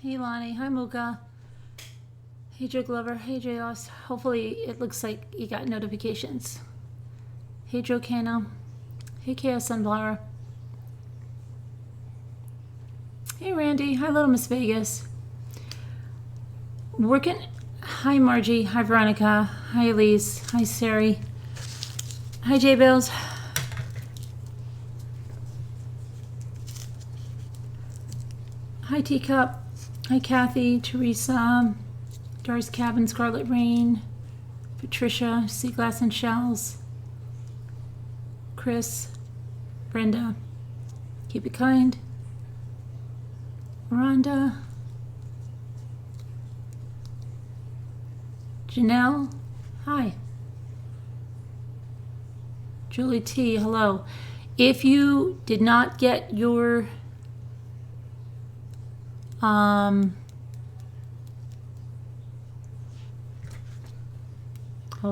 Hey Lonnie. Hi Mooka. Hey Joe Glover. Hey Jay Oss. Hopefully it looks like you got notifications. Hey Joe Cano. Hey Chaos Sunflower. Hey Randy. Hi Little Miss Vegas. Working. Hi Margie. Hi Veronica. Hi Elise. Hi Sari. Hi J Bills. Hi Teacup. Hi Kathy. Teresa. Dar's Cabin. Scarlet Rain. Patricia. Sea Glass and Shells. Chris. Brenda. Keep it kind. Rhonda. Janelle. Hi. Julie T. Hello. If you did not get your hold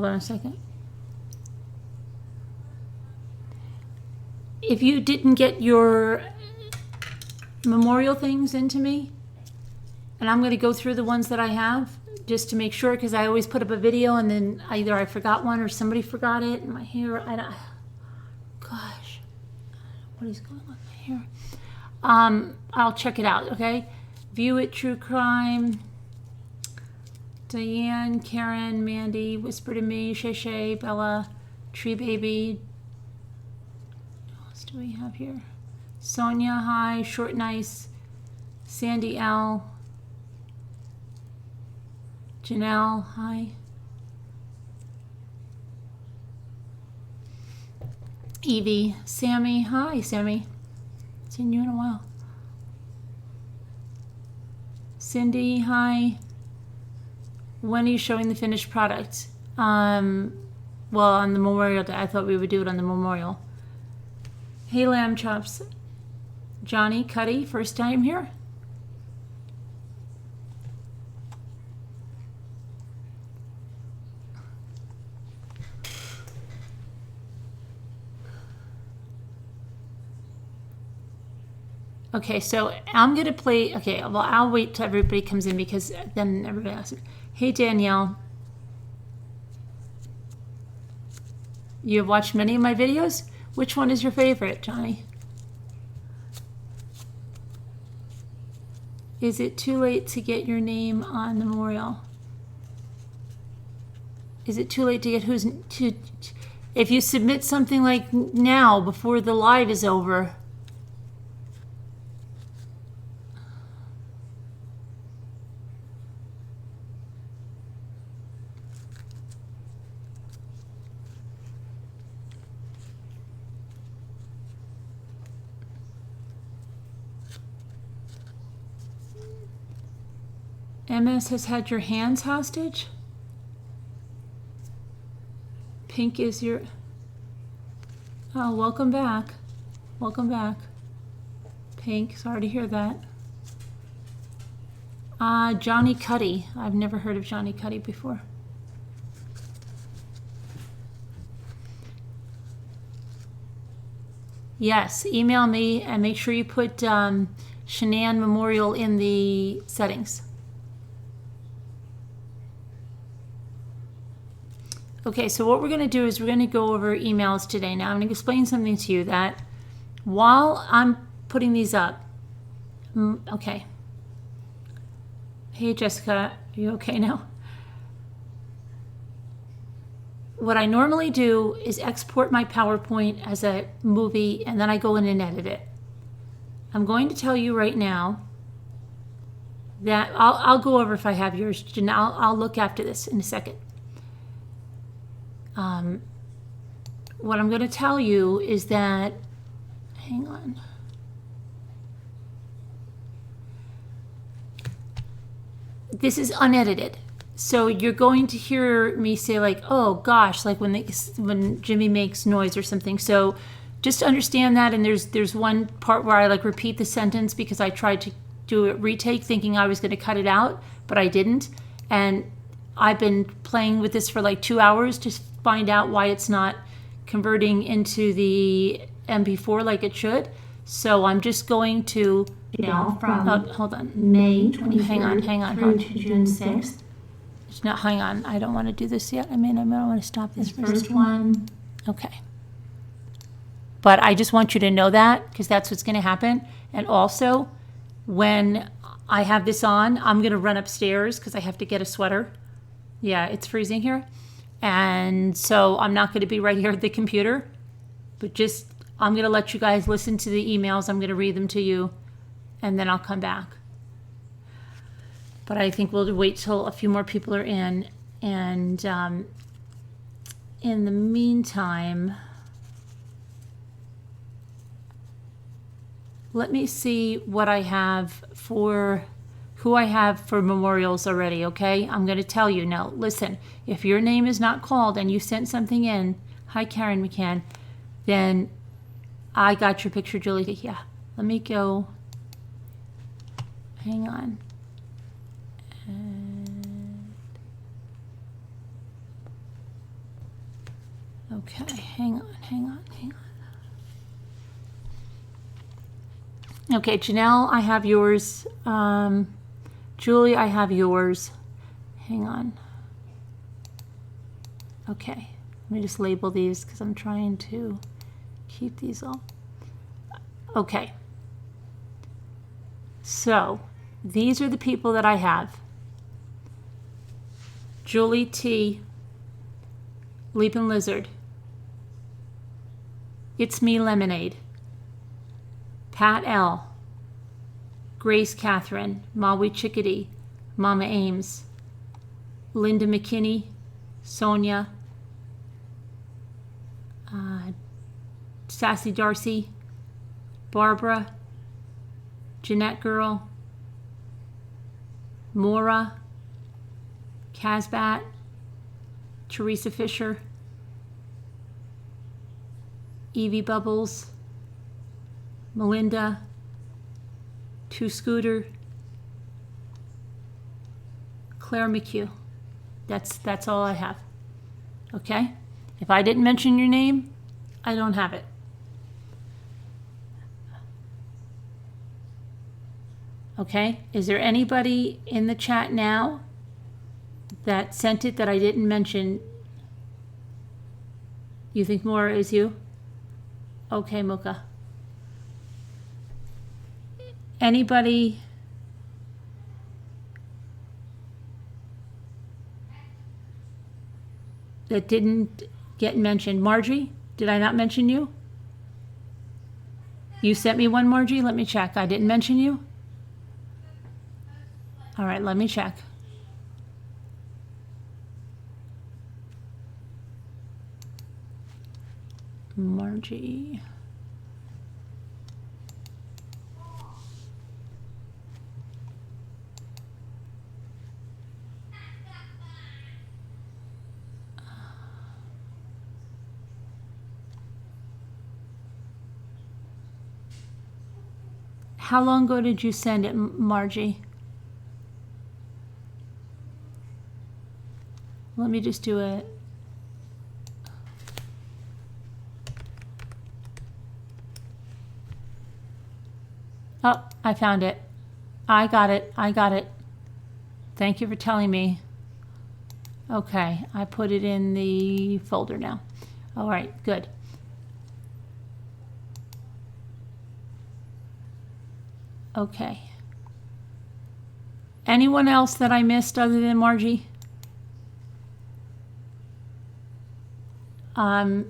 on a second. If you didn't get your memorial things into me, and I'm going to go through the ones that I have just to make sure, because I always put up a video and then either I forgot one or somebody forgot it, and my hair, I don't, gosh, what is going on with my hair? I'll check it out, okay? View It, True Crime, Diane, Karen, Mandy, Whisper to Me, Shay Shay, Bella, Tree Baby. What else do we have here? Sonia, hi. Short Nice, Sandy L, Janelle, hi. Evie, Sammy, hi Sammy. Seen you in a while. Cindy, hi. When are you showing the finished product? Well, on the Memorial Day. I thought we would do it on the Memorial. Hey, Lamb Chops. Johnny, Cuddy, first time here? Okay, so I'm going to play, okay, well, I'll wait till everybody comes in because then everybody asks. Hey, Danielle. You have watched many of my videos? Which one is your favorite, Johnny? Is it too late to get your name on the memorial? Is it too late to get who's... if you submit something like now, before the live is over... MS has had your hands hostage? Pink is your... Oh, welcome back. Welcome back. Pink, sorry to hear that. Johnny Cuddy. I've never heard of Johnny Cuddy before. Yes, email me and make sure you put Shanann Memorial in the settings. Okay, so what we're going to do is we're going to go over emails today. Now I'm going to explain something to you that while I'm putting these up, okay. Hey Jessica, are you okay now? What I normally do is export my PowerPoint as a movie and then I go in and edit it. I'm going to tell you right now that I'll go over if I have yours, and I'll look after this in a second. What I'm going to tell you is that, hang on. This is unedited. So you're going to hear me say like, oh gosh, like when Jimmy makes noise or something. So just understand that. And there's one part where I like repeat the sentence because I tried to do a retake thinking I was going to cut it out, but I didn't. And I've been playing with this for like 2 hours to find out why it's not converting into the MP4 like it should. So I'm just going to from hold on. May 23rd Hang on. through to June 6th. No, hang on. I don't want to do this yet. I mean, I want to stop this First one. Okay. But I just want you to know that because that's what's going to happen. And also, when I have this on, I'm going to run upstairs because I have to get a sweater. Yeah, it's freezing here. And so I'm not going to be right here at the computer. But just, I'm going to let you guys listen to the emails. I'm going to read them to you. And then I'll come back. But I think we'll wait till a few more people are in. And in the meantime, let me see what I have for, who I have for memorials already, okay? I'm going to tell you now. Listen, if your name is not called and you sent something in, hi Karen McCann, then I got your picture, Julie. Yeah, let me go. Hang on. Okay, hang on. Okay, Janelle, I have yours. Julie, I have yours. Hang on. Okay, let me just label these because I'm trying to keep these all. Okay. So, these are the people that I have. Julie T. Leapin' Lizard. It's Me Lemonade. Pat L. Grace Catherine. Maui Chickadee. Mama Ames. Linda McKinney. Sonia. Sassy Darcy. Barbara. Jeanette Girl. Maura. Casbat. Teresa Fisher. Evie Bubbles. Melinda. Two Scooter. Claire McHugh. That's all I have. Okay? If I didn't mention your name, I don't have it. Okay? Is there anybody in the chat now that sent it that I didn't mention? You think Maura is you? Okay, Mocha. Anybody that didn't get mentioned? Margie, did I not mention you? You sent me one, Margie? Let me check. I didn't mention you? All right, let me check. Margie. How long ago did you send it, Margie? Let me just do it. Oh, I found it. I got it. Thank you for telling me. Okay, I put it in the folder now. All right, good. Okay. Anyone else that I missed other than Margie? I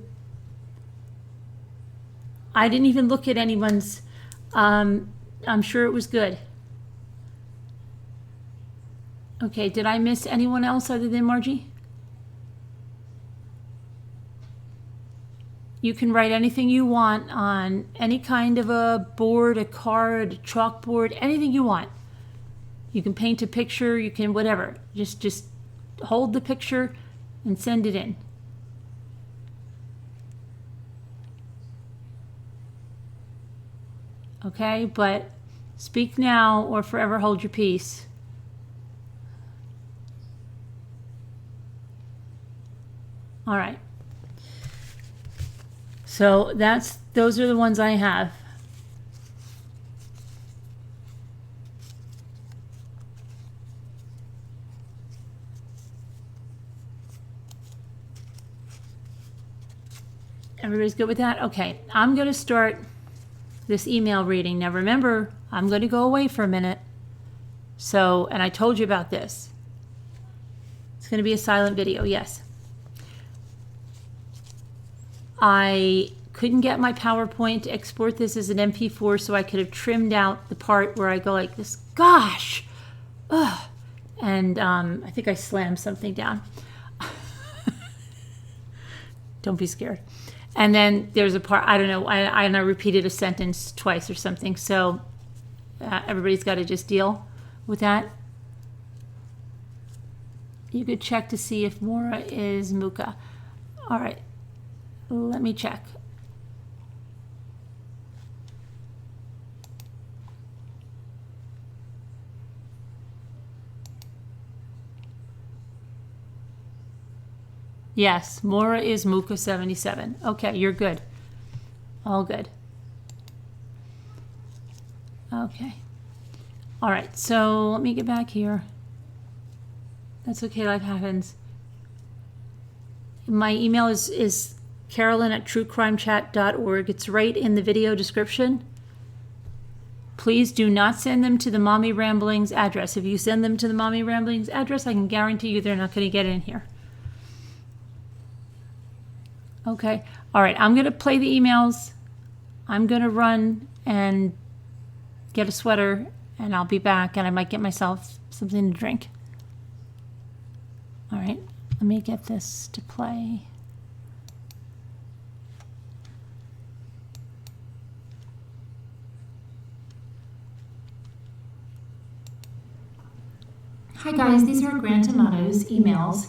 didn't even look at anyone's. I'm sure it was good. Okay, did I miss anyone else other than Margie? You can write anything you want on any kind of a board, a card, a chalkboard, anything you want. You can paint a picture, you can whatever. Just hold the picture and send it in. Okay, but speak now or forever hold your peace. All right. So those are the ones I have. Everybody's good with that? Okay, I'm going to start this email reading. Now remember, I'm going to go away for a minute. So, and I told you about this. It's going to be a silent video, yes. I couldn't get my PowerPoint to export this as an MP4, so I could have trimmed out the part where I go like this, gosh, ugh. And I think I slammed something down. Don't be scared. And then there's a part, I don't know, and I repeated a sentence twice or something. So everybody's got to just deal with that. You could check to see if Mora is Muka. All right, let me check. Yes, Mora is Muka 77. Okay, you're good. All good. Okay. All right, so let me get back here. That's okay, life happens. My email is carolyn@truecrimechat.org. It's right in the video description. Please do not send them to the Mommy Ramblings address. If you send them to the Mommy Ramblings address, I can guarantee you they're not going to get in here. Okay, all right, I'm going to play the emails. I'm going to run and get a sweater, and I'll be back, and I might get myself something to drink. All right, let me get this to play. Hi guys, these are Grant Amato's emails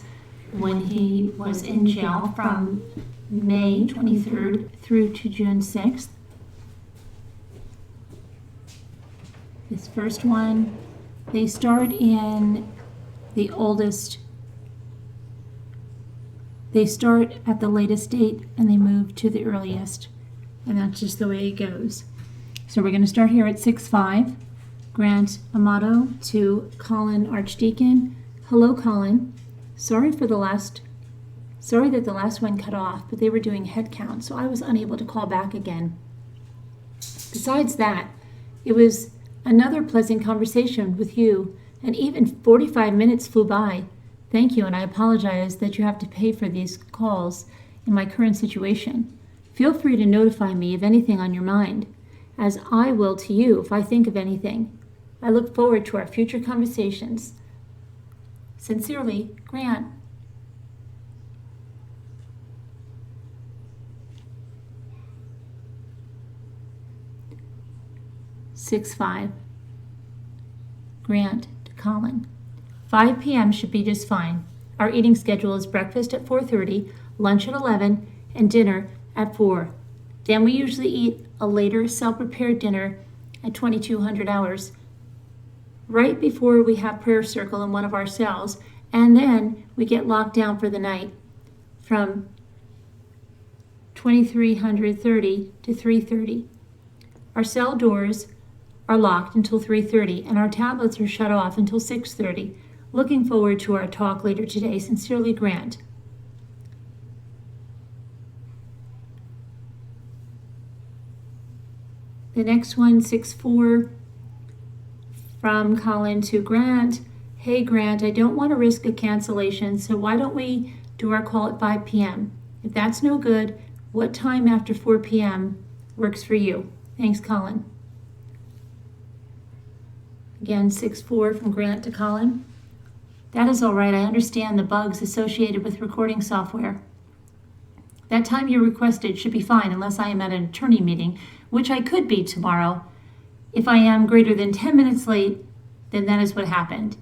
when he was in jail from May 23rd through to June 6th. This first one, they start in the oldest. They start at the latest date and they move to the earliest. And that's just the way it goes. So we're going to start here at 6/5. Grant Amato to Colin Archdeacon. Hello, Colin. Sorry that the last one cut off, but they were doing head count, so I was unable to call back again. Besides that, it was another pleasant conversation with you, and even 45 minutes flew by. Thank you, and I apologize that you have to pay for these calls in my current situation. Feel free to notify me of anything on your mind, as I will to you if I think of anything. I look forward to our future conversations. Sincerely, Grant. Six 5. Grant to Colin. 5 p.m. should be just fine. Our eating schedule is breakfast at 4:30, lunch at 11, and dinner at 4. Then we usually eat a later self-prepared dinner at 2200 hours, right before we have prayer circle in one of our cells, and then we get locked down for the night from 2330 to 3:30. Our cell doors are locked until 3:30, and our tablets are shut off until 6:30. Looking forward to our talk later today. Sincerely, Grant. The next one, 6/4, from Colin to Grant. Hey, Grant, I don't want to risk a cancellation, so why don't we do our call at 5 p.m.? If that's no good, what time after 4 p.m. works for you? Thanks, Colin. Again, 6/4 from Grant to Colin. That is all right. I understand the bugs associated with recording software. That time you requested should be fine unless I am at an attorney meeting, which I could be tomorrow. If I am greater than 10 minutes late, then that is what happened.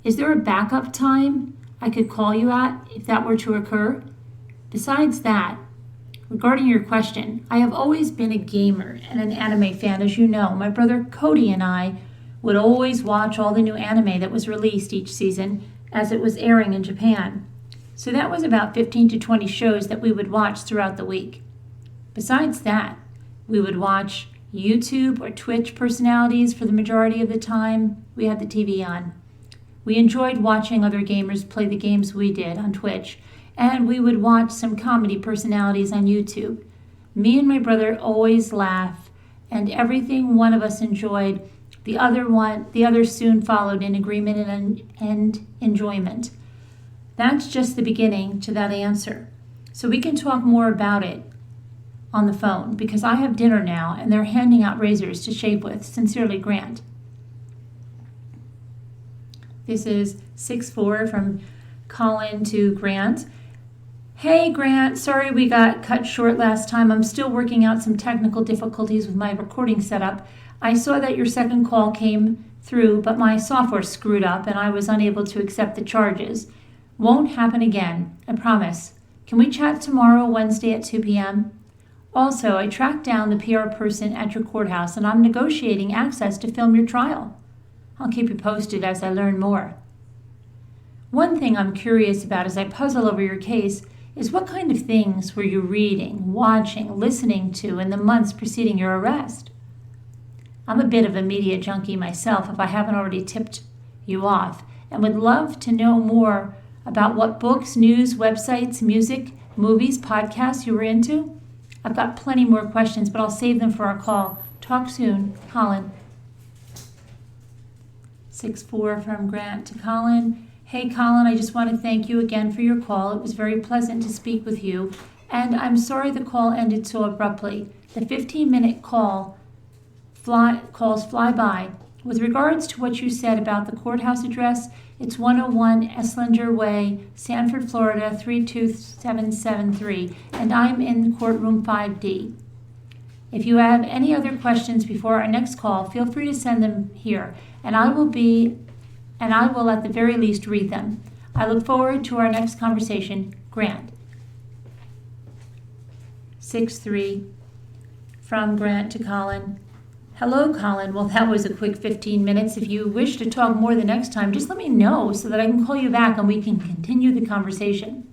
Is there a backup time I could call you at if that were to occur? Besides that, regarding your question, I have always been a gamer and an anime fan, as you know. My brother Cody and I would always watch all the new anime that was released each season as it was airing in Japan. So that was about 15 to 20 shows that we would watch throughout the week. Besides that, we would watch YouTube or Twitch personalities for the majority of the time we had the TV on. We enjoyed watching other gamers play the games we did on Twitch, and we would watch some comedy personalities on YouTube. Me and my brother always laugh, and everything one of us enjoyed, the other soon followed in agreement and enjoyment. That's just the beginning to that answer. So we can talk more about it on the phone, because I have dinner now and they're handing out razors to shave with. Sincerely, Grant. This is 6-4 from Colin to Grant. Hey Grant, sorry we got cut short last time. I'm still working out some technical difficulties with my recording setup. I saw that your second call came through, but my software screwed up and I was unable to accept the charges. Won't happen again, I promise. Can we chat tomorrow, Wednesday at 2 p.m.? Also, I tracked down the PR person at your courthouse and I'm negotiating access to film your trial. I'll keep you posted as I learn more. One thing I'm curious about as I puzzle over your case is what kind of things were you reading, watching, listening to in the months preceding your arrest? I'm a bit of a media junkie myself, if I haven't already tipped you off, and would love to know more about what books, news, websites, music, movies, podcasts you were into. I've got plenty more questions, but I'll save them for our call. Talk soon, Colin. 6-4 from Grant to Colin. Hey Colin, I just want to thank you again for your call. It was very pleasant to speak with you, and I'm sorry the call ended so abruptly. The 15-minute calls fly by. With regards to what you said about the courthouse address, it's 101 Esslinger Way, Sanford, Florida 32773, and I'm in courtroom 5D. If you have any other questions before our next call, feel free to send them here, and I will at the very least read them. I look forward to our next conversation. Grant. 6-3 from Grant to Colin. Hello, Colin. Well, that was a quick 15 minutes. If you wish to talk more the next time, just let me know so that I can call you back and we can continue the conversation.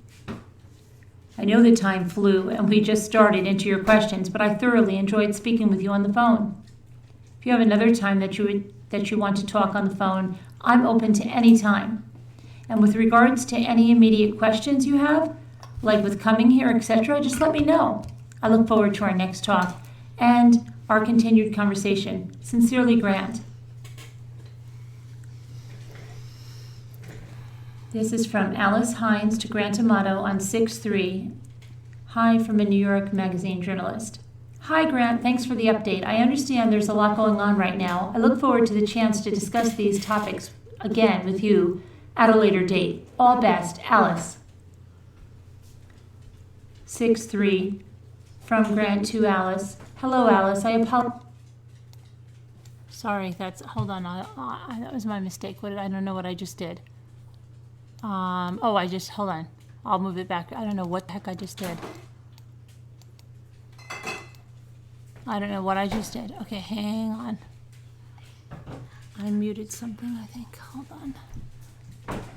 I know the time flew and we just started into your questions, but I thoroughly enjoyed speaking with you on the phone. If you have another time that you want to talk on the phone, I'm open to any time. And with regards to any immediate questions you have, like with coming here, etc., just let me know. I look forward to our next talk and our continued conversation. Sincerely, Grant. This is from Alice Hines to Grant Amato on 6-3. Hi from a New York Magazine journalist. Hi, Grant. Thanks for the update. I understand there's a lot going on right now. I look forward to the chance to discuss these topics again with you at a later date. All best, Alice. 6-3 from Grant to Alice. Hello, Alice. I apologize. Sorry, hold on. That was my mistake. I don't know what I just did. Hold on. I'll move it back. I don't know what the heck I just did. I don't know what I just did. Okay, hang on. I muted something, I think. Hold on.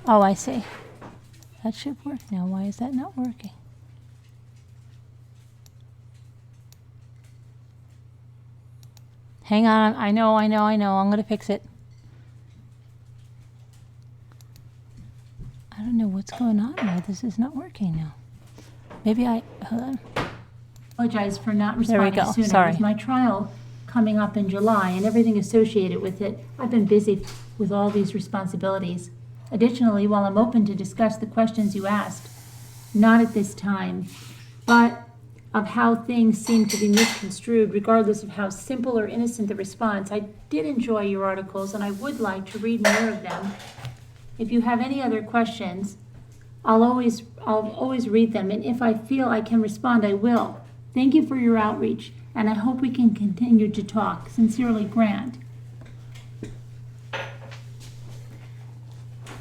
Oh, I see. That should work now. Why is that not working? Hang on. I know. I'm going to fix it. I don't know what's going on now. This is not working now. Hold on. Apologize for not responding sooner. Sorry. With my trial coming up in July and everything associated with it, I've been busy with all these responsibilities. Additionally, while I'm open to discuss the questions you asked, not at this time, but of how things seem to be misconstrued, regardless of how simple or innocent the response, I did enjoy your articles and I would like to read more of them. If you have any other questions, I'll always read them, and if I feel I can respond, I will. Thank you for your outreach, and I hope we can continue to talk. Sincerely, Grant.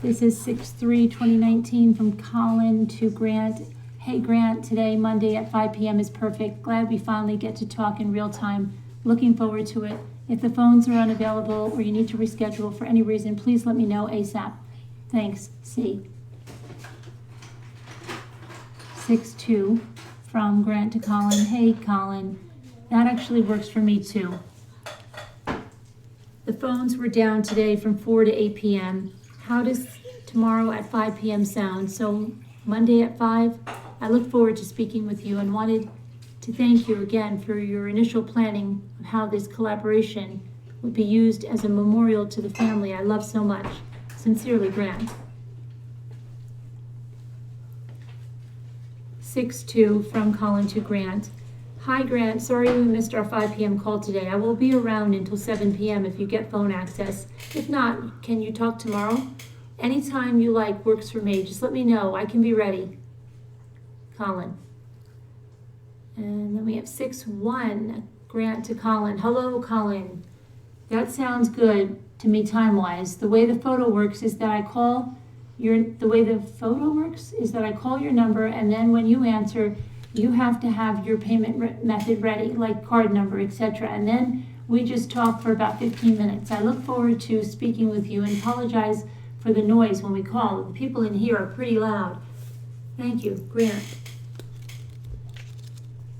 This is 6/3/2019 from Colin to Grant. Hey, Grant, today, Monday at 5 p.m. is perfect. Glad we finally get to talk in real time. Looking forward to it. If the phones are unavailable or you need to reschedule for any reason, please let me know ASAP. Thanks. C. 6-2 from Grant to Colin. Hey, Colin. That actually works for me, too. The phones were down today from 4 to 8 p.m. How does tomorrow at 5 p.m. sound? So Monday at 5? I look forward to speaking with you and wanted to thank you again for your initial planning of how this collaboration would be used as a memorial to the family I love so much. Sincerely, Grant. 6-2 from Colin to Grant. Hi, Grant. Sorry we missed our 5 p.m. call today. I will be around until 7 p.m. if you get phone access. If not, can you talk tomorrow? Anytime you like works for me. Just let me know. I can be ready. Colin. And then we have 6-1, Grant to Colin. Hello, Colin. That sounds good to me time-wise. The way the photo works is that I call your number, and then when you answer, you have to have your payment method ready, like card number, etc. And then we just talk for about 15 minutes. I look forward to speaking with you and apologize for the noise when we call. The people in here are pretty loud. Thank you, Grant.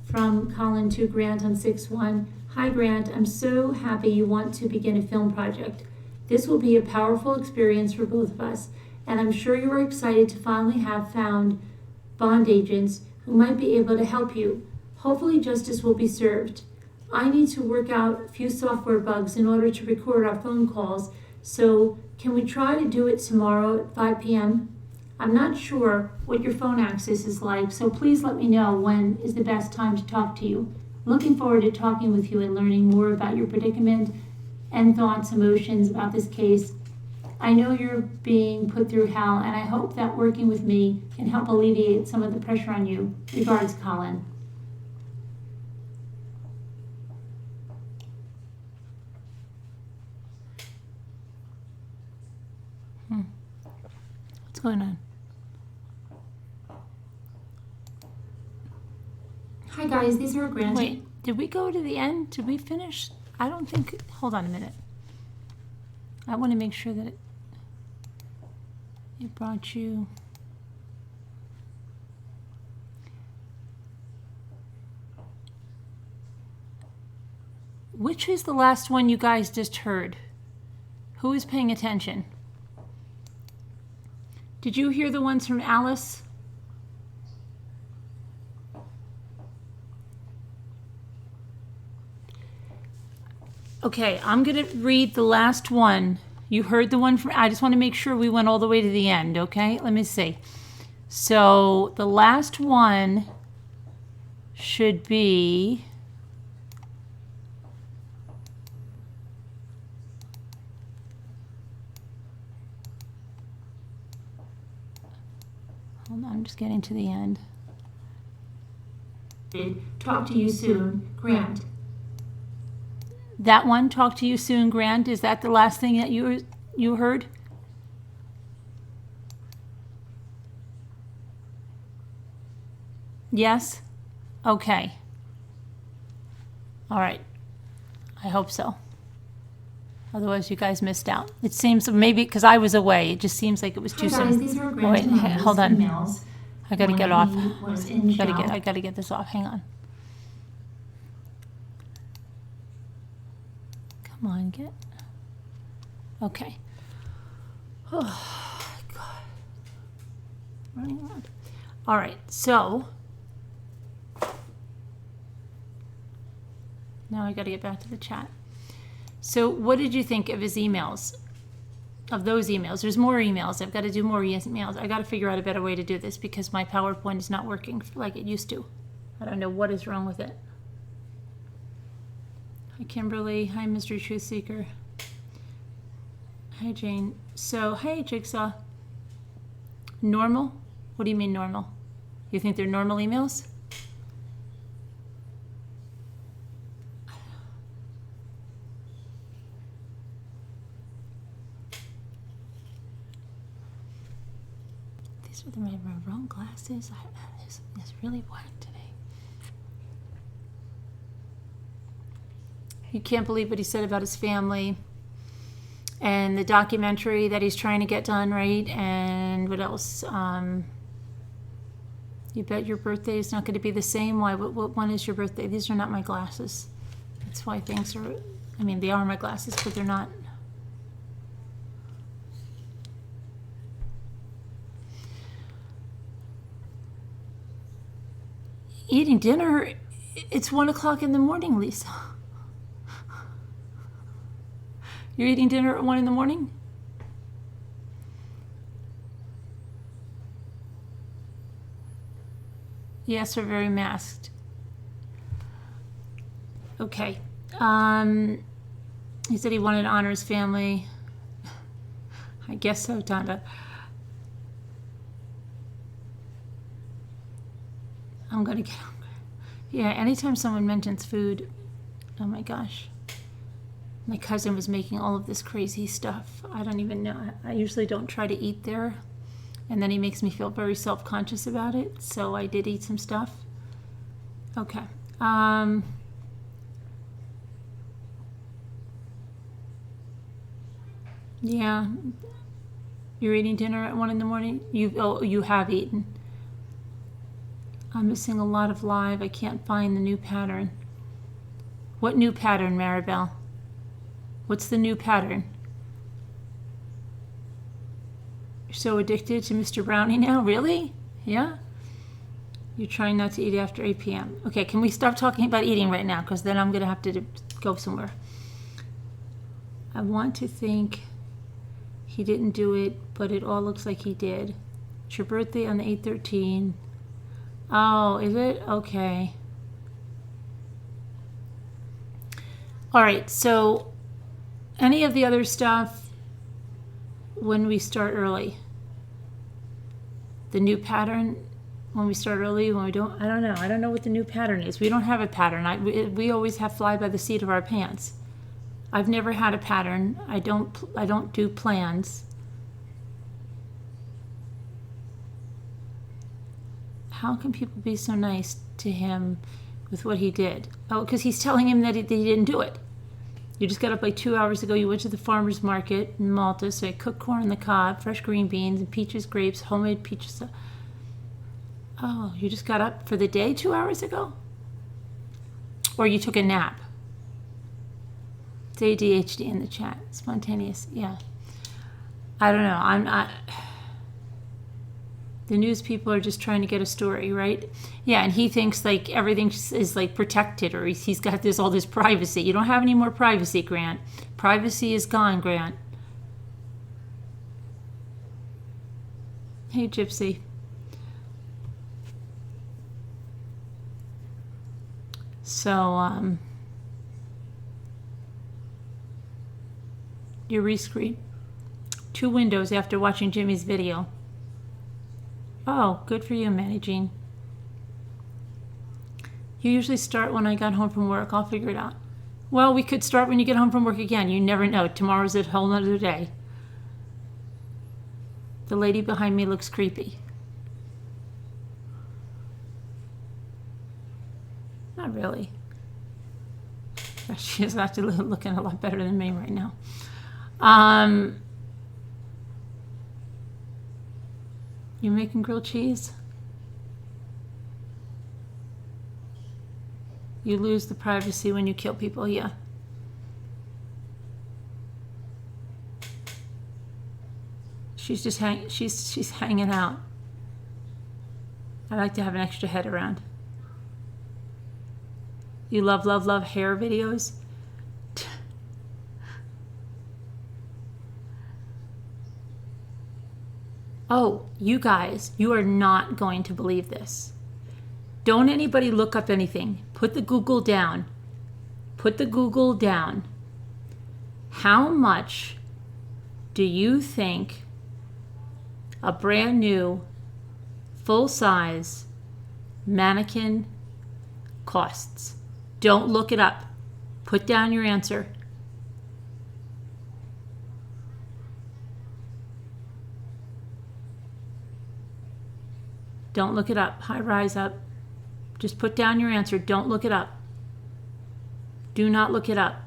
From Colin to Grant on 6-1. Hi, Grant. I'm so happy you want to begin a film project. This will be a powerful experience for both of us, and I'm sure you are excited to finally have found bond agents who might be able to help you. Hopefully justice will be served. I need to work out a few software bugs in order to record our phone calls, so can we try to do it tomorrow at 5 p.m.? I'm not sure what your phone access is like, so please let me know when is the best time to talk to you. Looking forward to talking with you and learning more about your predicament and thoughts, emotions about this case. I know you're being put through hell, and I hope that working with me can help alleviate some of the pressure on you. Regards, Colin. What's going on? Hi guys, these are Grant. Wait, did we go to the end? Did we finish? I don't think, hold on a minute. I want to make sure that it brought you. Which is the last one you guys just heard? Who is paying attention? Did you hear the ones from Alice? Okay, I'm going to read the last one. You heard the one from, I just want to make sure we went all the way to the end, okay? Let me see. So the last one should be, hold on, I'm just getting to the end. Talk to you soon, Grant. That one, talk to you soon, Grant. Is that the last thing that you heard? Yes? Okay. All right. I hope so. Otherwise, you guys missed out. It seems maybe because I was away. It just seems like it was too soon. These are Oh, wait, hold on. emails. I gotta get off. I I gotta get this off. Hang on. Come on, get. Okay. Oh, God. Running around. All right, so. Now I gotta get back to the chat. So what did you think of his emails? Of those emails? There's more emails. I've got to do more emails. I got to figure out a better way to do this because my PowerPoint is not working like it used to. I don't know what is wrong with it. Hi, Kimberly. Hi, Mystery Truth Seeker. Hi, Jane. So, hey, Jigsaw. Normal? What do you mean normal? You think they're normal emails? These are my wrong glasses. It's really white today. You can't believe what he said about his family and the documentary that he's trying to get done, right? And what else? You bet your birthday is not going to be the same. Why? What one is your birthday? These are not my glasses. That's why things are, I mean, they are my glasses, but they're not. Eating dinner It's 1 o'clock in the morning, Lisa. You're eating dinner at 1 in the morning? Yes, we're very masked. Okay. He said he wanted to honor his family. I guess so, Tonda. I'm gonna get hungry. Yeah, anytime someone mentions food, oh my gosh. My cousin was making all of this crazy stuff. I don't even know. I usually don't try to eat there. And then he makes me feel very self-conscious about it. So I did eat some stuff. Okay. Yeah. You're eating dinner at 1 in the morning? You have eaten. I'm missing a lot of live. I can't find the new pattern. What new pattern, Maribel? What's the new pattern? You're so addicted to Mr. Brownie now? Really? Yeah? You're trying not to eat after 8 p.m. Okay, can we stop talking about eating right now? Because then I'm going to have to go somewhere. I want to think he didn't do it, but it all looks like he did. It's your birthday on the 8/13. Oh, is it? Okay. All right, so any of the other stuff when we start early? The new pattern when we start early, when we don't? I don't know. I don't know what the new pattern is. We don't have a pattern. We always have fly by the seat of our pants. I've never had a pattern. I don't do plans. How can people be so nice to him with what he did? Oh, because he's telling him that he didn't do it. You just got up like 2 hours ago. You went to the farmer's market in Malta, so I cooked corn on the cob, fresh green beans, and peaches, grapes, homemade peaches. Oh, you just got up for the day 2 hours ago? Or you took a nap? It's ADHD in the chat. Spontaneous, yeah. I don't know. The news people are just trying to get a story, right? Yeah, and he thinks like everything is like protected, or he's got all this privacy. You don't have any more privacy, Grant. Privacy is gone, Grant. Hey, Gypsy. So, your rescreen. 2 windows after watching Jimmy's video. Oh, good for you, Manny Jean. You usually start when I got home from work. I'll figure it out. Well, we could start when you get home from work again. You never know. Tomorrow's a whole nother day. The lady behind me looks creepy. Not really. She's actually looking a lot better than me right now. You making grilled cheese? You lose the privacy when you kill people, yeah. She's just she's hanging out. I like to have an extra head around. You love hair videos? Oh, you guys, you are not going to believe this. Don't anybody look up anything. Put the Google down. Put the Google down. How much do you think a brand new, full-size mannequin costs? Don't look it up. Put down your answer. Don't look it up. Hi, rise up. Just put down your answer. Don't look it up. Do not look it up.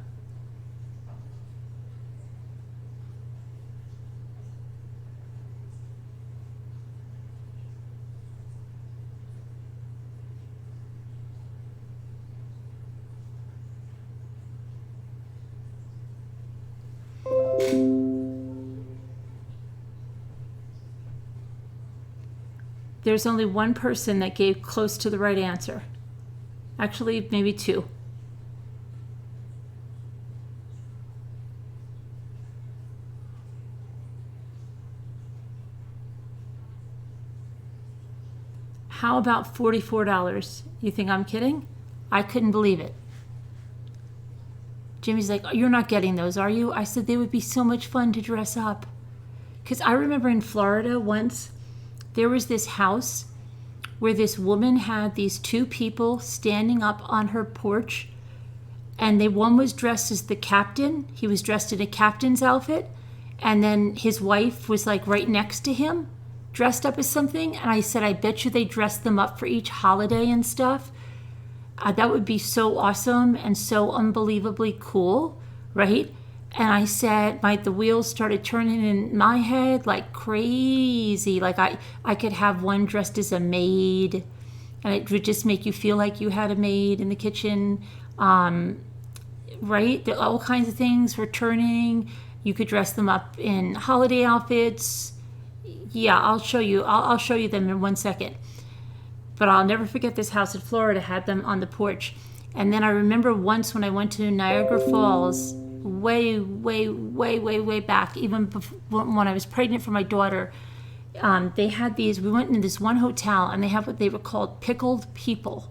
There's only one person that gave close to the right answer. Actually, maybe 2. How about $44? You think I'm kidding? I couldn't believe it. Jimmy's like, you're not getting those, are you? I said, they would be so much fun to dress up. Because I remember in Florida once, there was this house where this woman had these 2 people standing up on her porch, and one was dressed as the captain. He was dressed in a captain's outfit, and then his wife was like right next to him, dressed up as something. And I said, I bet you they dressed them up for each holiday and stuff. That would be so awesome and so unbelievably cool, right? And I said, the wheels started turning in my head like crazy. Like I could have one dressed as a maid, and it would just make you feel like you had a maid in the kitchen, right? All kinds of things were turning. You could dress them up in holiday outfits. Yeah, I'll show you. I'll show you them in 1 second. But I'll never forget this house in Florida had them on the porch. And then I remember once when I went to Niagara Falls, way back, even before, when I was pregnant for my daughter, they had these, we went into this one hotel, and they have what they were called pickled people,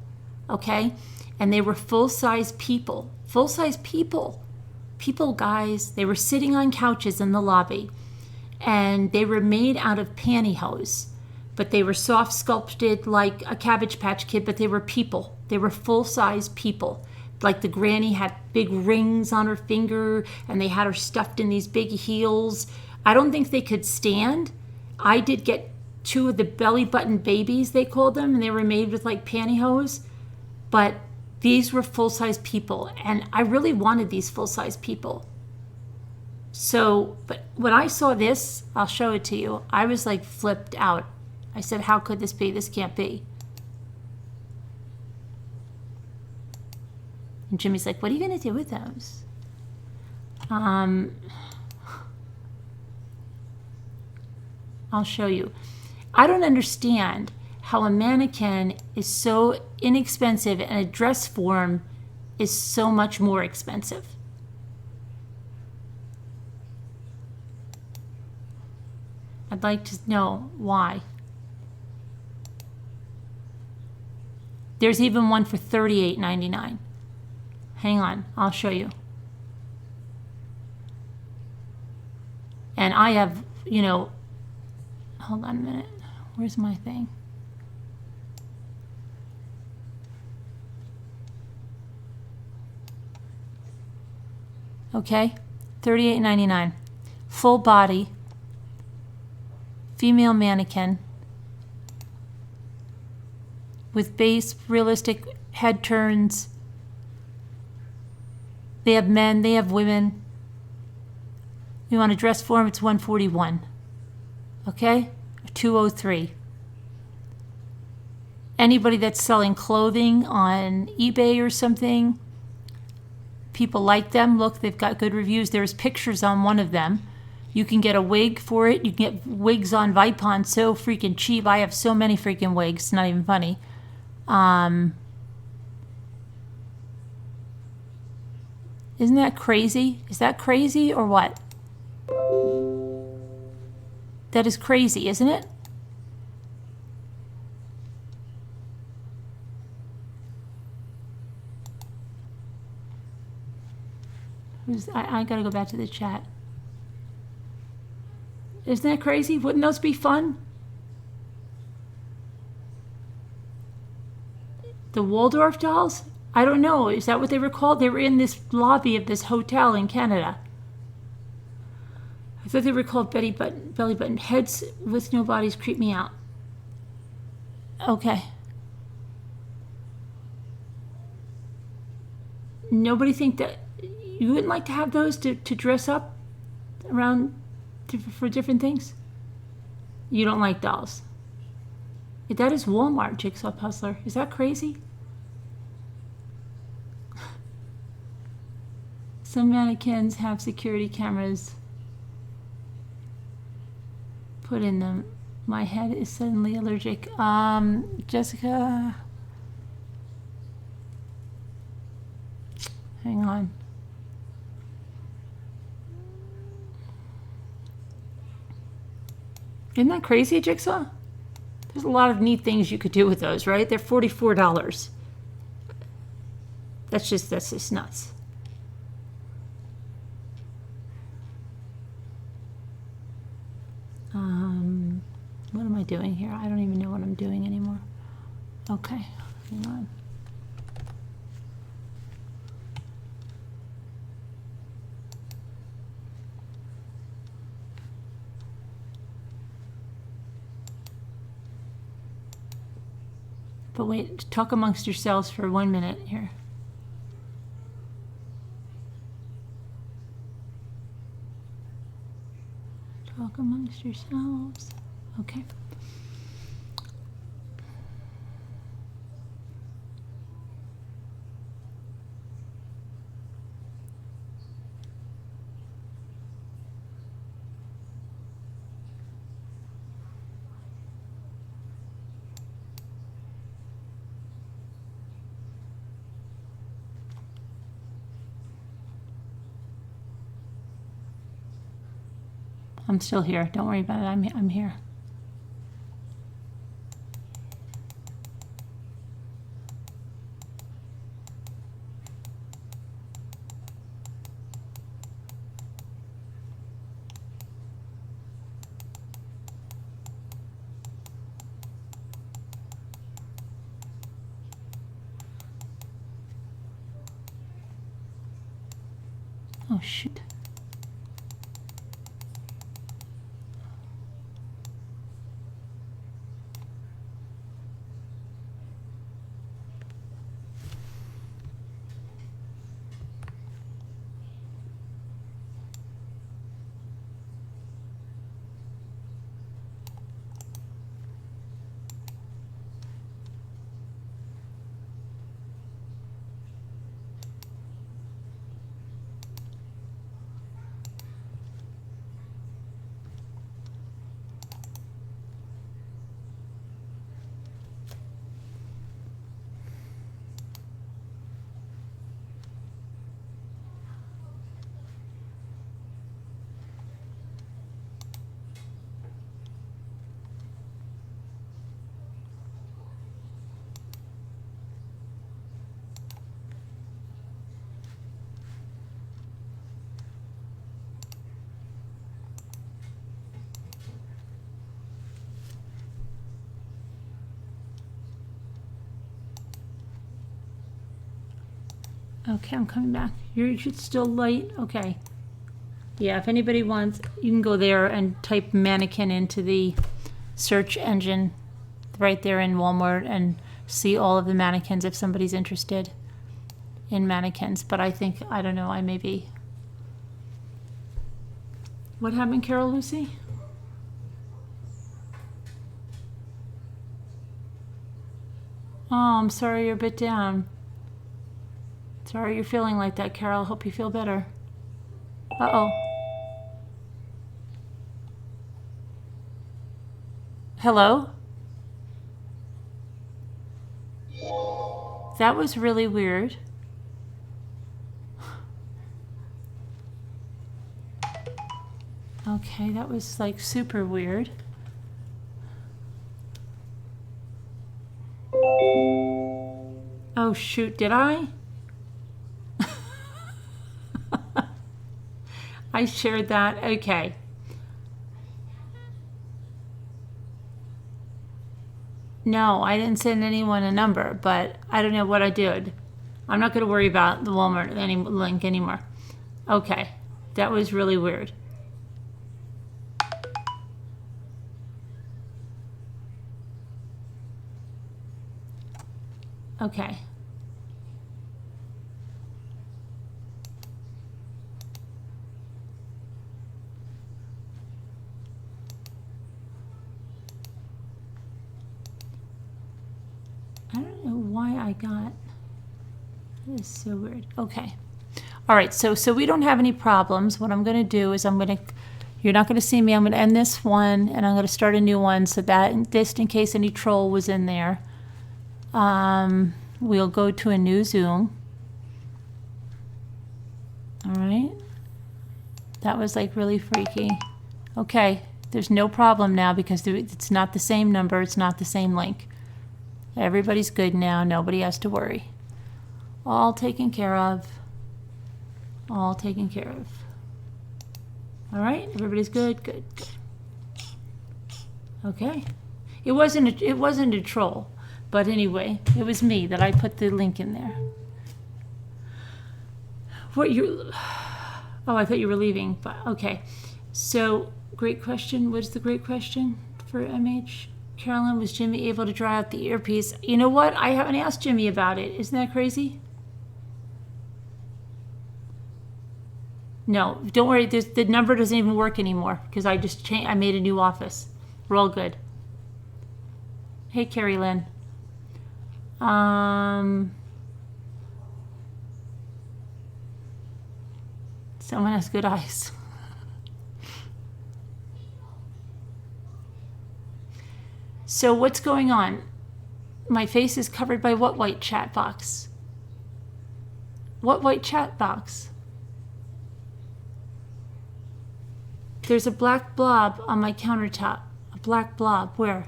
okay? And they were full-size people, guys. They were sitting on couches in the lobby, and they were made out of pantyhose. But they were soft sculpted like a Cabbage Patch Kid, but they were people. They were full-size people. Like the granny had big rings on her finger, and they had her stuffed in these big heels. I don't think they could stand. I did get 2 of the belly button babies, they called them, and they were made with like pantyhose. But these were full-size people, and I really wanted these full-size people. So, but when I saw this, I'll show it to you, I was like flipped out. I said, how could this be? This can't be. And Jimmy's like, what are you going to do with those? I'll show you. I don't understand how a mannequin is so inexpensive and a dress form is so much more expensive. I'd like to know why. There's even one for $38.99. Hang on, I'll show you. And I have, hold on a minute. Where's my thing? Okay, $38.99. Full body, female mannequin, with base realistic head turns. They have men, they have women. You want a dress form, it's $141. Okay? $203. Anybody that's selling clothing on eBay or something, people like them. Look, they've got good reviews. There's pictures on one of them. You can get a wig for it. You can get wigs on Vipon so freaking cheap. I have so many freaking wigs. It's not even funny. Isn't that crazy? Is that crazy or what? That is crazy, isn't it? I gotta go back to the chat. Isn't that crazy? Wouldn't those be fun? The Waldorf dolls? I don't know. Is that what they were called? They were in this lobby of this hotel in Canada. I thought they were called belly button. Heads with no bodies creep me out. Okay. Nobody think that you wouldn't like to have those to dress up around for different things? You don't like dolls. That is Walmart Jigsaw Puzzler. Is that crazy? Some mannequins have security cameras put in them. My head is suddenly allergic. Jessica, Hang on. Isn't that crazy, Jigsaw? There's a lot of neat things you could do with those, right? They're $44. That's just nuts. What am I doing here? I don't even know what I'm doing anymore. Okay, hang on. But wait, talk amongst yourselves for 1 minute here. Talk amongst yourselves. Okay. I'm still here. Don't worry about it. I'm here. Oh, shoot. Okay, I'm coming back. You're still light? Okay. Yeah, if anybody wants, you can go there and type mannequin into the search engine right there in Walmart and see all of the mannequins if somebody's interested in mannequins. But I think, I don't know, I may be. What happened, Carol Lucy? Oh, I'm sorry you're a bit down. Sorry you're feeling like that, Carol. Hope you feel better. Uh-oh. Hello? That was really weird. Okay, that was like super weird. Oh shoot, did I? I shared that. Okay. No, I didn't send anyone a number, but I don't know what I did. I'm not going to worry about the Walmart link anymore. Okay. That was really weird. Okay. I don't know why I got, that is so weird. Okay. All right, so we don't have any problems. What I'm going to do is you're not going to see me. I'm going to end this one and I'm going to start a new one so that just in case any troll was in there. We'll go to a new Zoom. All right. That was like really freaky. Okay, there's no problem now because it's not the same number, it's not the same link. Everybody's good now, nobody has to worry. All taken care of. All taken care of. All right, everybody's good, good, good. Okay. It wasn't a troll, but anyway, it was me that I put the link in there. What you? Oh, I thought you were leaving, but okay. So, great question. What's the great question for MH? Carolyn, was Jimmy able to dry out the earpiece? You know what? I haven't asked Jimmy about it. Isn't that crazy? No, don't worry. The number doesn't even work anymore because I just changed. I made a new office. We're all good. Hey, Carrie Lynn. Someone has good eyes. So what's going on? My face is covered by what white chat box? What white chat box? There's a black blob on my countertop. A black blob. Where?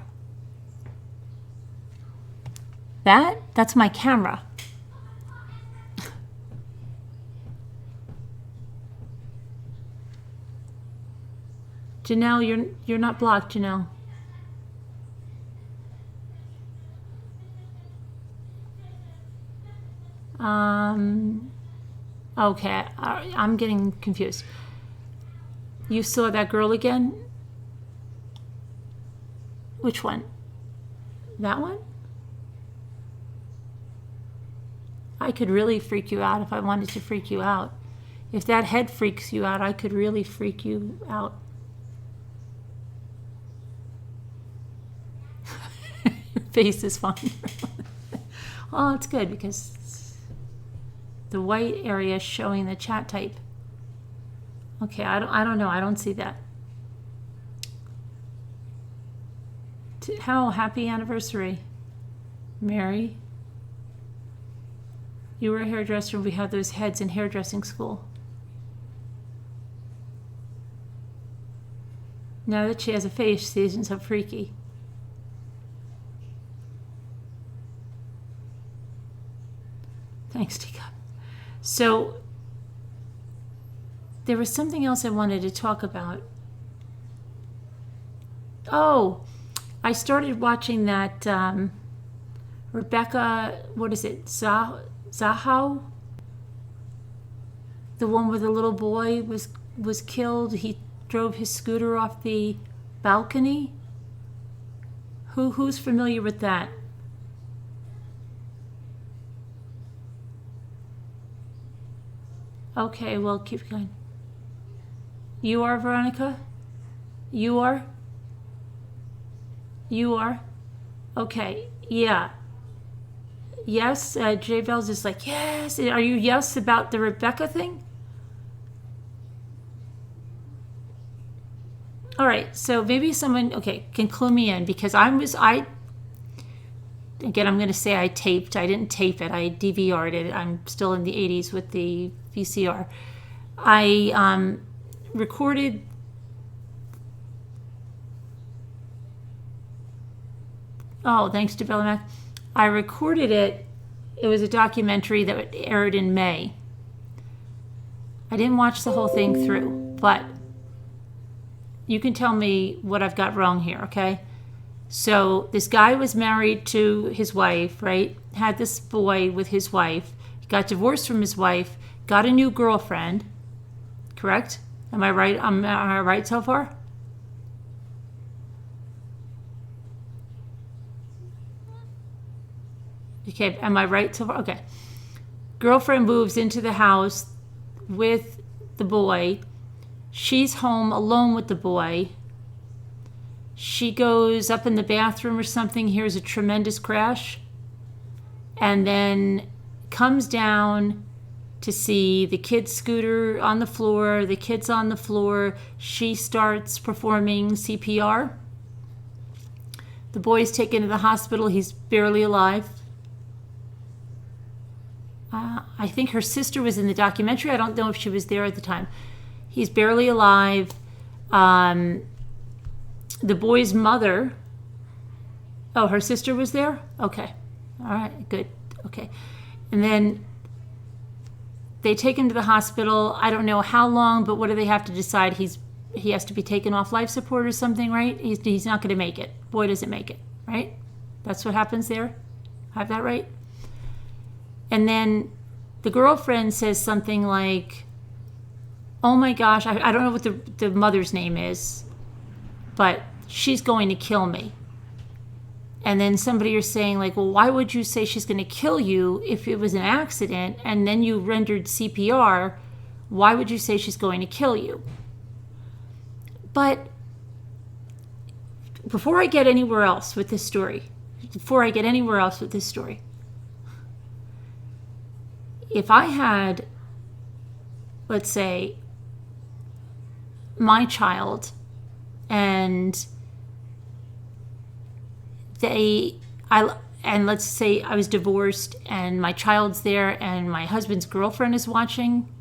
That? That's my camera. Janelle, you're not blocked, Janelle. Okay, I'm getting confused. You saw that girl again? Which one? That one? I could really freak you out if I wanted to freak you out. If that head freaks you out, I could really freak you out. Your face is fine. Oh, it's good because the white area is showing the chat type. Okay, I don't know. I don't see that. How happy anniversary, Mary. You were a hairdresser. We had those heads in hairdressing school. Now that she has a face, she isn't so freaky. Thanks, Teacup. So there was something else I wanted to talk about. Oh, I started watching that Rebecca, what is it, Zaho? The one where the little boy was killed. He drove his scooter off the balcony. Who's familiar with that? Okay, well, keep going. You are, Veronica? You are? You are? Okay, yeah. Yes, Jay Bell's just like, yes. Are you yes about the Rebecca thing? All right, so maybe someone, okay, can clue me in because again, I'm going to say I taped. I didn't tape it. I DVR'd it. I'm still in the 80s with the VCR. I recorded thanks to Bella Mac. I recorded it. It was a documentary that aired in May. I didn't watch the whole thing through, but you can tell me what I've got wrong here, okay? So this guy was married to his wife, right? Had this boy with his wife. He got divorced from his wife, got a new girlfriend, correct? Am I right? Am I right so far? Okay, am I right so far? Okay. Girlfriend moves into the house with the boy. She's home alone with the boy. She goes up in the bathroom or something, hears a tremendous crash, and then comes down to see the kid's scooter on the floor, the kid's on the floor. She starts performing CPR. The boy's taken to the hospital. He's barely alive. I think her sister was in the documentary. I don't know if she was there at the time. He's barely alive. The boy's mother. Oh, her sister was there? Okay. All right, good. Okay. And then they take him to the hospital. I don't know how long, but what do they have to decide? He has to be taken off life support or something, right? He's not going to make it. Boy doesn't make it, right? That's what happens there? I have that right? And then the girlfriend says something like, oh my gosh, I don't know what the mother's name is, but she's going to kill me. And then somebody is saying like, well, why would you say she's going to kill you if it was an accident and then you rendered CPR? Why would you say she's going to kill you? But before I get anywhere else with this story, if I had, let's say, my child and let's say I was divorced and my child's there and my husband's girlfriend is watching,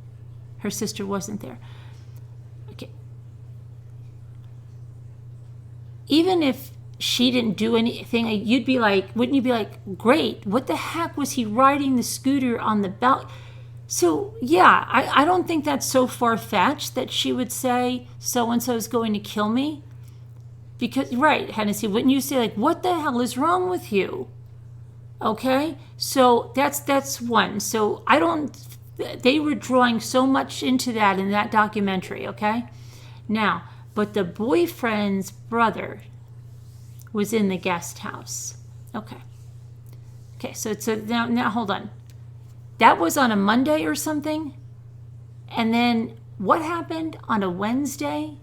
her sister wasn't there. Okay. Even if she didn't do anything, wouldn't you be like, great, what the heck was he riding the scooter on the belt? So yeah, I don't think that's so far-fetched that she would say so-and-so is going to kill me. Because, right, Hennessy, wouldn't you say like, what the hell is wrong with you? Okay, so that's one. So they were drawing so much into that in that documentary, okay? Now, but the boyfriend's brother was in the guest house. Okay, so now hold on. That was on a Monday or something? And then what happened on a Wednesday?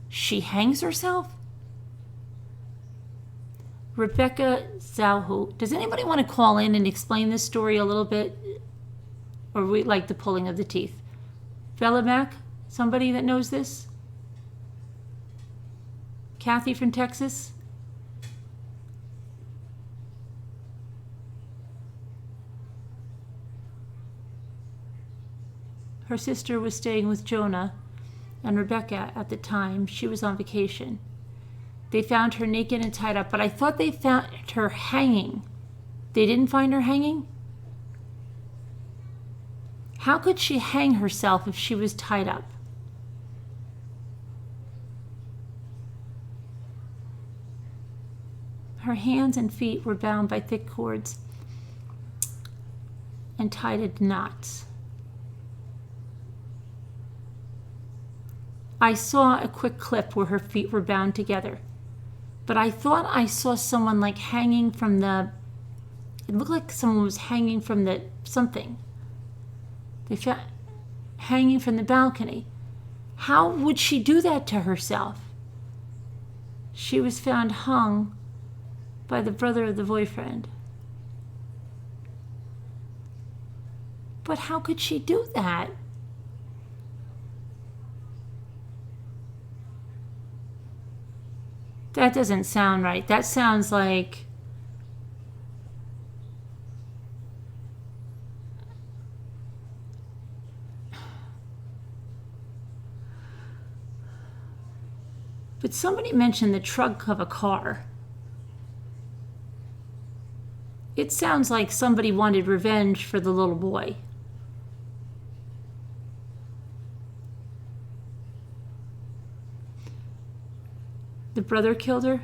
She hangs herself? Rebecca Zauhu. Does anybody want to call in and explain this story a little bit? Or we like the pulling of the teeth? Felamac? Somebody that knows this? Kathy from Texas? Her sister was staying with Jonah and Rebecca at the time. She was on vacation. They found her naked and tied up, but I thought they found her hanging. They didn't find her hanging? How could she hang herself if she was tied up? Her hands and feet were bound by thick cords and tied in knots. I saw a quick clip where her feet were bound together, but I thought I saw someone like hanging from it looked like someone was hanging from something. They found hanging from the balcony. How would she do that to herself? She was found hung by the brother of the boyfriend. But how could she do that? That doesn't sound right. That sounds like but somebody mentioned the trunk of a car. It sounds like somebody wanted revenge for the little boy. The brother killed her?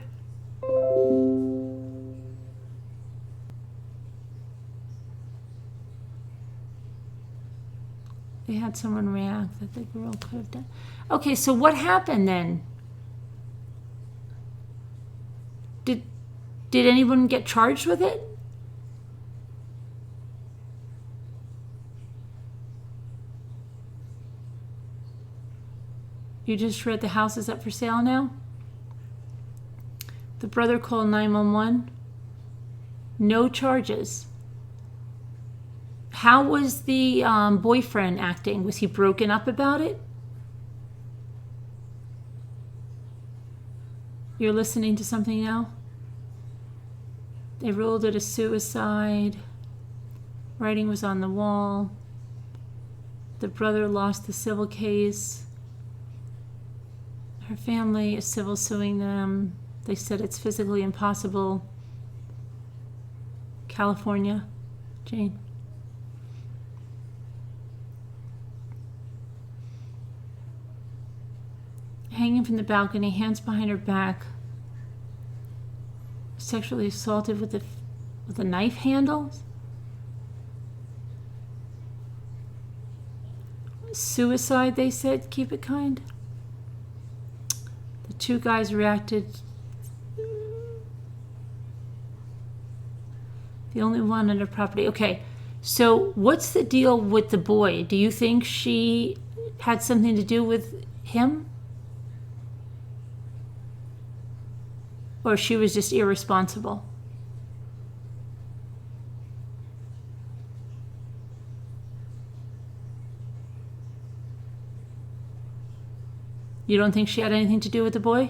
They had someone react that the girl could have done. Okay, so what happened then? Did anyone get charged with it? You just read the house is up for sale now? The brother called 911. No charges. How was the boyfriend acting? Was he broken up about it? You're listening to something now? They ruled it a suicide. Writing was on the wall. The brother lost the civil case. Her family is civil suing them. They said it's physically impossible. California, Jane. Hanging from the balcony, hands behind her back. Sexually assaulted with a knife handle. Suicide, they said. Keep it kind. The two guys reacted. The only one under property. Okay, so what's the deal with the boy? Do you think she had something to do with him? Or she was just irresponsible? You don't think she had anything to do with the boy?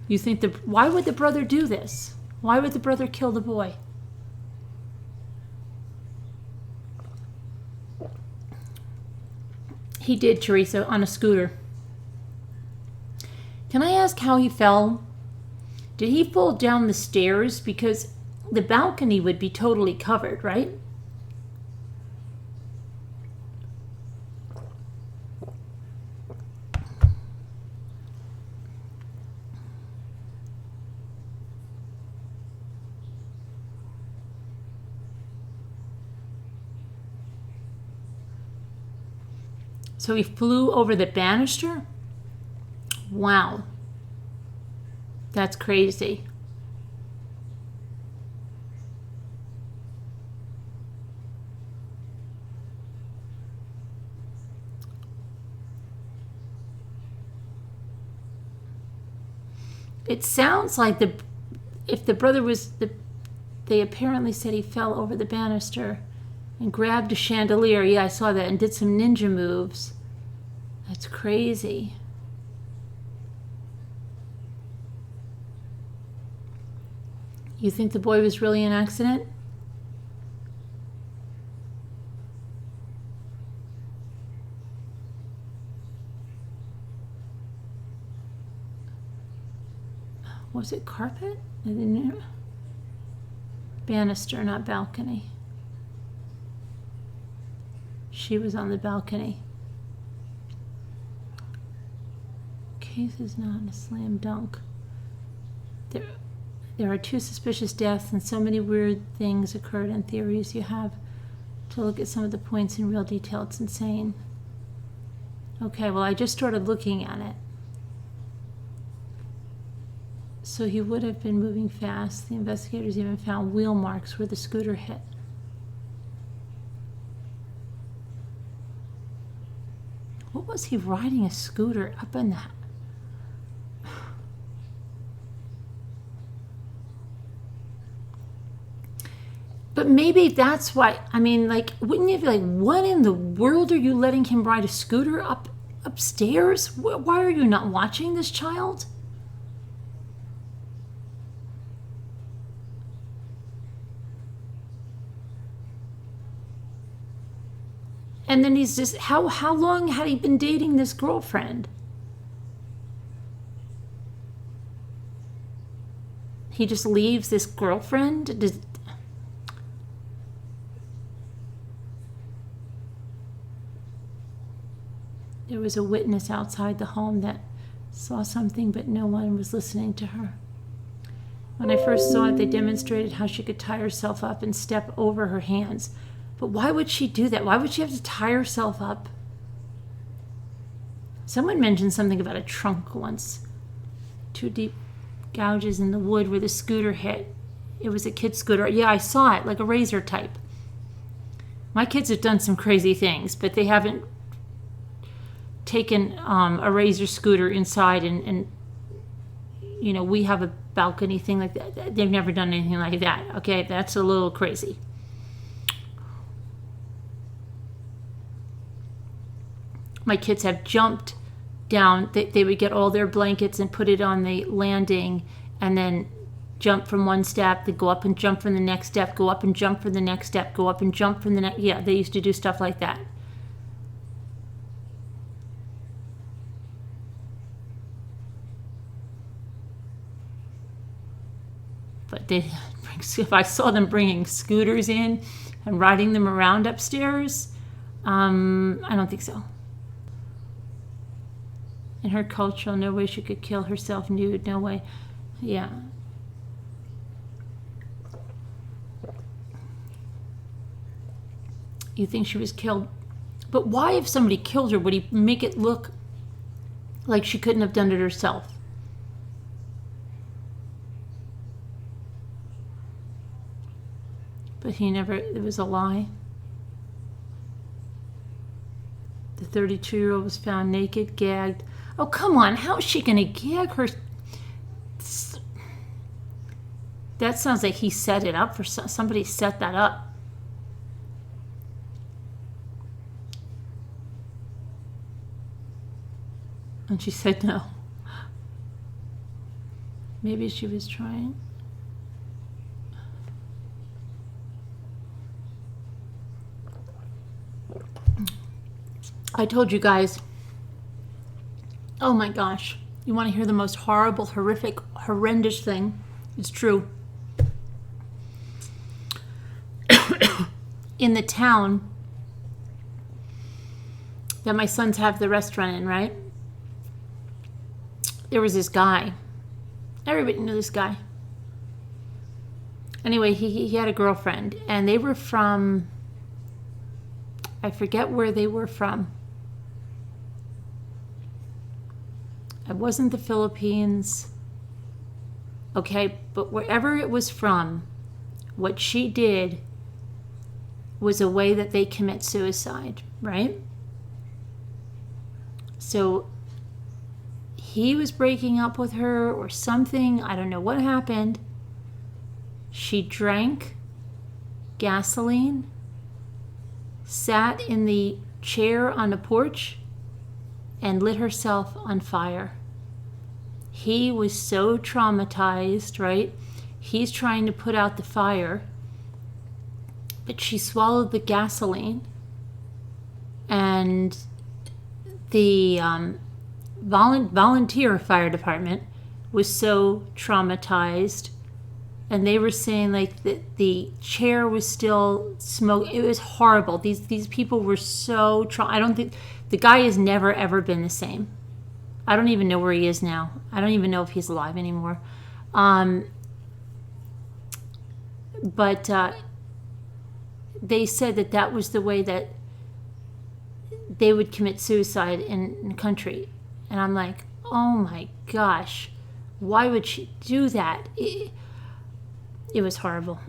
You think why would the brother do this? Why would the brother kill the boy? He did, Teresa, on a scooter. Can I ask how he fell? Did he fall down the stairs? Because the balcony would be totally covered, right? So he flew over the banister? Wow. That's crazy. It sounds like if the brother was they apparently said he fell over the banister and grabbed a chandelier. Yeah, I saw that, and did some ninja moves. That's crazy. You think the boy was really an accident? Was it carpet? I didn't know. Banister, not balcony. She was on the balcony. Case is not a slam dunk. There are two suspicious deaths and so many weird things occurred and theories. You have to look at some of the points in real detail. It's insane. Okay, well, I just started looking at it. So he would have been moving fast. The investigators even found wheel marks where the scooter hit. What was he riding a scooter up in that? But maybe that's why, I mean, like, wouldn't you be like, what in the world are you letting him ride a scooter upstairs? Why are you not watching this child? And then he's just, how long had he been dating this girlfriend? He just leaves this girlfriend? There was a witness outside the home that saw something, but no one was listening to her. When I first saw it, they demonstrated how she could tie herself up and step over her hands. But why would she do that? Why would she have to tie herself up? Someone mentioned something about a trunk once. 2 deep gouges in the wood where the scooter hit. It was a kid's scooter. Yeah, I saw it, like a razor type. My kids have done some crazy things, but they haven't taken a razor scooter inside and you know, we have a balcony thing like that. They've never done anything like that. Okay, that's a little crazy. My kids have jumped down. They would get all their blankets and put it on the landing, and then jump from one step, they go up and jump from the next step, go up and jump from the next step, go up and jump from the next. Yeah, they used to do stuff like that. But if I saw them bringing scooters in and riding them around upstairs, I don't think so. In her culture, no way she could kill herself nude, no way. Yeah. You think she was killed? But why, if somebody killed her, would he make it look like she couldn't have done it herself? But he never, it was a lie. The 32-year-old was found naked, gagged. Oh, come on, how is she going to gag her? That sounds like he set it up for somebody set that up. And she said no. Maybe she was trying. I told you guys, oh my gosh, you want to hear the most horrible, horrific, horrendous thing? It's true. In the town that my sons have the restaurant in, right? There was this guy. Everybody knew this guy. Anyway, he had a girlfriend, and they were from, I forget where they were from. It wasn't the Philippines. Okay, but wherever it was from, what she did was a way that they commit suicide, right? So he was breaking up with her or something. I don't know what happened. She drank gasoline, sat in the chair on the porch, and lit herself on fire. He was so traumatized, right? He's trying to put out the fire, but she swallowed the gasoline, and the volunteer fire department was so traumatized, and they were saying like the chair was still smoke. It was horrible. These people were so I don't think the guy has never ever been the same. I don't even know where he is now. I don't even know if he's alive anymore. But they said that was the way that they would commit suicide in the country. And I'm like, oh my gosh, why would she do that? It was horrible.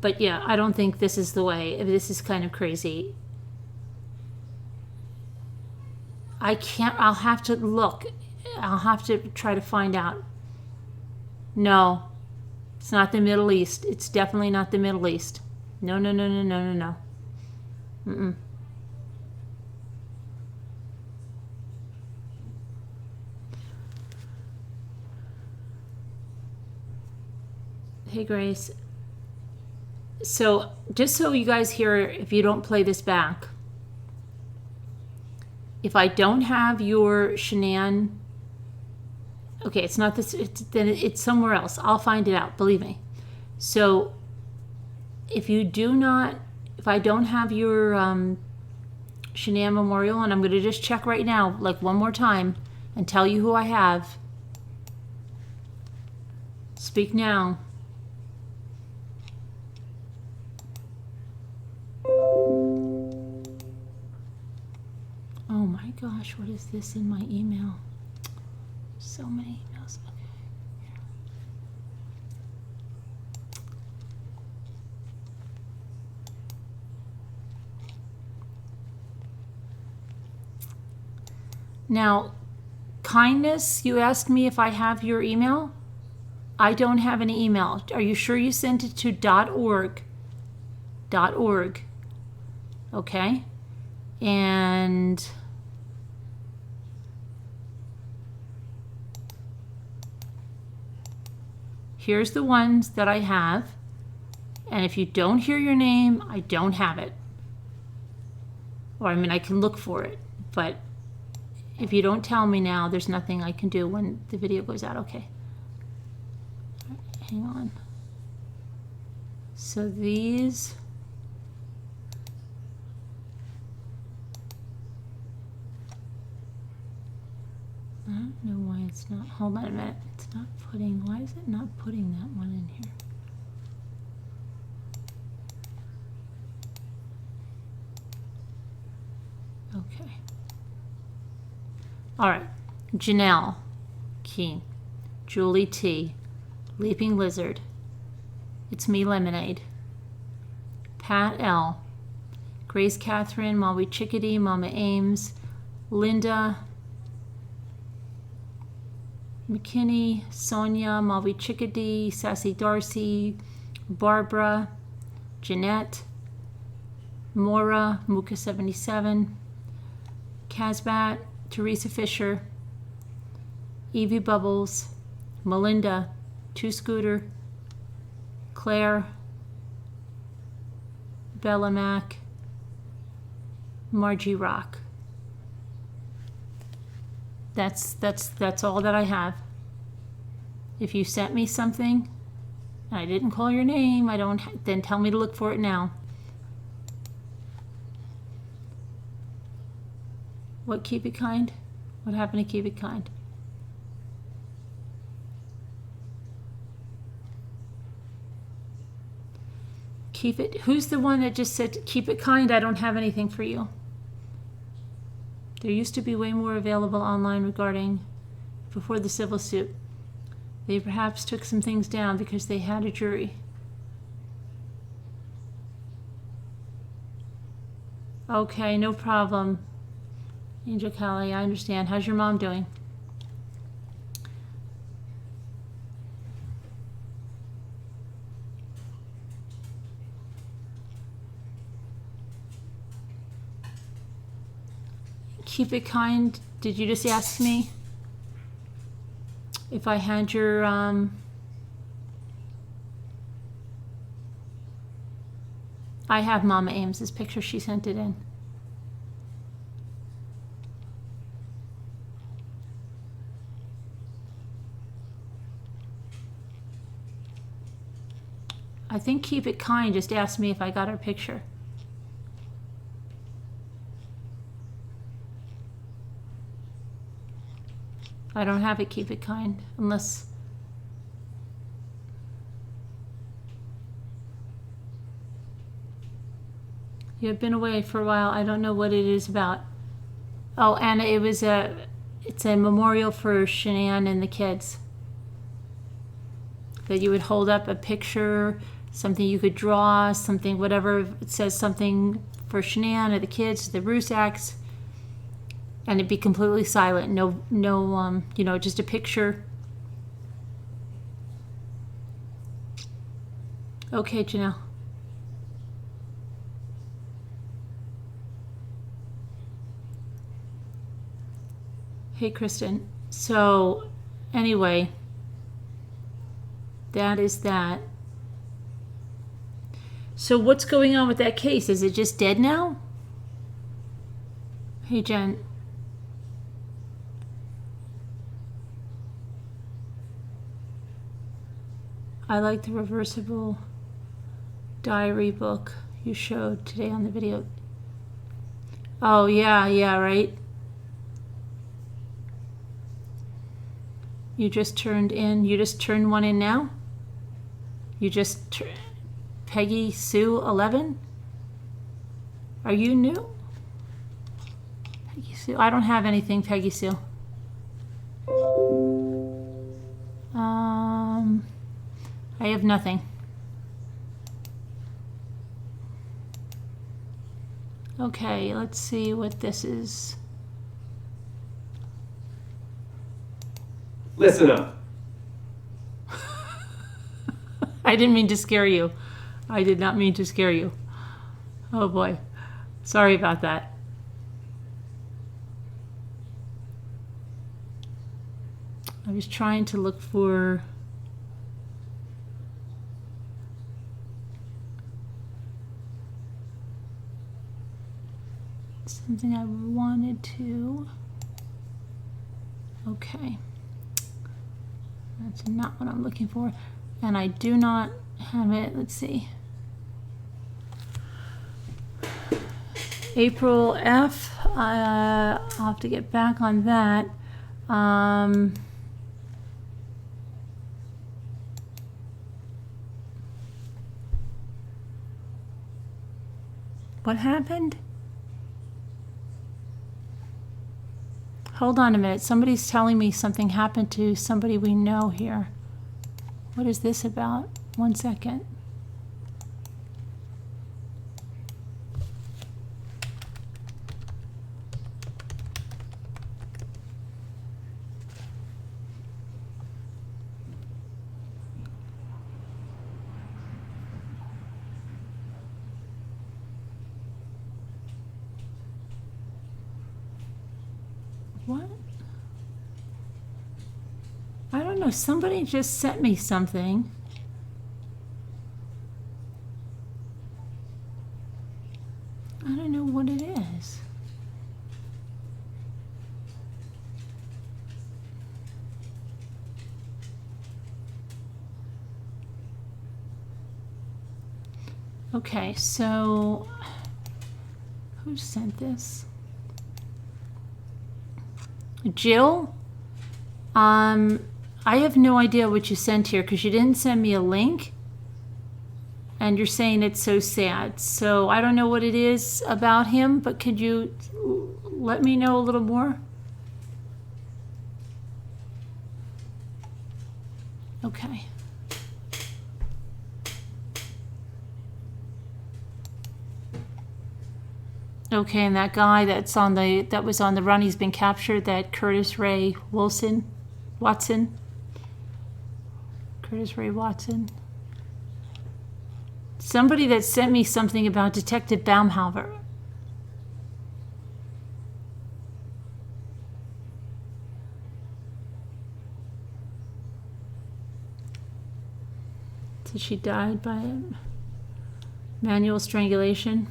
But yeah, I don't think this is the way. This is kind of crazy. I'll have to look. I'll have to try to find out. No, it's not the Middle East. It's definitely not the Middle East. No. Mm-mm. Hey, Grace. So, just so you guys hear, if you don't play this back, if I don't have your Shanann, okay, it's not this, then it's somewhere else. I'll find it out, believe me. So, if I don't have your Shanann Memorial, and I'm going to just check right now, like one more time, and tell you who I have. Speak now. Oh my gosh, what is this in my email? So many emails. Okay. Now, Kindness, you asked me if I have your email. I don't have an email. Are you sure you sent it to .org? .org. Okay. And Here's the ones that I have. And if you don't hear your name, I don't have it. Or I mean, I can look for it. But if you don't tell me now, there's nothing I can do when the video goes out. Okay. Hang on. So these... I don't know why it's not... Hold on a minute. It's not putting... Why is it not putting that one in here? Okay. All right. Janelle Keen, Julie T, Leaping Lizard, It's Me Lemonade, Pat L, Grace Catherine, Molly Chickadee, Mama Ames, Linda McKinney, Sonia, Molly Chickadee, Sassy Darcy, Barbara, Jeanette, Mora, Muka77, Casbat, Teresa Fisher, Evie Bubbles, Melinda, Two Scooter, Claire, Bella Mac, Margie Rock. That's all that I have. If you sent me something and I didn't call your name, then tell me to look for it now. What, Keep It Kind? What happened to Keep It Kind? Keep it. Who's the one that just said, keep it kind? I don't have anything for you. There used to be way more available online regarding before the civil suit. They perhaps took some things down because they had a jury. Okay, no problem. Angel Callie, I understand. How's your mom doing? Keep It Kind, did you just ask me if I had your I have Mama Ames's picture. She sent it in. I think Keep It Kind just asked me if I got her picture. I don't have it, Keep It Kind, unless... You've been away for a while. I don't know what it is about. Oh, Anna, it's a memorial for Shanann and the kids. That you would hold up a picture, something you could draw, something, whatever. It says something for Shanann or the kids, the Rusaks. And it'd be completely silent. No, just a picture. Okay, Janelle. Hey, Kristen. So, anyway, that is that. So what's going on with that case? Is it just dead now? Hey, Jen. I like the reversible diary book you showed today on the video. Oh, yeah, right. You just turned one in now? You just, Peggy Sue 11? Are you new? Peggy Sue, I don't have anything, Peggy Sue. I have nothing. Okay, let's see what this is. Listen up. I didn't mean to scare you. I did not mean to scare you. Oh boy. Sorry about that. I was trying to look for something I wanted to. Okay. That's not what I'm looking for. And I do not have it. Let's see. April F. I'll have to get back on that. What happened? Hold on a minute. Somebody's telling me something happened to somebody we know here. What is this about? 1 second. What? I don't know. Somebody just sent me something. I don't know what it is. Okay, so who sent this? Jill, I have no idea what you sent here because you didn't send me a link and you're saying it's so sad. So I don't know what it is about him, but could you let me know a little more? Okay. Okay, and that guy that was on the run, he's been captured, that Curtis Ray Watson. Curtis Ray Watson. Somebody that sent me something about Detective Baumhauer. So she died by manual strangulation.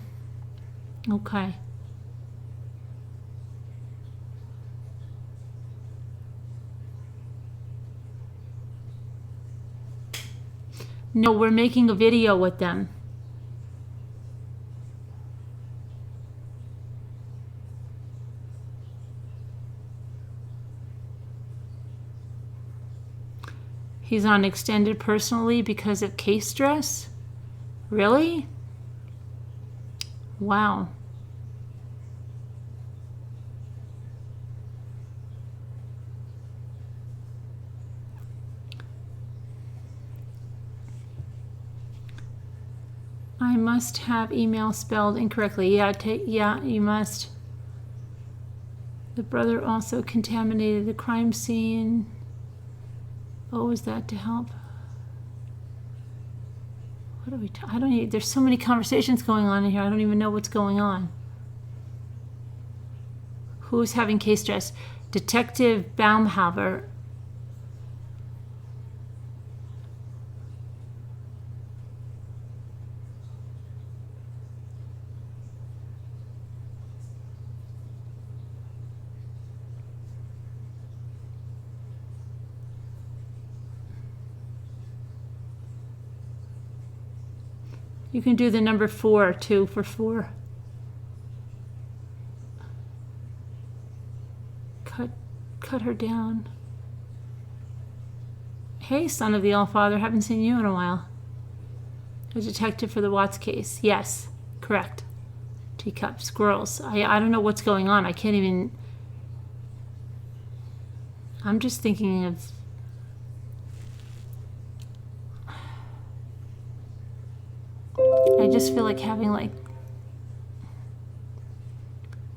Okay. No, we're making a video with them. He's on extended personal leave because of case stress? Really? Wow. I must have email spelled incorrectly. Yeah, you must. The brother also contaminated the crime scene. What was that to help? What are we? I don't even. There's so many conversations going on in here. I don't even know what's going on. Who's having case stress? Detective Baumhauer. You can do the number 4 too for 4. Cut her down. Hey, son of the All-Father, haven't seen you in a while. A detective for the Watts case. Yes, correct. Teacup, squirrels. I don't know what's going on. I can't even... I'm just thinking of... I just feel like having like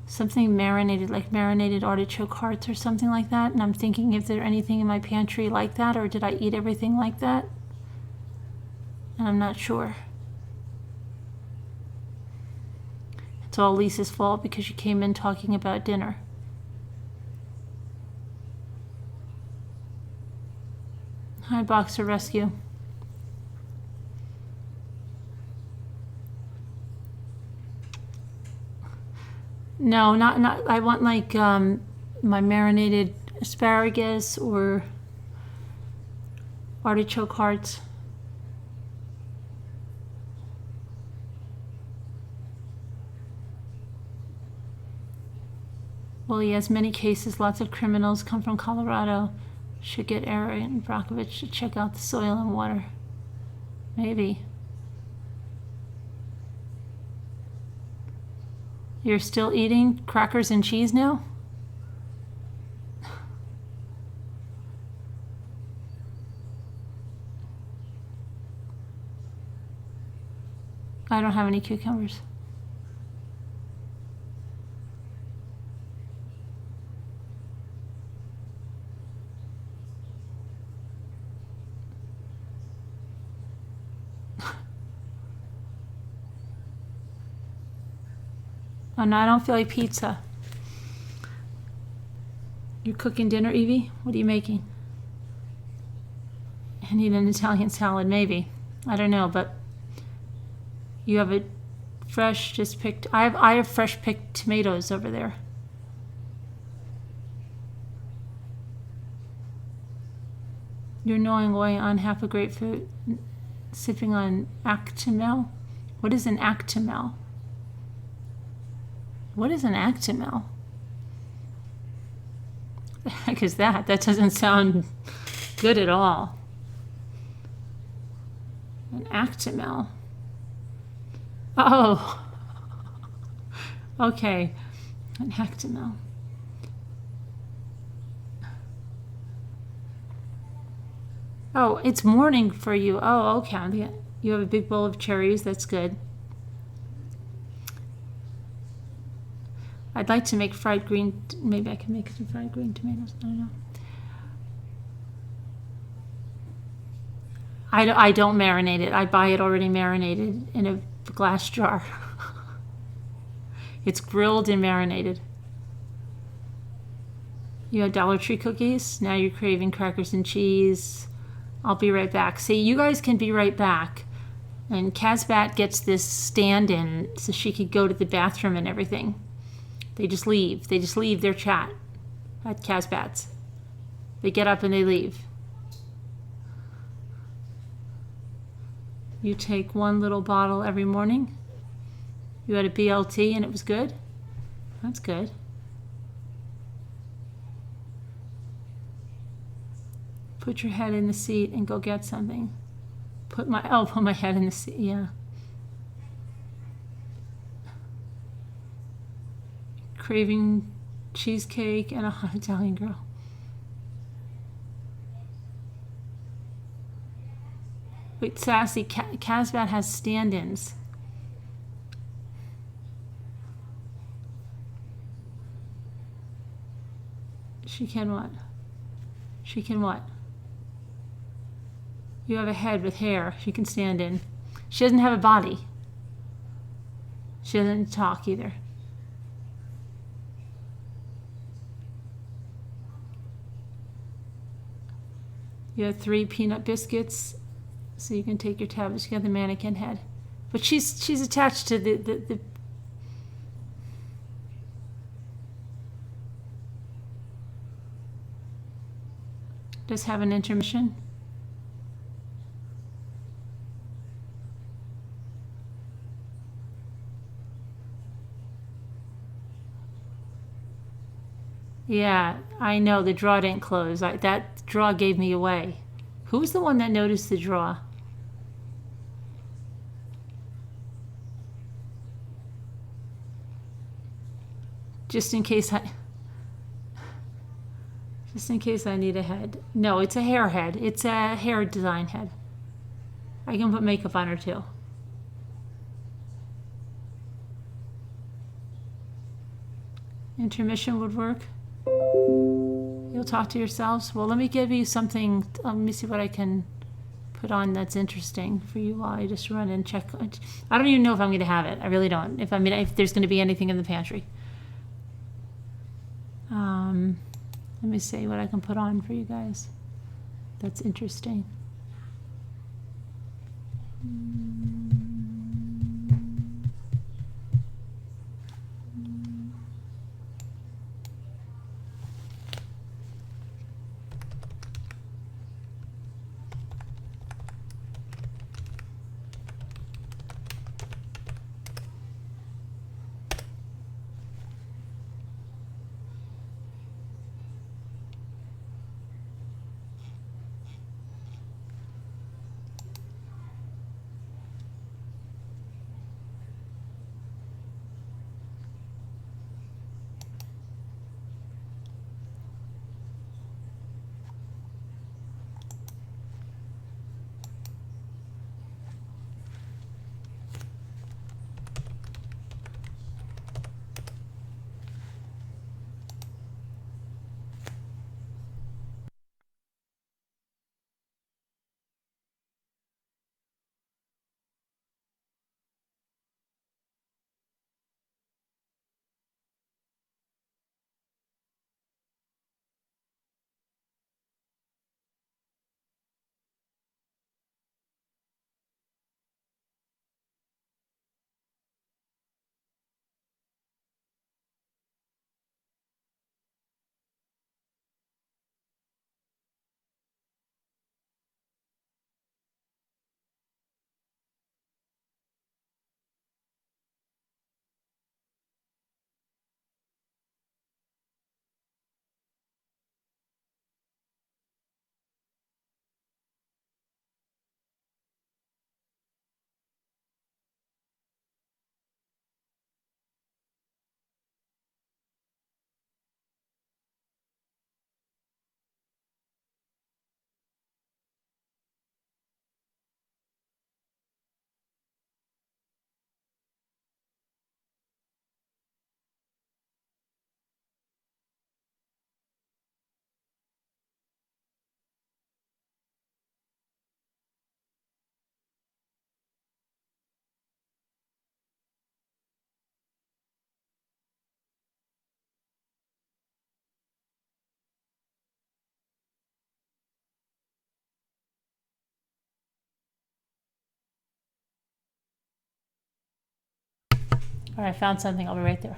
something marinated, like marinated artichoke hearts or something like that. And I'm thinking if there's anything in my pantry like that, or did I eat everything like that? And I'm not sure. It's all Lisa's fault because she came in talking about dinner. Hi, Boxer Rescue. No, not. I want like my marinated asparagus or artichoke hearts. Well, he has many cases. Lots of criminals come from Colorado. Should get Aaron Brockovich to check out the soil and water. Maybe. You're still eating crackers and cheese now? I don't have any cucumbers. Oh, no, I don't feel like pizza. You're cooking dinner, Evie? What are you making? I need an Italian salad, maybe. I don't know, but you have a fresh, just picked. I have fresh picked tomatoes over there. You're gnawing away on half a grapefruit, sipping on Actimel. What is an Actimel? What is an Actimel? What the heck is that? That doesn't sound good at all. An Actimel. Oh. Okay. An Actimel. Oh, it's morning for you. Oh, okay. You have a big bowl of cherries. That's good. I'd like to make fried green. Maybe I can make some fried green tomatoes. I don't know. I don't marinate it. I buy it already marinated in a glass jar. It's grilled and marinated. You had Dollar Tree cookies. Now you're craving crackers and cheese. I'll be right back. See, you guys can be right back. And Casbat gets this stand-in so she could go to the bathroom and everything. They just leave. They just leave their chat at Casbat's. They get up and they leave. You take one little bottle every morning. You had a BLT and it was good? That's good. Put your head in the seat and go get something. Put my head in the seat, yeah. Craving cheesecake and a hot Italian girl. Wait, Sassy, Casbat has stand-ins. She can what? She can what? You have a head with hair. She can stand in. She doesn't have a body. She doesn't talk either. You have 3 peanut biscuits, so you can take your tablets. You got the mannequin head, but she's attached to the. Does have an intermission? Yeah, I know the draw didn't close. That draw gave me away. Who's the one that noticed the draw? Just in case I need a head. No, it's a hair head. It's a hair design head. I can put makeup on her too. Intermission would work. You'll talk to yourselves. Well, let me give you something. Let me see what I can put on that's interesting for you while I just run and check. I don't even know if I'm going to have it. I really don't. If there's going to be anything in the pantry. Let me see what I can put on for you guys. That's interesting. All right, I found something. I'll be right there.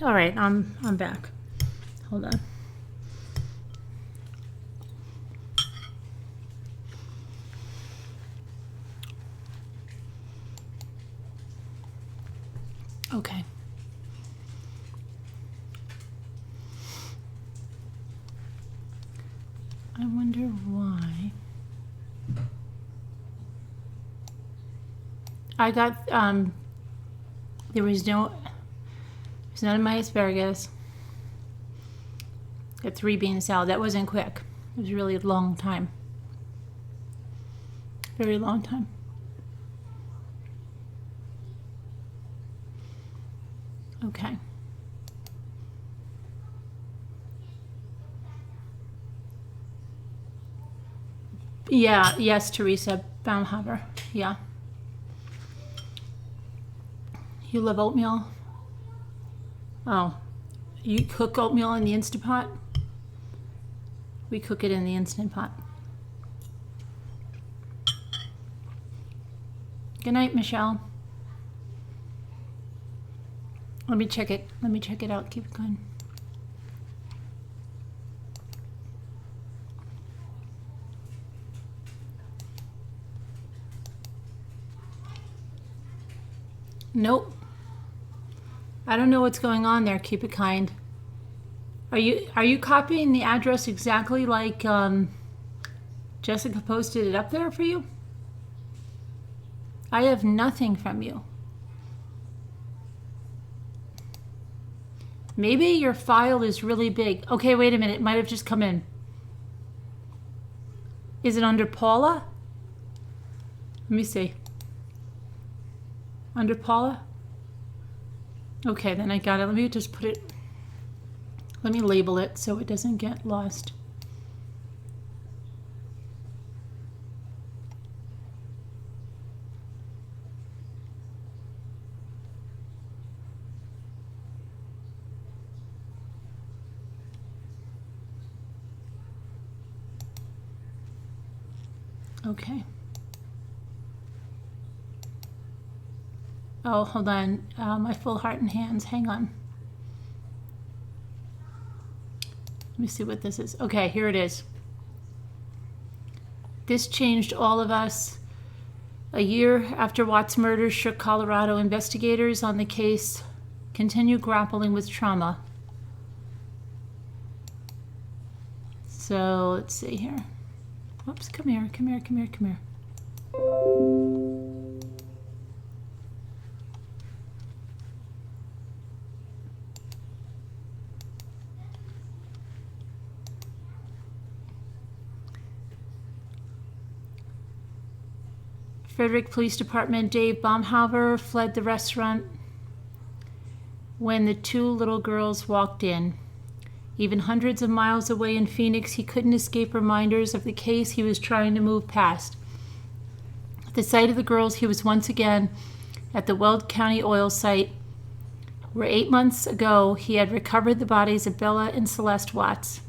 All right, I'm back. Hold on. Okay. I wonder why. I got there's none of my asparagus. Got 3 bean salad. That wasn't quick. It was really a long time. Very long time. Okay. Yeah, yes, Teresa Baumhaber. Yeah. You love oatmeal? Oh, you cook oatmeal in the Instant Pot? We cook it in the Instant Pot. Good night, Michelle. Let me check it. Let me check it out. Keep it going. Nope. I don't know what's going on there. Keep it kind. Are you copying the address exactly like Jessica posted it up there for you? I have nothing from you. Maybe your file is really big. Okay, wait a minute. It might have just come in. Is it under Paula? Let me see. Under Paula? Okay, then I got it. Let me just put it, let me label it so it doesn't get lost. Okay. Oh, hold on. My full heart and hands. Hang on. Let me see what this is. Okay, here it is. This changed all of us. A year after Watts' murder shook Colorado, investigators on the case continue grappling with trauma. So let's see here. Whoops, come here, come here, come here, come here. Frederick Police Department Dave Baumhaber fled the restaurant when the two little girls walked in. Even hundreds of miles away in Phoenix, he couldn't escape reminders of the case he was trying to move past. At the sight of the girls, he was once again at the Weld County oil site, where 8 months ago he had recovered the bodies of Bella and Celeste Watts.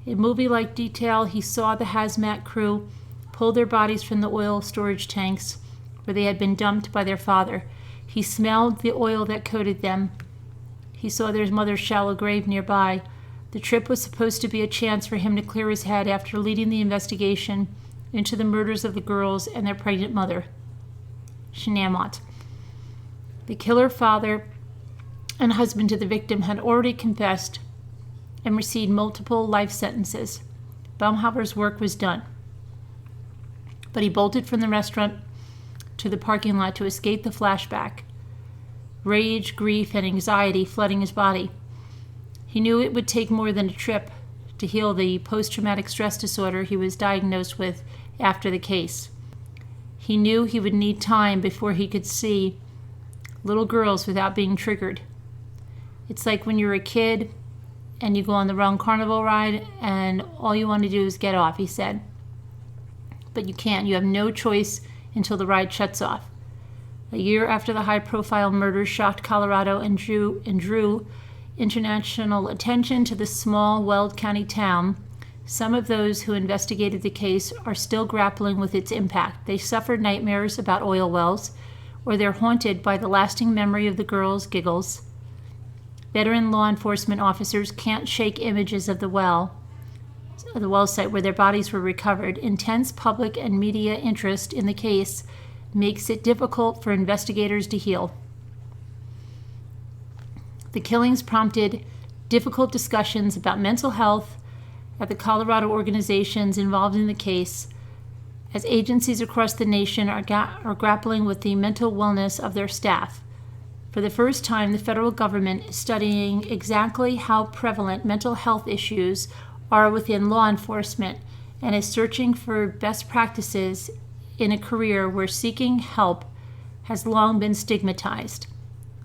In movie-like detail, he saw the hazmat crew pull their bodies from the oil storage tanks where they had been dumped by their father. He smelled the oil that coated them. He saw their mother's shallow grave nearby. The trip was supposed to be a chance for him to clear his head after leading the investigation into the murders of the girls and their pregnant mother, Shanamot. The killer father and husband to the victim had already confessed and received multiple life sentences. Baumhaber's work was done, but he bolted from the restaurant to the parking lot to escape the flashback. Rage, grief, and anxiety flooding his body. He knew it would take more than a trip to heal the post-traumatic stress disorder he was diagnosed with after the case. He knew he would need time before he could see little girls without being triggered. It's like when you're a kid and you go on the wrong carnival ride and all you want to do is get off, he said. But you can't. You have no choice until the ride shuts off. A year after the high-profile murders shocked Colorado and drew international attention to the small Weld County town, some of those who investigated the case are still grappling with its impact. They suffer nightmares about oil wells, or they're haunted by the lasting memory of the girls' giggles. Veteran law enforcement officers can't shake images of the well site where their bodies were recovered. Intense public and media interest in the case makes it difficult for investigators to heal. The killings prompted difficult discussions about mental health at the Colorado organizations involved in the case, as agencies across the nation are grappling with the mental wellness of their staff. For the first time, the federal government is studying exactly how prevalent mental health issues are within law enforcement and is searching for best practices in a career where seeking help has long been stigmatized.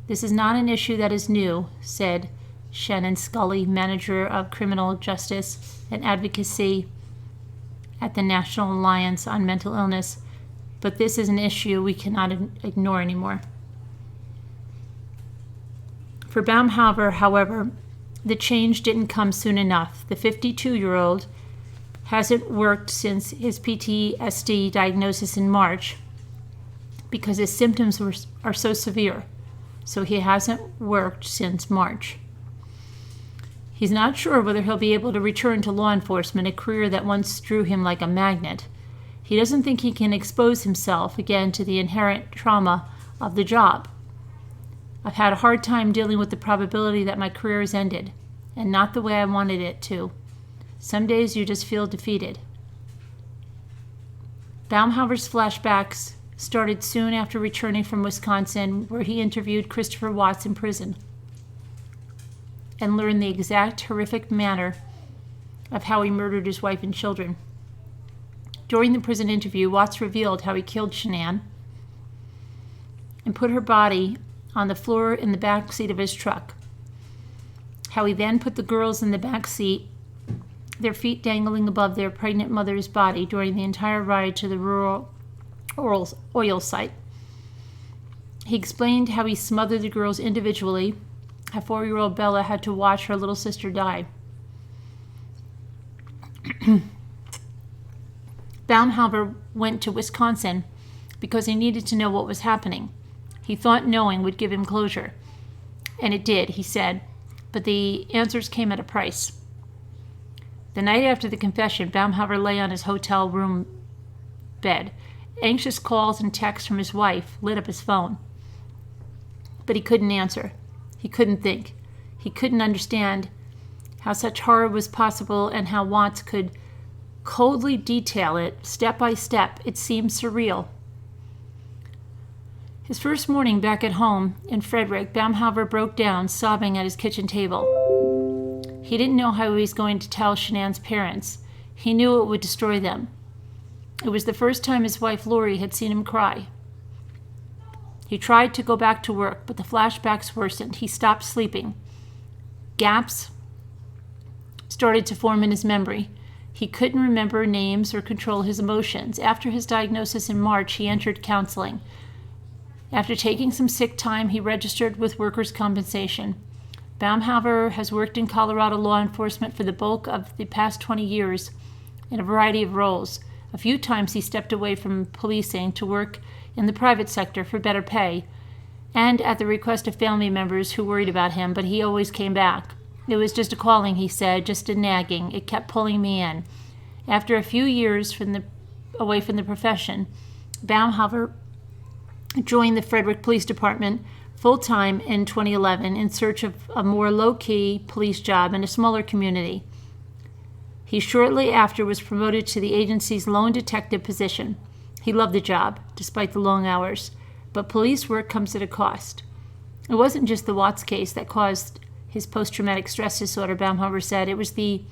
This is not an issue that is new, said Shannon Scully, manager of criminal justice and advocacy at the National Alliance on Mental Illness, but this is an issue we cannot ignore anymore. For Baumhover, however, the change didn't come soon enough. The 52-year-old hasn't worked since his PTSD diagnosis in March because his symptoms are so severe. So he hasn't worked since March. He's not sure whether he'll be able to return to law enforcement, a career that once drew him like a magnet. He doesn't think he can expose himself again to the inherent trauma of the job. I've had a hard time dealing with the probability that my career has ended, and not the way I wanted it to. Some days you just feel defeated. Baumhover's flashbacks started soon after returning from Wisconsin, where he interviewed Christopher Watts in prison and learned the exact horrific manner of how he murdered his wife and children. During the prison interview, Watts revealed how he killed Shanann and put her body on the floor in the back seat of his truck. How he then put the girls in the back seat, their feet dangling above their pregnant mother's body during the entire ride to the rural oil site. He explained how he smothered the girls individually, how 4-year-old Bella had to watch her little sister die. Baumhover went to Wisconsin because he needed to know what was happening. He thought knowing would give him closure. And it did, he said, but the answers came at a price. The night after the confession, Baumhover lay on his hotel room bed. Anxious calls and texts from his wife lit up his phone. But he couldn't answer. He couldn't think. He couldn't understand how such horror was possible and how Watts could coldly detail it step by step. It seemed surreal. His first morning back at home in Frederick, Baumhover broke down, sobbing at his kitchen table. He didn't know how he was going to tell Shanann's parents. He knew it would destroy them. It was the first time his wife Lori had seen him cry. He tried to go back to work, but the flashbacks worsened. He stopped sleeping. Gaps started to form in his memory. He couldn't remember names or control his emotions. After his diagnosis in March, he entered counseling. After taking some sick time, he registered with workers' compensation. Baumhover has worked in Colorado law enforcement for the bulk of the past 20 years in a variety of roles. A few times he stepped away from policing to work in the private sector for better pay, and at the request of family members who worried about him, but he always came back. It was just a calling, he said, just a nagging. It kept pulling me in. After a few years away from the profession, Baumhover joined the Frederick Police Department full-time in 2011 in search of a more low-key police job in a smaller community. He shortly after was promoted to the agency's lone detective position. He loved the job, despite the long hours, but police work comes at a cost. It wasn't just the Watts case that caused his post-traumatic stress disorder, Baumhover said. It was the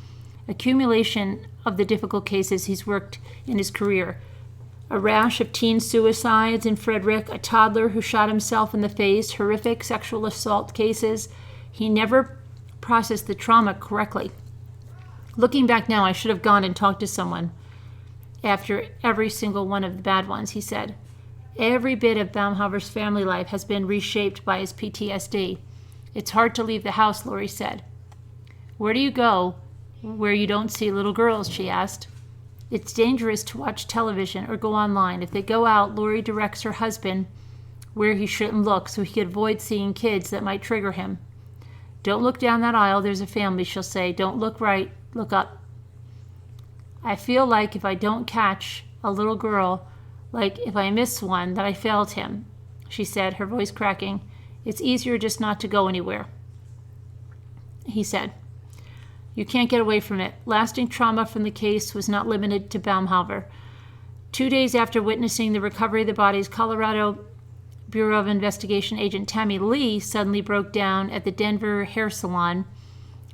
accumulation of the difficult cases he's worked in his career. A rash of teen suicides in Frederick, a toddler who shot himself in the face, horrific sexual assault cases. He never processed the trauma correctly. Looking back now, I should have gone and talked to someone after every single one of the bad ones, he said. Every bit of Baumhover's family life has been reshaped by his PTSD. It's hard to leave the house, Lori said. Where do you go where you don't see little girls, she asked. It's dangerous to watch television or go online. If they go out, Lori directs her husband where he shouldn't look so he could avoid seeing kids that might trigger him. Don't look down that aisle, there's a family, she'll say. Don't look right, look up. I feel like if I don't catch a little girl, like if I miss one, that I failed him, she said, her voice cracking. It's easier just not to go anywhere, he said. You can't get away from it. Lasting trauma from the case was not limited to Baumhover. 2 days after witnessing the recovery of the bodies, Colorado Bureau of Investigation agent Tammy Lee suddenly broke down at the Denver hair salon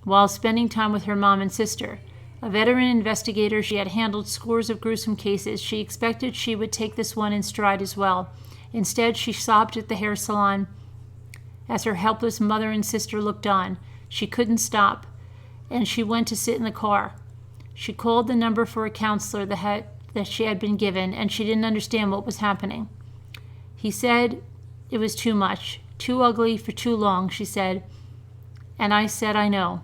while spending time with her mom and sister. A veteran investigator, she had handled scores of gruesome cases. She expected she would take this one in stride as well. Instead, she sobbed at the hair salon as her helpless mother and sister looked on. She couldn't stop, and she went to sit in the car. She called the number for a counselor that she had been given, and she didn't understand what was happening. He said it was too much, too ugly for too long, she said, and I said I know.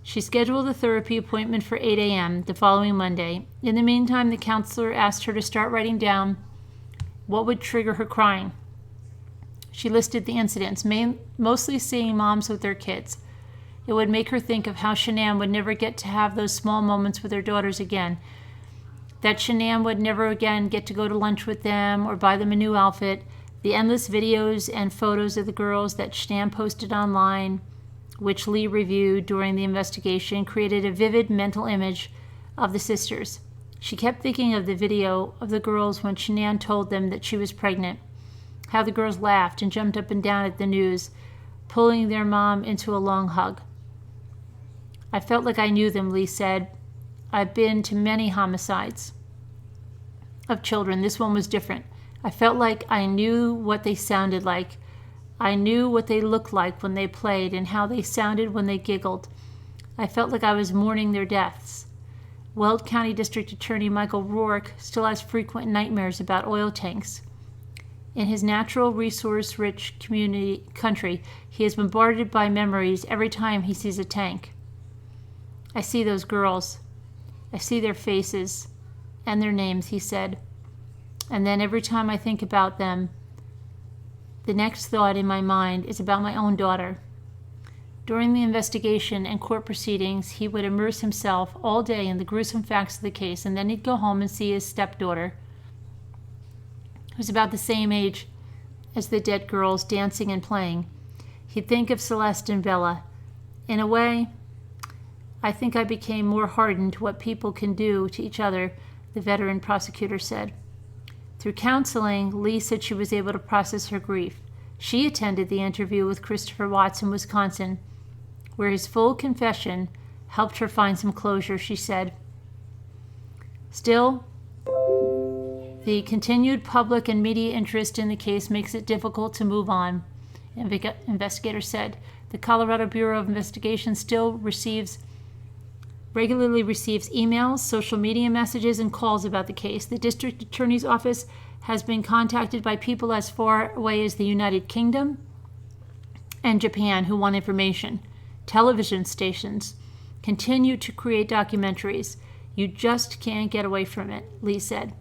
She scheduled a therapy appointment for 8 a.m. the following Monday. In the meantime, the counselor asked her to start writing down what would trigger her crying. She listed the incidents, mostly seeing moms with their kids. It would make her think of how Shanann would never get to have those small moments with her daughters again, that Shanann would never again get to go to lunch with them or buy them a new outfit. The endless videos and photos of the girls that Shanann posted online, which Lee reviewed during the investigation, created a vivid mental image of the sisters. She kept thinking of the video of the girls when Shanann told them that she was pregnant, how the girls laughed and jumped up and down at the news, pulling their mom into a long hug. I felt like I knew them, Lee said. I've been to many homicides of children. This one was different. I felt like I knew what they sounded like. I knew what they looked like when they played and how they sounded when they giggled. I felt like I was mourning their deaths. Weld County District Attorney Michael Rourke still has frequent nightmares about oil tanks. In his natural resource-rich country, he is bombarded by memories every time he sees a tank. I see those girls. I see their faces and their names, he said. And then every time I think about them, the next thought in my mind is about my own daughter. During the investigation and court proceedings, he would immerse himself all day in the gruesome facts of the case, and then he'd go home and see his stepdaughter, who's about the same age as the dead girls, dancing and playing. He'd think of Celeste and Bella. In a way, I think I became more hardened to what people can do to each other, the veteran prosecutor said. Through counseling, Lee said she was able to process her grief. She attended the interview with Christopher Watts in Wisconsin, where his full confession helped her find some closure, she said. Still, the continued public and media interest in the case makes it difficult to move on, investigator said. The Colorado Bureau of Investigation still regularly receives emails, social media messages, and calls about the case. The district attorney's office has been contacted by people as far away as the United Kingdom and Japan who want information. Television stations continue to create documentaries. You just can't get away from it, Lee said.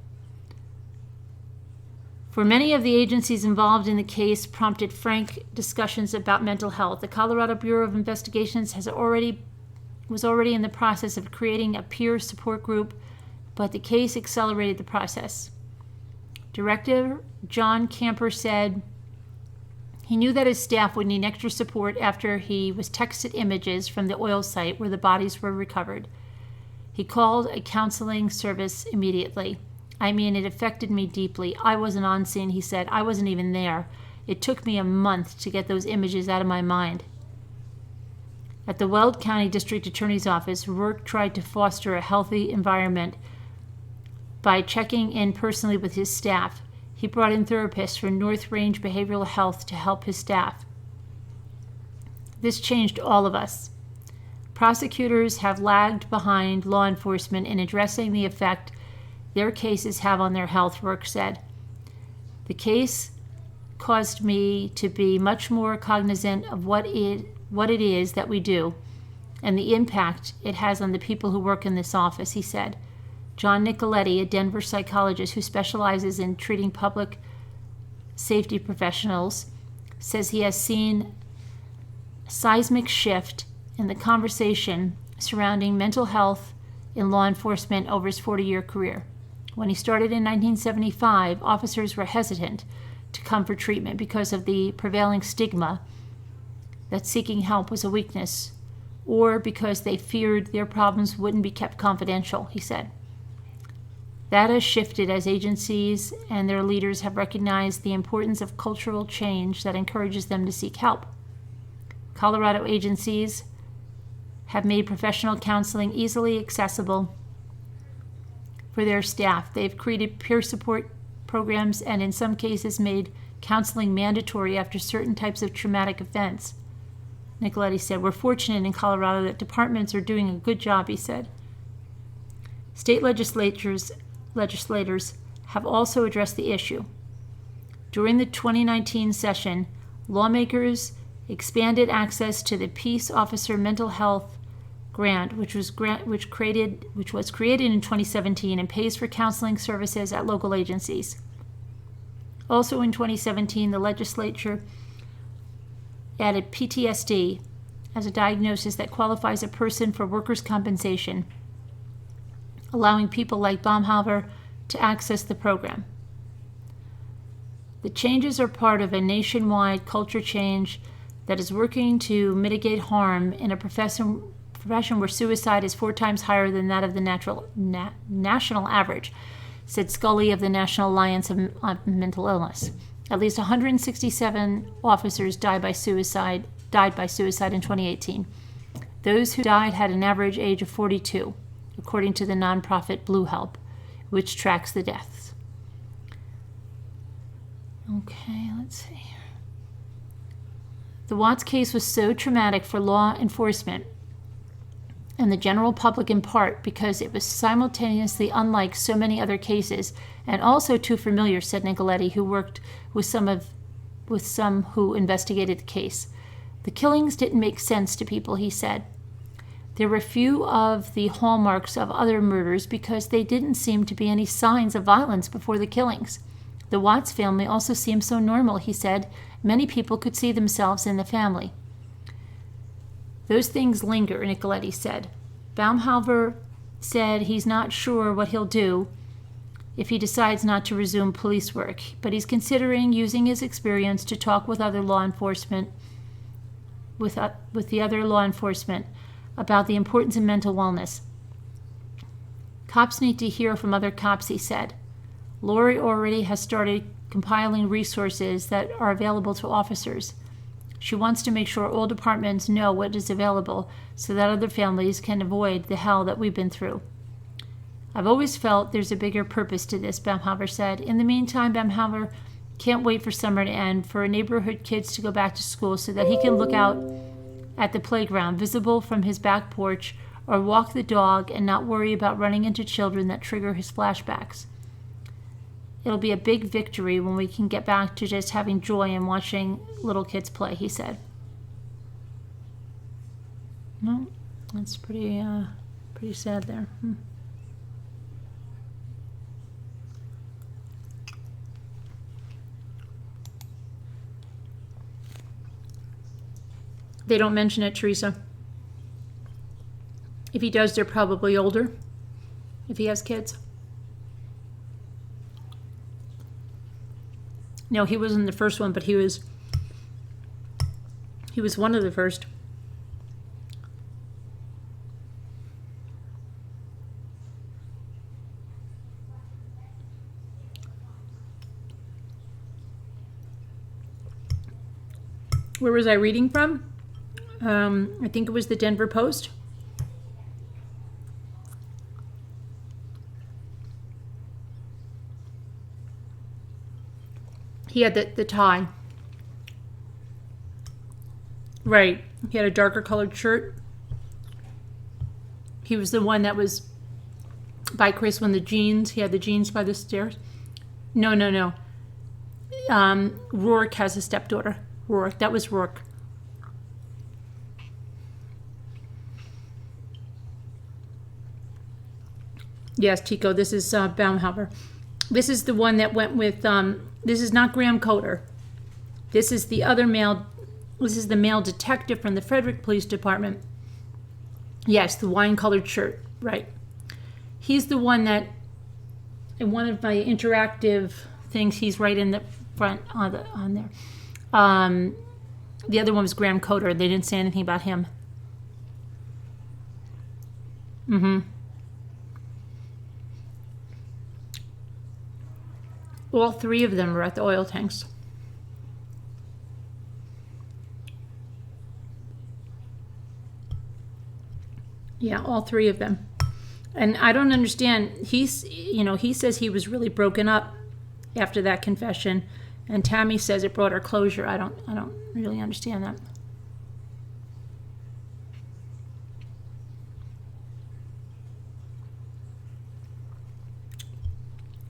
For many of the agencies involved in the case prompted frank discussions about mental health. The Colorado Bureau of Investigations was already in the process of creating a peer support group, but the case accelerated the process. Director John Camper said he knew that his staff would need extra support after he was texted images from the oil site where the bodies were recovered. He called a counseling service immediately. I mean, it affected me deeply. I wasn't on scene, he said. I wasn't even there. It took me a month to get those images out of my mind. At the Weld County District Attorney's Office, Rourke tried to foster a healthy environment by checking in personally with his staff. He brought in therapists from North Range Behavioral Health to help his staff. This changed all of us. Prosecutors have lagged behind law enforcement in addressing the effect their cases have on their health, Rourke said. The case caused me to be much more cognizant of what it is that we do and the impact it has on the people who work in this office, he said. John Nicoletti, a Denver psychologist who specializes in treating public safety professionals, says he has seen a seismic shift in the conversation surrounding mental health in law enforcement over his 40-year career. When he started in 1975, officers were hesitant to come for treatment because of the prevailing stigma that seeking help was a weakness, or because they feared their problems wouldn't be kept confidential, he said. That has shifted as agencies and their leaders have recognized the importance of cultural change that encourages them to seek help. Colorado agencies have made professional counseling easily accessible for their staff. They've created peer support programs and in some cases made counseling mandatory after certain types of traumatic events. Nicoletti said, "We're fortunate in Colorado that departments are doing a good job," he said. State legislators have also addressed the issue. During the 2019 session, lawmakers expanded access to the Peace Officer Mental Health Grant, which was created in 2017 and pays for counseling services at local agencies. Also in 2017, the legislature added PTSD as a diagnosis that qualifies a person for workers' compensation, allowing people like Baumhover to access the program. The changes are part of a nationwide culture change that is working to mitigate harm in a profession where suicide is 4 times higher than that of the national average, said Scully of the National Alliance of Mental Illness. At least 167 officers died by suicide in 2018. Those who died had an average age of 42, according to the nonprofit Blue Help, which tracks the deaths. Okay, let's see. The Watts case was so traumatic for law enforcement and the general public in part because it was simultaneously unlike so many other cases and also too familiar, said Nicoletti, who worked with some who investigated the case. The killings didn't make sense to people, he said. There were few of the hallmarks of other murders because there didn't seem to be any signs of violence before the killings. The Watts family also seemed so normal, he said. Many people could see themselves in the family. Those things linger, Nicoletti said. Baumhover said he's not sure what he'll do if he decides not to resume police work, but he's considering using his experience to talk with other law enforcement, with the other law enforcement about the importance of mental wellness. Cops need to hear from other cops, he said. Lori already has started compiling resources that are available to officers. She wants to make sure all departments know what is available so that other families can avoid the hell that we've been through. I've always felt there's a bigger purpose to this, Baumhover said. In the meantime, Baumhover can't wait for summer to end, for neighborhood kids to go back to school so that he can look out at the playground, visible from his back porch, or walk the dog and not worry about running into children that trigger his flashbacks. It'll be a big victory when we can get back to just having joy and watching little kids play, he said. No, that's pretty sad there. They don't mention it, Teresa. If he does, they're probably older, if he has kids. No, he wasn't the first one, but he was one of the first. Where was I reading from? I think it was the Denver Post. He had the tie. Right. He had a darker colored shirt. He was the one that was by Chris when he had the jeans by the stairs. No. Rourke has a stepdaughter. Rourke. That was Rourke. Yes, Tico, this is Baumhover. This is the one that went with, this is not Graham Coder. This is the other male, this is the male detective from the Frederick Police Department. Yes, the wine-colored shirt, right. He's the one that, in one of my interactive things, he's right in the front on there. The other one was Graham Coder. They didn't say anything about him. All 3 of them were at the oil tanks. Yeah, all three of them. And I don't understand. He says he was really broken up after that confession, and Tammy says it brought her closure. I don't really understand that.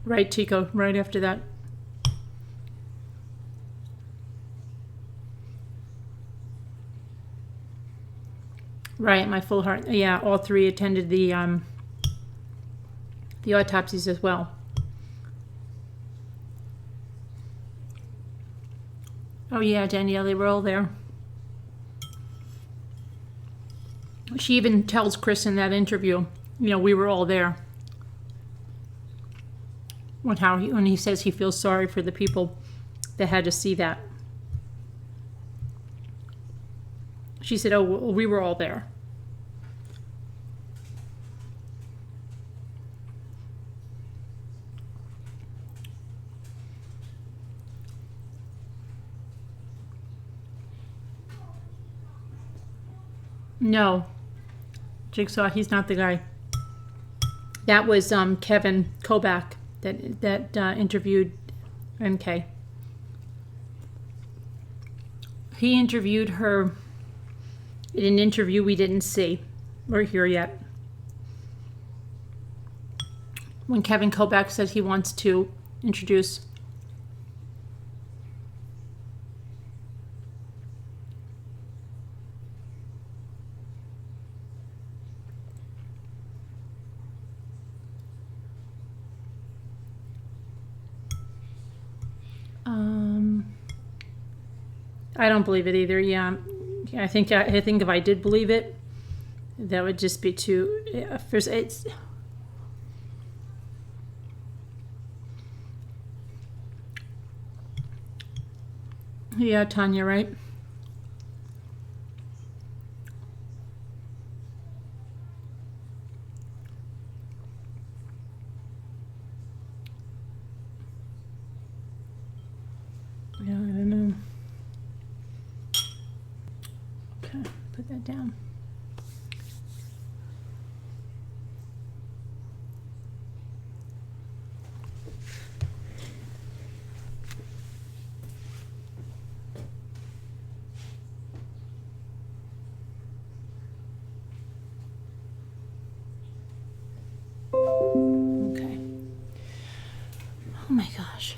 Right, Tico, right after that. Right, my full heart. Yeah, all three attended the autopsies as well. Oh yeah, Danielle, they were all there. She even tells Chris in that interview, we were all there. When he says he feels sorry for the people that had to see that. She said, oh, well, we were all there. No. Jigsaw, he's not the guy. That was Kevin Kobach that interviewed MK. He interviewed her in an interview we didn't see or hear yet. When Kevin Kobach said he wants to introduce I don't believe it either. Yeah, I think if I did believe it, that would just be too. It's. Yeah, Tanya, right? Yeah, I don't know. Okay, put that down. Okay. Oh my gosh.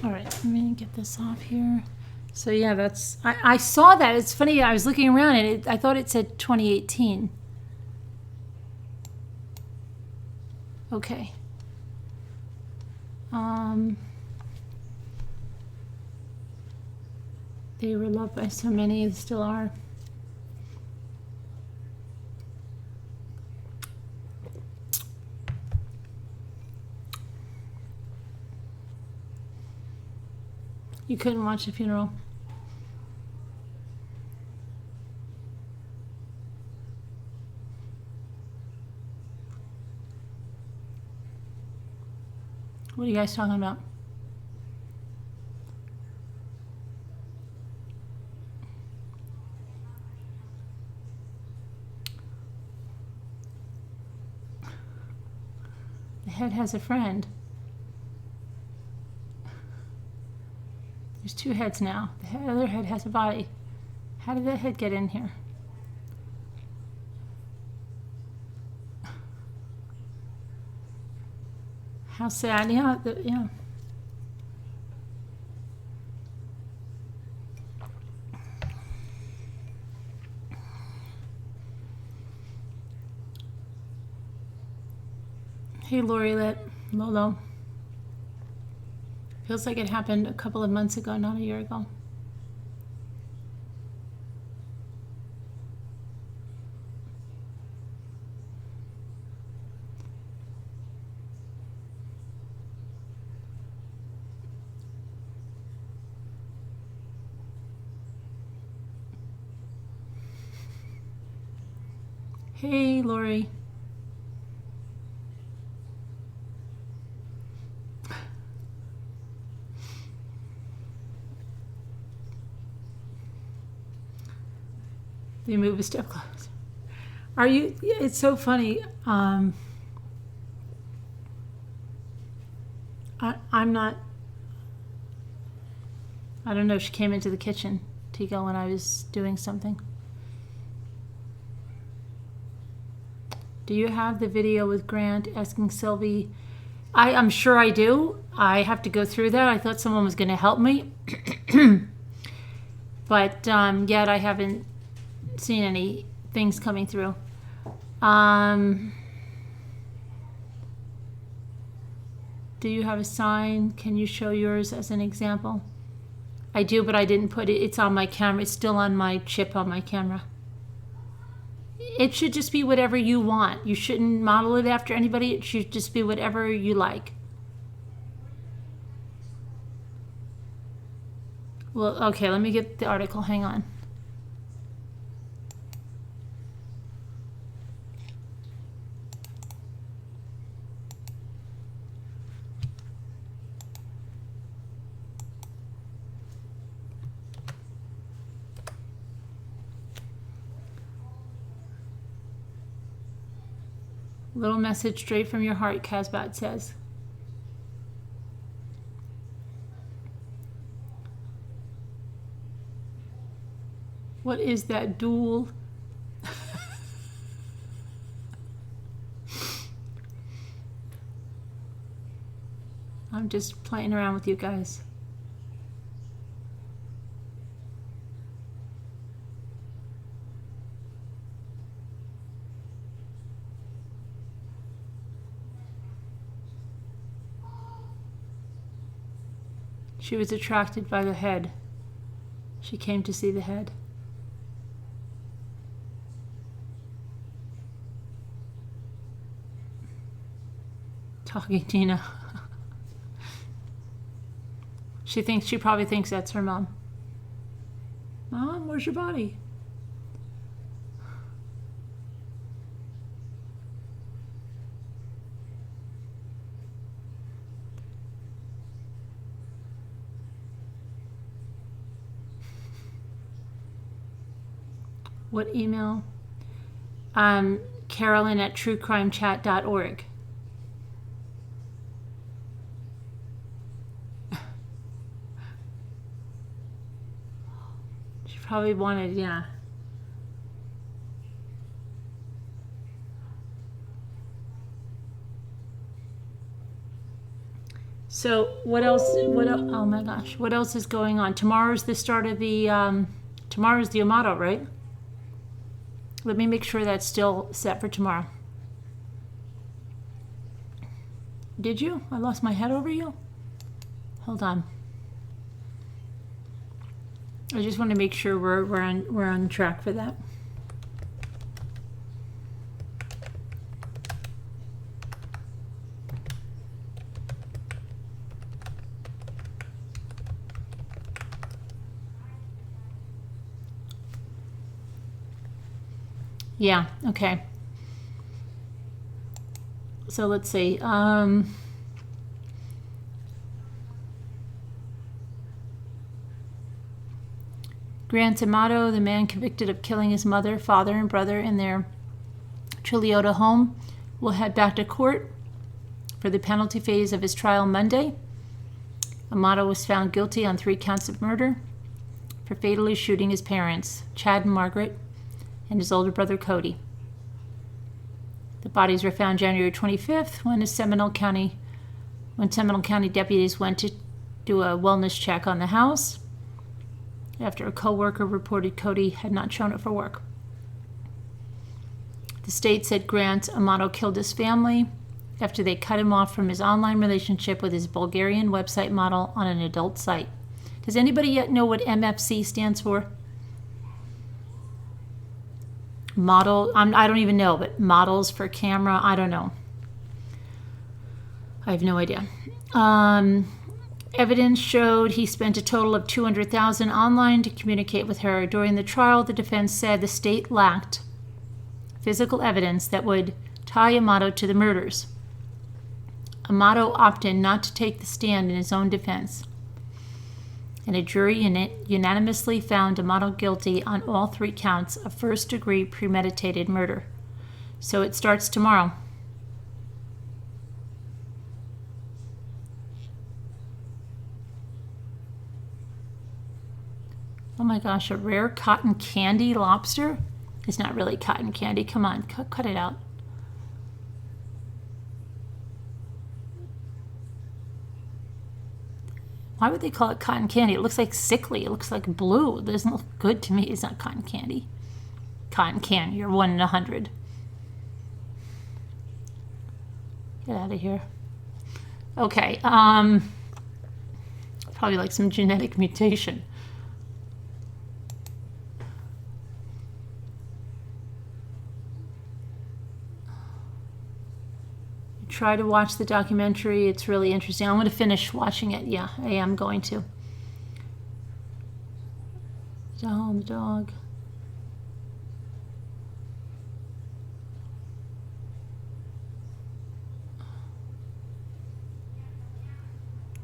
All right, let me get this off here. So yeah, I saw that. It's funny, I was looking around and I thought it said 2018. Okay. They were loved by so many, they still are. You couldn't watch the funeral? What are you guys talking about? The head has a friend. There's two heads now. The other head has a body. How did that head get in here? How sad. Yeah, yeah. Hey, Lori Lolo. Feels like it happened a couple of months ago, not a year ago. Hey, Lori. They move a step closer. Are you? It's so funny. I'm not. I don't know if she came into the kitchen, Tika, when I was doing something. Do you have the video with Grant asking Sylvie? I'm sure I do. I have to go through that. I thought someone was going to help me. But yet I haven't seen any things coming through. Do you have a sign? Can you show yours as an example? I do, but I didn't put it. It's on my camera. It's still on my chip on my camera. It should just be whatever you want. You shouldn't model it after anybody. It should just be whatever you like. Well, okay, let me get the article. Hang on. Little message straight from your heart, Casbat says. What is that duel? I'm just playing around with you guys. She was attracted by the head. She came to see the head. Talking Tina. She probably thinks that's her mom. Mom, where's your body? What email? Carolyn at truecrimechat.org. She probably wanted, yeah. So what else? Oh my gosh! What else is going on? Tomorrow's the start of the. Tomorrow's the Amato, right? Let me make sure that's still set for tomorrow. Did you? I lost my head over you? Hold on. I just want to make sure we're on track for that. Yeah, okay. So let's see. Grant Amato, the man convicted of killing his mother, father, and brother in their Chiliota home, will head back to court for the penalty phase of his trial Monday. Amato was found guilty on 3 counts of murder for fatally shooting his parents, Chad and Margaret, and his older brother Cody. The bodies were found January 25th when Seminole County deputies went to do a wellness check on the house after a co-worker reported Cody had not shown up for work. The state said Grant Amato killed his family after they cut him off from his online relationship with his Bulgarian website model on an adult site. Does anybody yet know what MFC stands for? Model, I don't even know, but models for camera, I don't know. I have no idea. Evidence showed he spent a total of $200,000 online to communicate with her. During the trial, the defense said the state lacked physical evidence that would tie Amato to the murders. Amato opted not to take the stand in his own defense. and a jury unanimously found Amato guilty on all 3 counts of first-degree premeditated murder. So it starts tomorrow. Oh my gosh, a rare cotton candy lobster? It's not really cotton candy. Come on, cut it out. Why would they call it cotton candy? It looks like sickly. It looks like blue. It doesn't look good to me. It's not cotton candy. Cotton candy, you're 1 in 100. Get out of here. Okay, probably like some genetic mutation. Try to watch the documentary. It's really interesting. I'm going to finish watching it. Yeah, I am going to. Oh, the dog.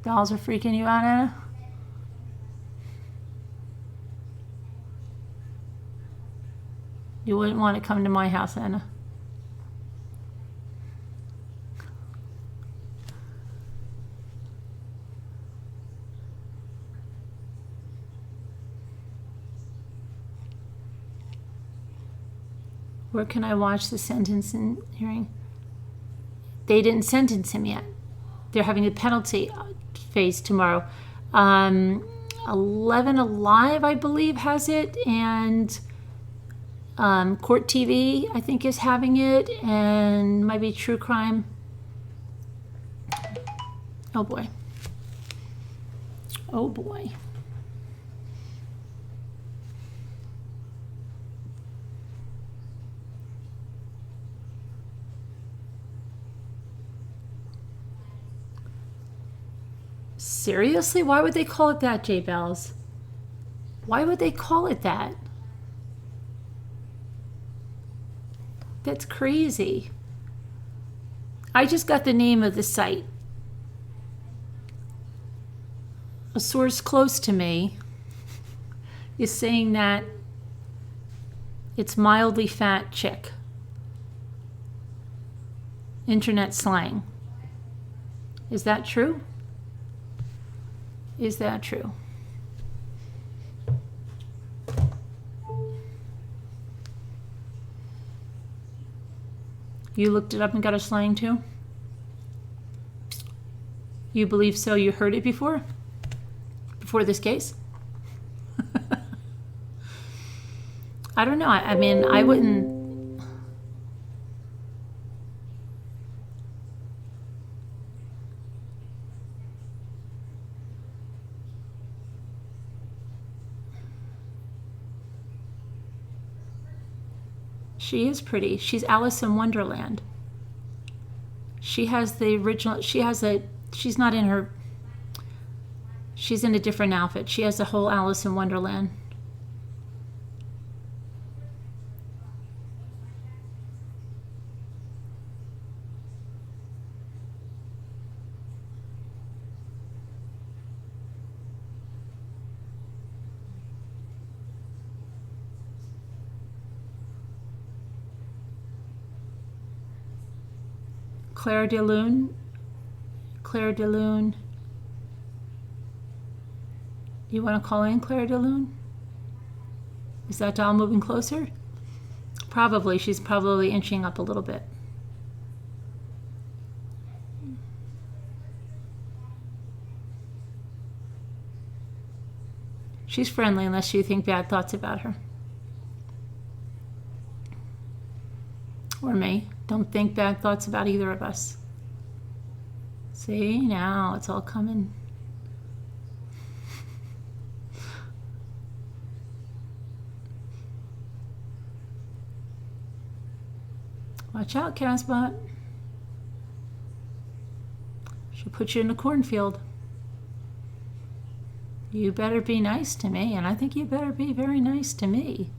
Dolls are freaking you out, Anna? You wouldn't want to come to my house, Anna. Where can I watch the sentencing hearing? They didn't sentence him yet. They're having the penalty phase tomorrow. 11 Alive, I believe, has it, and Court TV, I think, is having it, and maybe True Crime. Oh boy. Oh boy. Seriously? Why would they call it that, J Bells? Why would they call it that? That's crazy. I just got the name of the site. A source close to me is saying that it's mildly fat chick. Internet slang. Is that true? Is that true? You looked it up and got a slang too? You believe so? You heard it before? Before this case? I don't know. I mean, I wouldn't... She is pretty. She's Alice in Wonderland. She has the original, she's not in her, she's in a different outfit. She has the whole Alice in Wonderland. Claire de Lune. Claire de Lune. You want to call in Claire de Lune? Is that doll moving closer? Probably. She's probably inching up a little bit. She's friendly unless you think bad thoughts about her. Or me. Don't think bad thoughts about either of us. See, now it's all coming. Watch out, Casbot. She'll put you in a cornfield. You better be nice to me, and I think you better be very nice to me.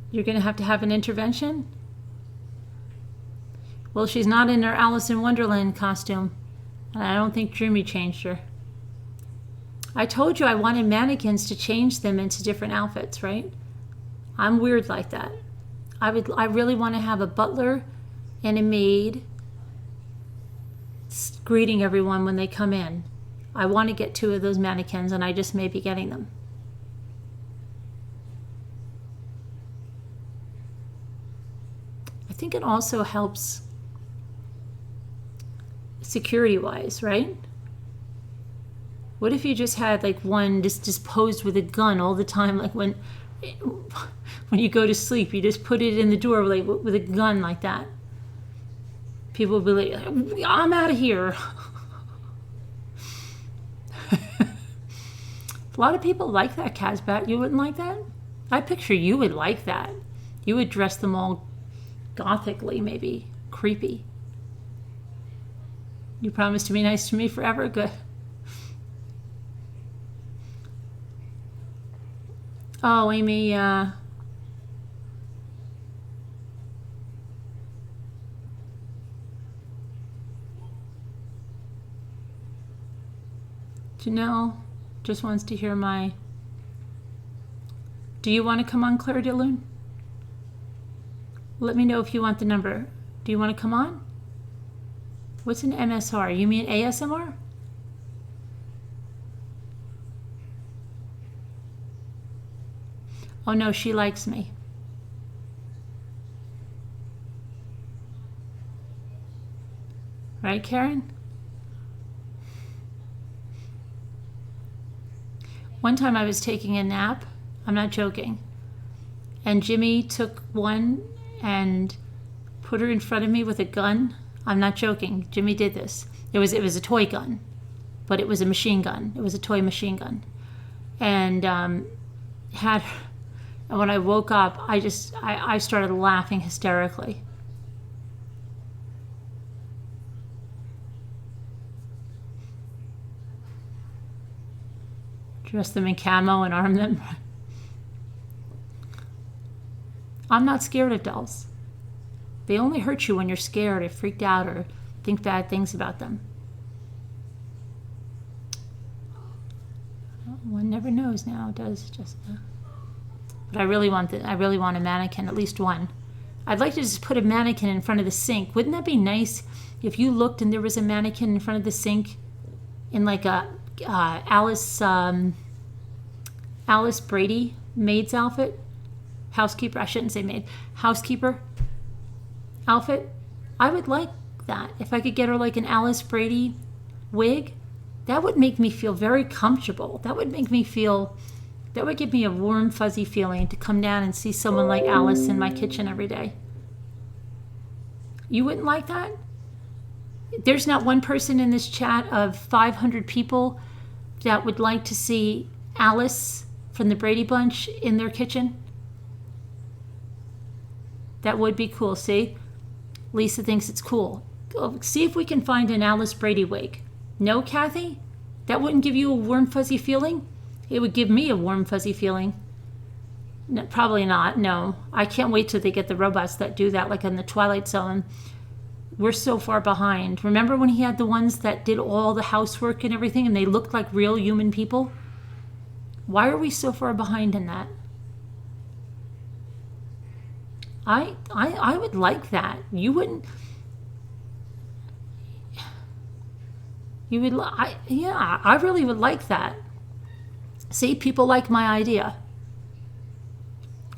You're going to have an intervention? Well, she's not in her Alice in Wonderland costume. And I don't think Jimmy changed her. I told you I wanted mannequins to change them into different outfits, right? I'm weird like that. I really want to have a butler and a maid greeting everyone when they come in. I want to get 2 of those mannequins, and I just may be getting them. I think it also helps security-wise, right? What if you just had like one just posed with a gun all the time, like when you go to sleep, you just put it in the door like with a gun like that. People would be like, I'm out of here. A lot of people like that, Casbat. You wouldn't like that? I picture you would like that. You would dress them all gothically, maybe. Creepy. You promise to be nice to me forever? Good. Oh, Amy, Janelle just wants to hear my... Do you want to come on, Claire de Lune? Let me know if you want the number. Do you want to come on? What's an MSR? You mean ASMR? Oh no, she likes me. Right, Karen? One time I was taking a nap, I'm not joking, and Jimmy took one and put her in front of me with a gun. I'm not joking. Jimmy did this. It was a toy gun, but it was a machine gun. It was a toy machine gun. And had her, and when I woke up, I started laughing hysterically. Dress them in camo and arm them. I'm not scared of dolls. They only hurt you when you're scared or freaked out or think bad things about them. One never knows now, does Jessica? But I really want a mannequin, at least one. I'd like to just put a mannequin in front of the sink. Wouldn't that be nice if you looked and there was a mannequin in front of the sink in like a Alice Brady maid's outfit? Housekeeper, I shouldn't say maid. Housekeeper outfit. I would like that. If I could get her like an Alice Brady wig, that would make me feel very comfortable. That would give me a warm, fuzzy feeling to come down and see someone like Alice in my kitchen every day. You wouldn't like that? There's not one person in this chat of 500 people that would like to see Alice from the Brady Bunch in their kitchen? That would be cool. See? Lisa thinks it's cool. Go see if we can find an Alice Brady wig. No, Kathy? That wouldn't give you a warm, fuzzy feeling? It would give me a warm, fuzzy feeling. No, probably not. No. I can't wait till they get the robots that do that, like in the Twilight Zone. We're so far behind. Remember when he had the ones that did all the housework and everything and they looked like real human people? Why are we so far behind in that? I would like that. You wouldn't... You would... yeah, I really would like that. See, people like my idea.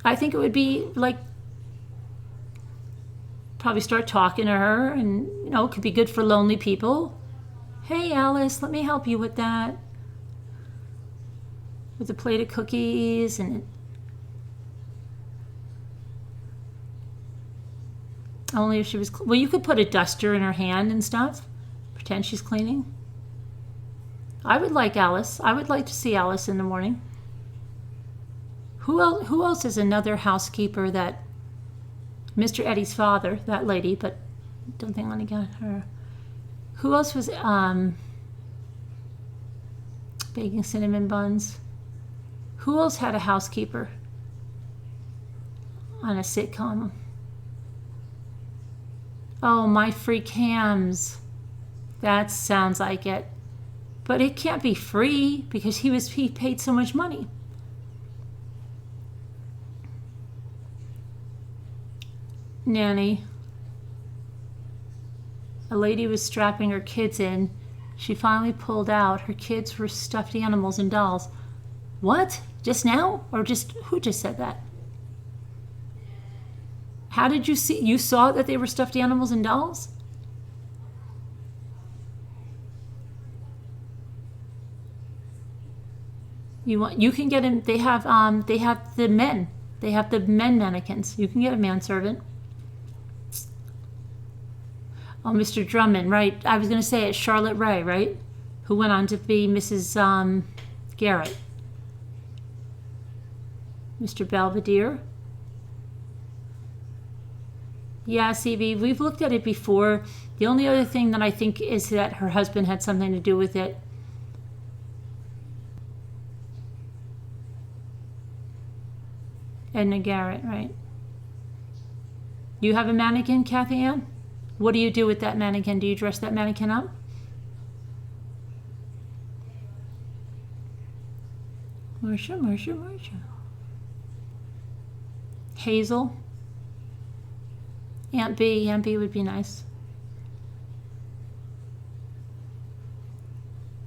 I think it would be like... Probably start talking to her and, you know, it could be good for lonely people. Hey, Alice, let me help you with that. With a plate of cookies and... Only if she was... Well, you could put a duster in her hand and stuff. Pretend she's cleaning. I would like Alice. I would like to see Alice in the morning. Who else is another housekeeper that... Mr. Eddie's father, that lady, but don't think I'm going to get her. Who else was baking cinnamon buns? Who else had a housekeeper on a sitcom? Oh, my free cams. That sounds like it. But it can't be free because he paid so much money. Nanny. A lady was strapping her kids in. She finally pulled out. Her kids were stuffed animals and dolls. What? Just now? Or just, who just said that? How did you see? You saw that they were stuffed animals and dolls? You can get him. They have the men. They have the men mannequins. You can get a manservant. Oh, Mr. Drummond, right. I was going to say it's Charlotte Ray, right? Who went on to be Mrs. Garrett. Mr. Belvedere. Yes, Evie, we've looked at it before. The only other thing that I think is that her husband had something to do with it. Edna Garrett, right. You have a mannequin, Kathy Ann? What do you do with that mannequin? Do you dress that mannequin up? Marcia. Hazel. Aunt B would be nice.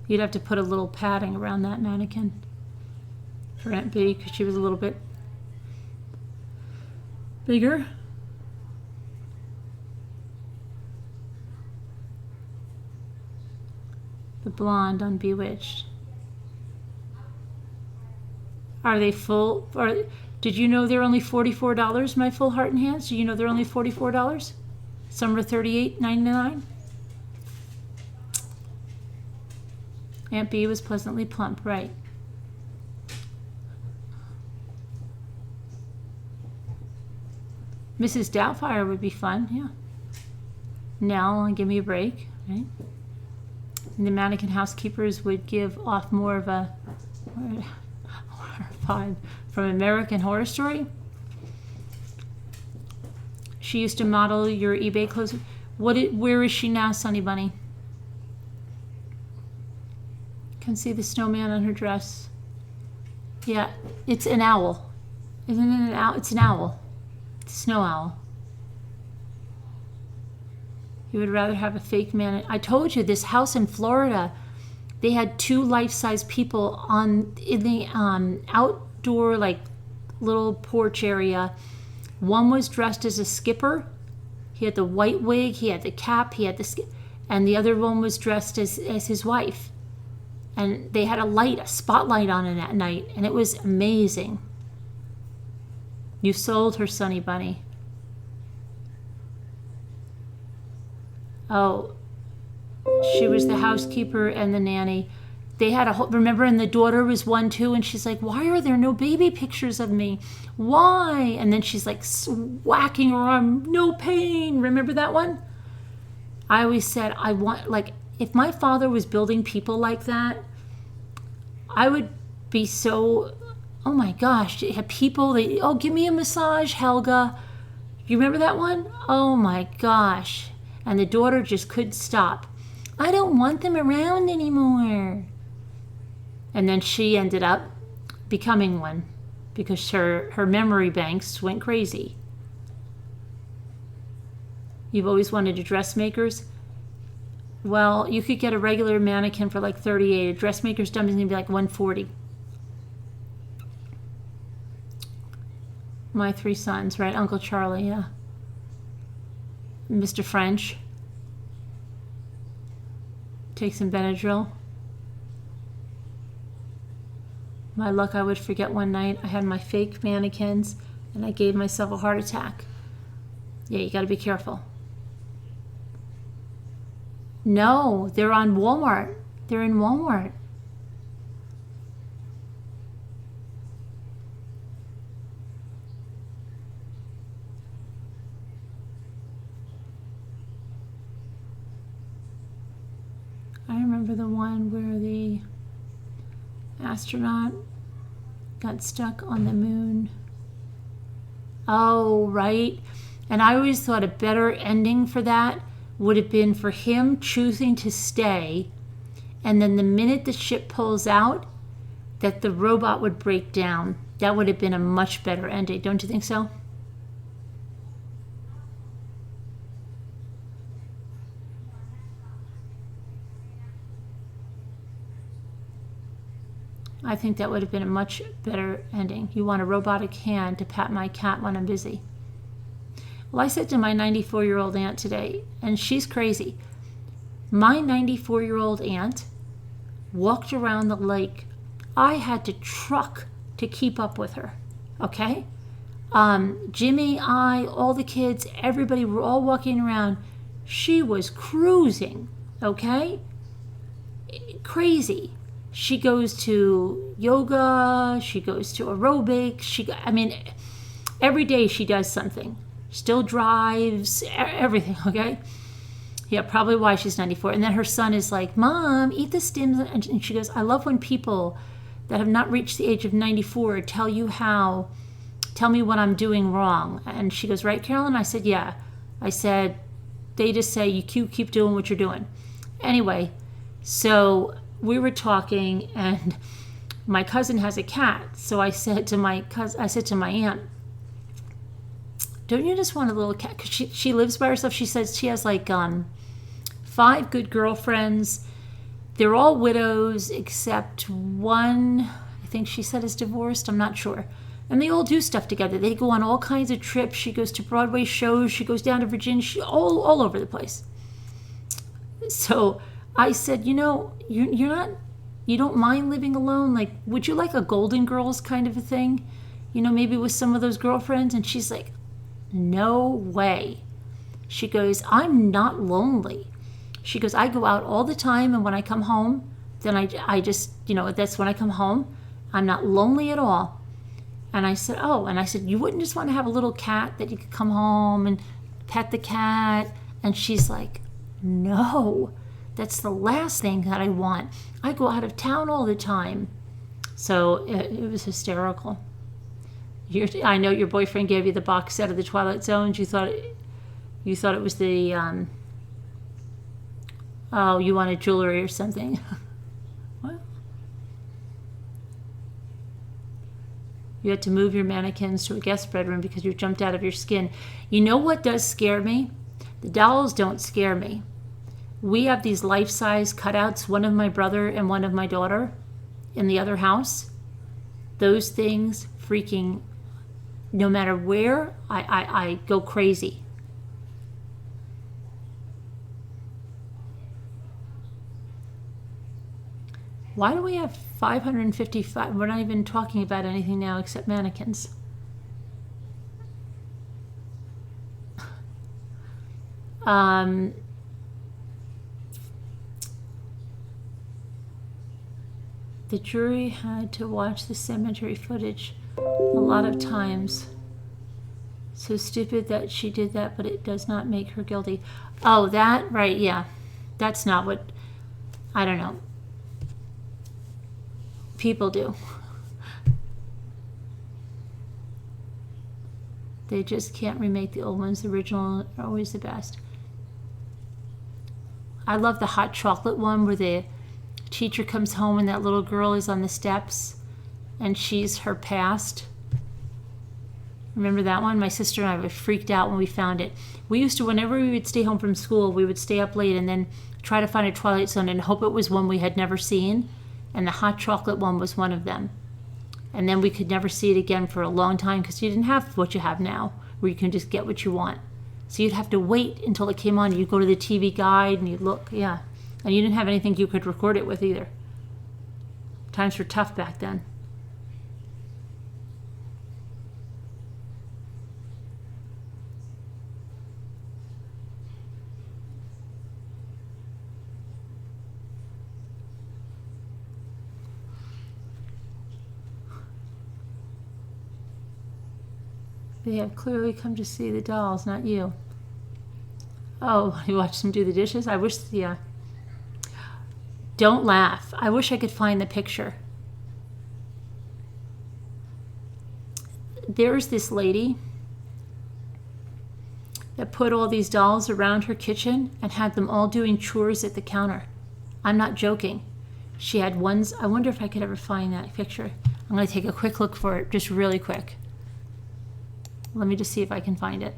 You'd have to put a little padding around that mannequin for Aunt B because she was a little bit bigger. The blonde on Bewitched. Are they full? Did you know they're only $44? My Full Heart and Hands. Do you know they're only $44? Some are $38.99. Aunt B was pleasantly plump, right? Mrs. Doubtfire would be fun, yeah. Nell, give me a break, right? And the mannequin housekeepers would give off more of a vibe from American Horror Story. She used to model your eBay clothes. Where is she now, Sunny Bunny? Can see the snowman on her dress. Yeah, it's an owl. Isn't it an owl? It's an owl. It's a snow owl. You would rather have a fake man. I told you, this house in Florida, they had 2 life-size people in the outdoor, like, little porch area. One was dressed as a skipper. He had the white wig, he had the cap, he had the and the other one was dressed as his wife. And they had a spotlight on it at night, and it was amazing. You sold her, Sunny Bunny. Oh, she was the housekeeper and the nanny. They had remember, and the daughter was one too, and she's like, why are there no baby pictures of me? Why? And then she's like whacking her arm, no pain. Remember that one? I always said, I want, like, if my father was building people like that, I would be so, oh my gosh, people, give me a massage, Helga. You remember that one? Oh my gosh. And the daughter just couldn't stop. I don't want them around anymore. And then she ended up becoming one because her memory banks went crazy. You've always wanted a dressmakers? Well, you could get a regular mannequin for like $38. A dressmaker's dummy is going to be like $140. My 3 sons, right? Uncle Charlie, yeah. Mr. French. Take some Benadryl. My luck, I would forget one night. I had my fake mannequins and I gave myself a heart attack. Yeah, you got to be careful. No, they're on Walmart. They're in Walmart. I remember the one where the astronaut got stuck on the moon. Oh, right. And I always thought a better ending for that would have been for him choosing to stay, and then the minute the ship pulls out, that the robot would break down. That would have been a much better ending. Don't you think so? I think that would have been a much better ending. You want a robotic hand to pat my cat when I'm busy. Well, I said to my 94-year-old aunt today, and she's crazy. My 94-year-old aunt walked around the lake. I had to truck to keep up with her, okay? Jimmy, all the kids, everybody were all walking around. She was cruising, okay? Crazy. She goes to yoga, she goes to aerobics, every day she does something. Still drives, everything, okay? Yeah, probably why she's 94. And then her son is like, Mom, eat the stems. And she goes, I love when people that have not reached the age of 94 tell me what I'm doing wrong. And she goes, right, Carolyn? I said, yeah. I said, they just say, you keep doing what you're doing. Anyway, so we were talking, and my cousin has a cat. So I said to my aunt, don't you just want a little cat? Because she lives by herself. She says she has like 5 good girlfriends. They're all widows except one, I think she said is divorced. I'm not sure. And they all do stuff together. They go on all kinds of trips. She goes to Broadway shows. She goes down to Virginia. All over the place. So I said, you don't mind living alone? Like, would you like a Golden Girls kind of a thing? Maybe with some of those girlfriends? And she's like, no way. She goes, I'm not lonely. She goes, I go out all the time, and when I come home, then I just, that's when I come home. I'm not lonely at all. And I said, oh, and I said, you wouldn't just want to have a little cat that you could come home and pet the cat? And she's like, no, that's the last thing that I want. I go out of town all the time. So it was hysterical. I know your boyfriend gave you the box set of the Twilight Zones. You thought it was the you wanted jewelry or something. What? You had to move your mannequins to a guest bedroom because you jumped out of your skin. You know what does scare me? The dolls don't scare me. We have these life-size cutouts, one of my brother and one of my daughter in the other house. Those things freaking, no matter where, I go crazy. Why do we have 555? We're not even talking about anything now except mannequins. The jury had to watch the cemetery footage a lot of times. So stupid that she did that, but it does not make her guilty. Oh, that, right, yeah. That's not what, I don't know. People do. They just can't remake the old ones. The original are always the best. I love the hot chocolate one where the teacher comes home and that little girl is on the steps and she's her past. Remember that one? My sister and I were freaked out when we found it. We used to, whenever we would stay home from school, we would stay up late and then try to find a Twilight Zone and hope it was one we had never seen. And the hot chocolate one was one of them. And then we could never see it again for a long time because you didn't have what you have now, where you can just get what you want. So you'd have to wait until it came on. You'd go to the TV guide and you'd look, yeah. And you didn't have anything you could record it with either. Times were tough back then. They have clearly come to see the dolls, not you. Oh, you watched them do the dishes? I wish, yeah. Don't laugh. I wish I could find the picture. There's this lady. that put all these dolls around her kitchen and had them all doing chores at the counter. I'm not joking. She had ones. I wonder if I could ever find that picture. I'm going to take a quick look for it, just really quick. Let me just see if I can find it.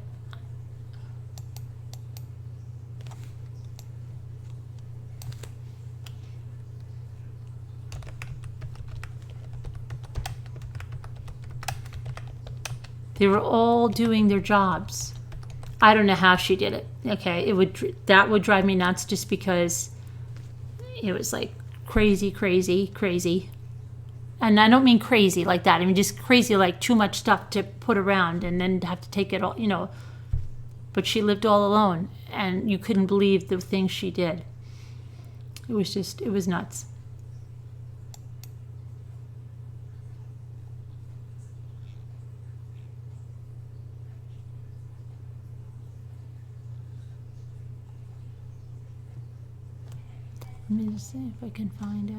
They were all doing their jobs. I don't know how she did it. Okay, that would drive me nuts just because it was like crazy, crazy, crazy. And I don't mean crazy like that. I mean just crazy like too much stuff to put around and then have to take it all, you know. But she lived all alone and you couldn't believe the things she did. It was nuts. Let me just see if I can find it.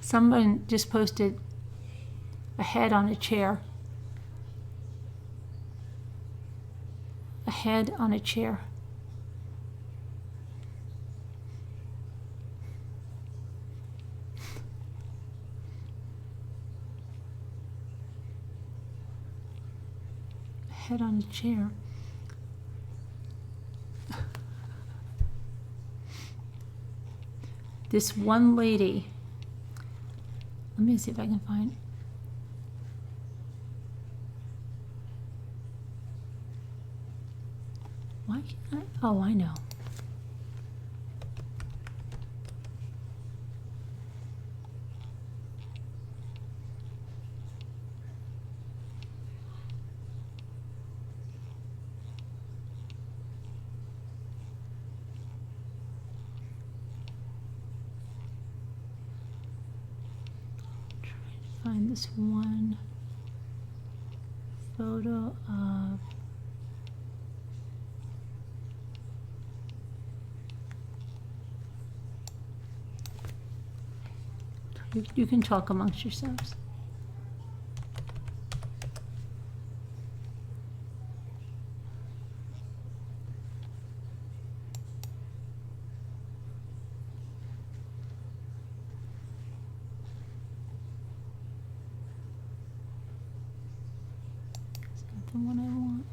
Someone just posted a head on a chair. A head on a chair. A head on a chair. This one lady. Let me see if I can find. Why can't I? Oh, I know. Find this one photo of you can talk amongst yourselves. The one I want.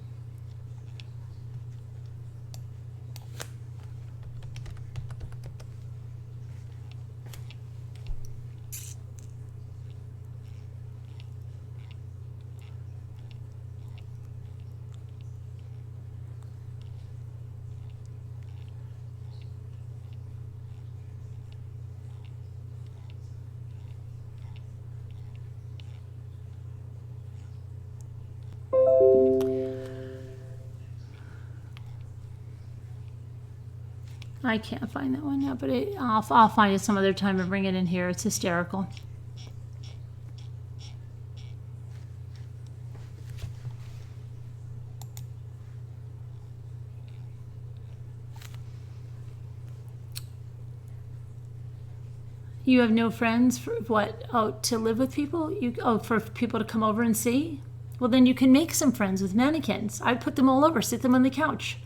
I can't find that one now, but I'll find it some other time and bring it in here. It's hysterical. You have no friends for what? Oh, to live with people? For people to come over and see? Well, then you can make some friends with mannequins. I put them all over, sit them on the couch.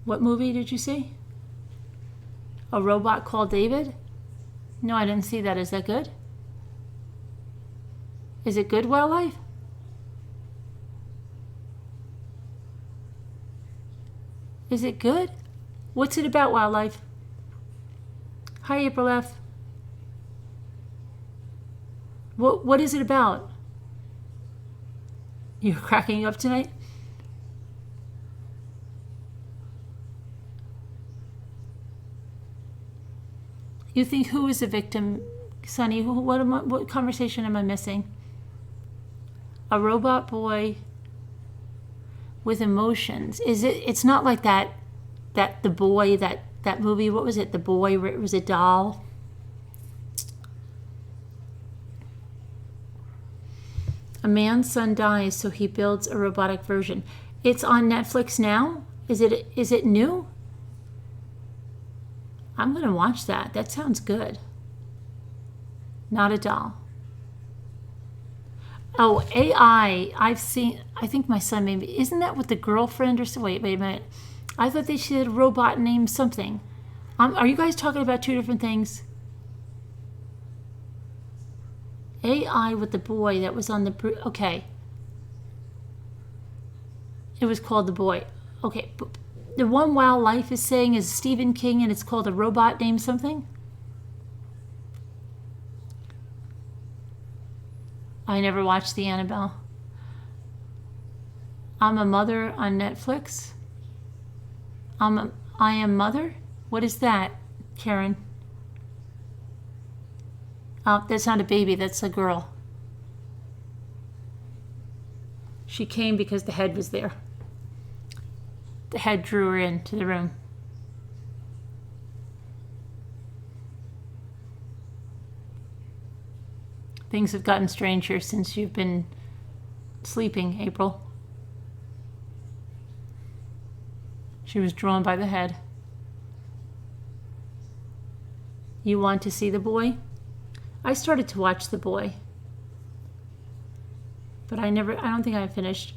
What movie did you see? A Robot Called David? No, I didn't see that. Is that good? Is it good, Wildlife? Is it good? What's it about, Wildlife? Hi, April F. What is it about? You're cracking up tonight? You think who is the victim, Sonny? What conversation am I missing? A robot boy with emotions. It's not like that that the boy, that movie, what was it? The boy where it was a doll. A man's son dies, so he builds a robotic version. It's on Netflix now? Is it new? I'm going to watch that. That sounds good. Not a doll. Oh, AI. I think my son maybe. Isn't that with the girlfriend or so? Wait a minute. I thought they said a robot named something. Are you guys talking about two different things? AI with the boy that was on the... Okay. It was called The Boy. Okay. The one Wildlife is saying is Stephen King, and it's called A Robot Named Something? I never watched the Annabelle. I'm a Mother on Netflix. I Am Mother? What is that, Karen? Oh, that's not a baby, that's a girl. She came because the head was there. The head drew her into the room. Things have gotten stranger since you've been sleeping, April. She was drawn by the head. You want to see The Boy? I started to watch The Boy, but I don't think I finished.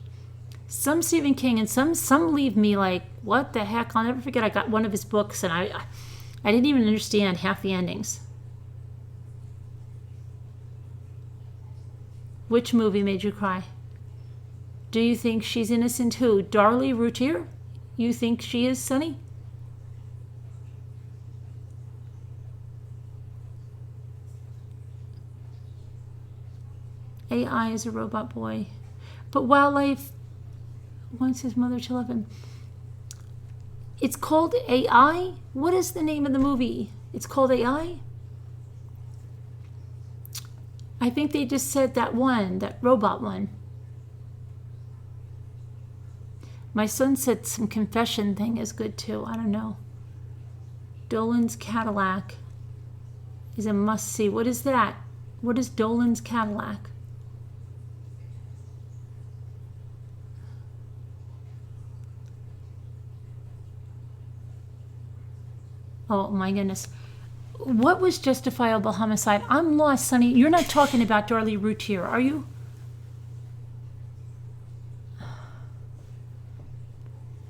Some Stephen King and some leave me like, what the heck? I'll never forget I got one of his books and I didn't even understand half the endings. Which movie made you cry? Do you think she's innocent? Who? Darlie Routier? You think she is, Sonny? AI is a robot boy. But Wildlife wants his mother to love him. It's called AI? What is the name of the movie? It's called AI? I think they just said that one, that robot one. My son said some confession thing is good too. I don't know. Dolan's Cadillac is a must-see. What is that? What is Dolan's Cadillac? Oh my goodness. What was justifiable homicide? I'm lost, Sonny. You're not talking about Darlie Routier, are you?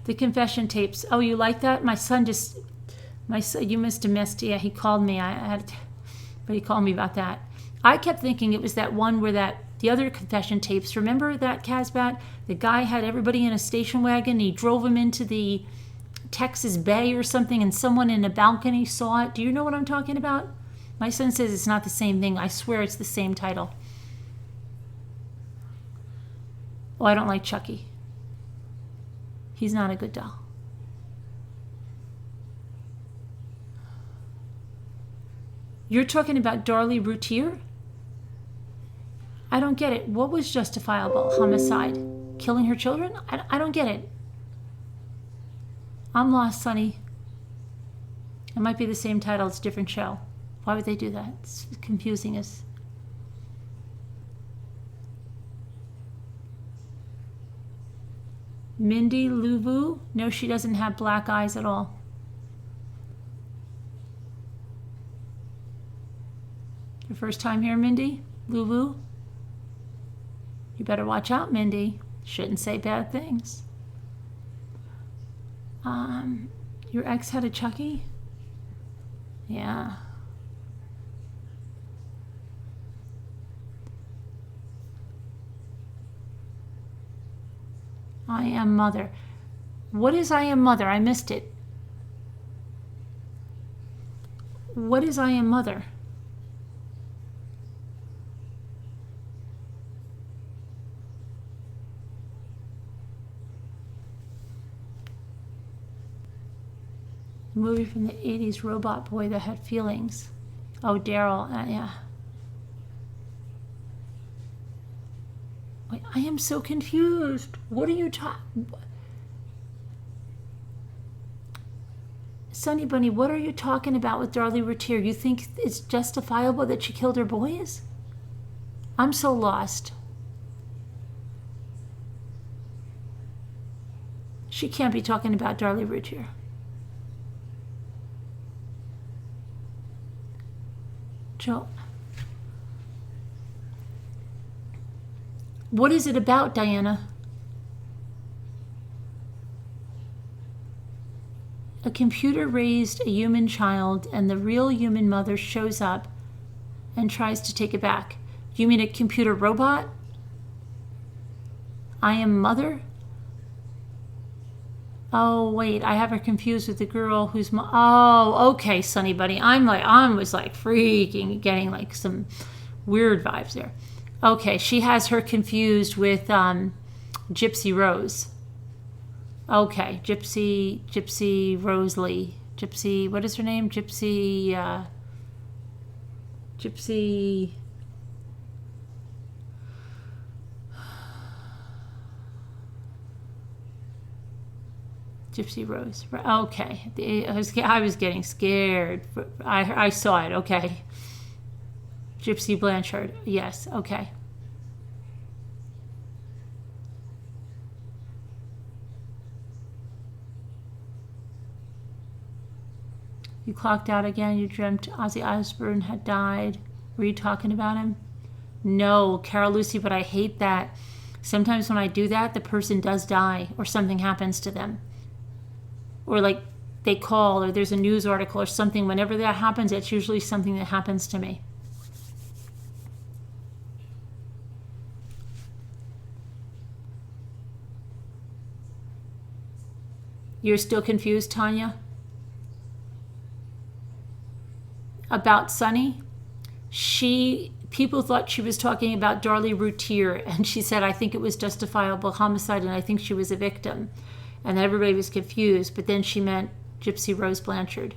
The confession tapes. Oh, you like that? My son, you must have missed. Yeah, he called me. But he called me about that. I kept thinking it was that one where the other confession tapes. Remember that, Casbat? The guy had everybody in a station wagon. He drove him into the Texas Bay or something, and someone in a balcony saw it. Do you know what I'm talking about? My son says it's not the same thing. I swear it's the same title. Oh, I don't like Chucky. He's not a good doll. You're talking about Darlie Routier? I don't get it. What was justifiable homicide? Killing her children? I don't get it. I'm lost, Sonny. It might be the same title. It's a different show. Why would they do that? It's confusing us. Mindy Luvu? No, she doesn't have black eyes at all. Your first time here, Mindy Luvu? You better watch out, Mindy. Shouldn't say bad things. Your ex had a Chucky? Yeah. I Am Mother. What is I Am Mother? I missed it. What is I Am Mother? A movie from the 80s, robot boy that had feelings. Oh, Daryl, yeah. Wait, I am so confused. What are you talking? Sonny Bunny, what are you talking about with Darlie Routier? You think it's justifiable that she killed her boys? I'm so lost. She can't be talking about Darlie Routier. Joe. What is it about, Diana? A computer raised a human child and the real human mother shows up and tries to take it back. You mean a computer robot? I am mother? Oh, wait, I have her confused with the girl who's oh, okay, Sonny Bunny. I was like freaking getting like some weird vibes there. Okay, she has her confused with Gypsy Rose. Okay, Gypsy Rosalie. Gypsy, what is her name? Gypsy Rose. Okay, I was getting scared. I saw it. Okay, Gypsy Blanchard. Yes. Okay. You clocked out again. You dreamt Ozzy Osbourne had died. Were you talking about him? No, Carol Lucy, but I hate that. Sometimes when I do that, the person does die or something happens to them. Or like they call or there's a news article or something. Whenever that happens, it's usually something that happens to me. You're still confused, Tanya? About Sunny? People thought she was talking about Darlie Routier, and she said, I think it was justifiable homicide, and I think she was a victim. And everybody was confused, but then she meant Gypsy Rose Blanchard.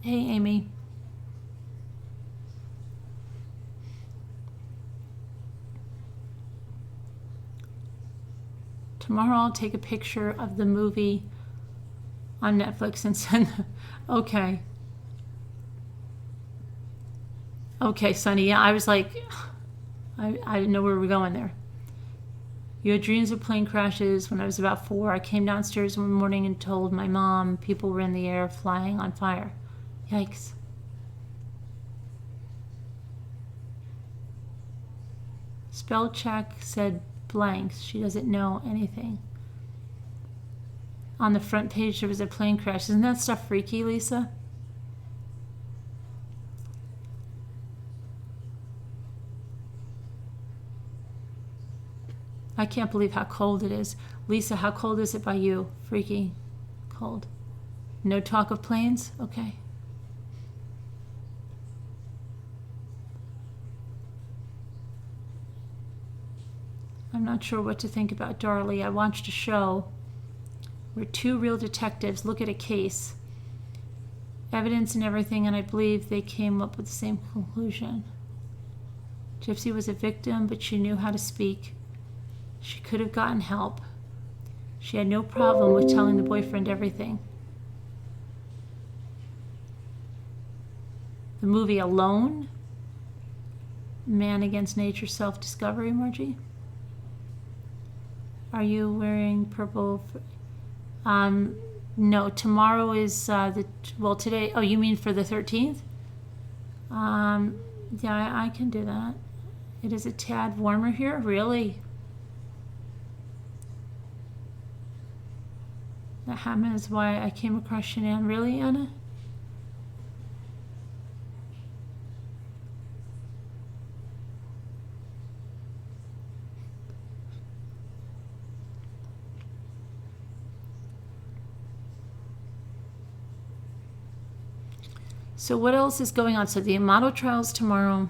Hey, Amy. Tomorrow I'll take a picture of the movie on Netflix and send. Okay. Okay, Sonny. Yeah, I was like, I didn't know where we were going there. You had dreams of plane crashes when I was about 4. I came downstairs one morning and told my mom people were in the air flying on fire. Yikes. Spell check said blanks. She doesn't know anything. On the front page there was a plane crash. Isn't that stuff freaky, Lisa? I can't believe how cold it is. Lisa, how cold is it by you? Freaky cold. No talk of planes? Okay. I'm not sure what to think about Darlie. I watched a show where 2 real detectives look at a case, evidence and everything, and I believe they came up with the same conclusion. Gypsy was a victim, but she knew how to speak. She could have gotten help. She had no problem with telling the boyfriend everything. The movie Alone? Man Against Nature Self-Discovery, Margie? Are you wearing purple? No, tomorrow is today. Oh, you mean for the 13th? Yeah, I can do that. It is a tad warmer here, really. That happens why I came across Shanann. Really, Anna? So what else is going on? So the Amato trials tomorrow.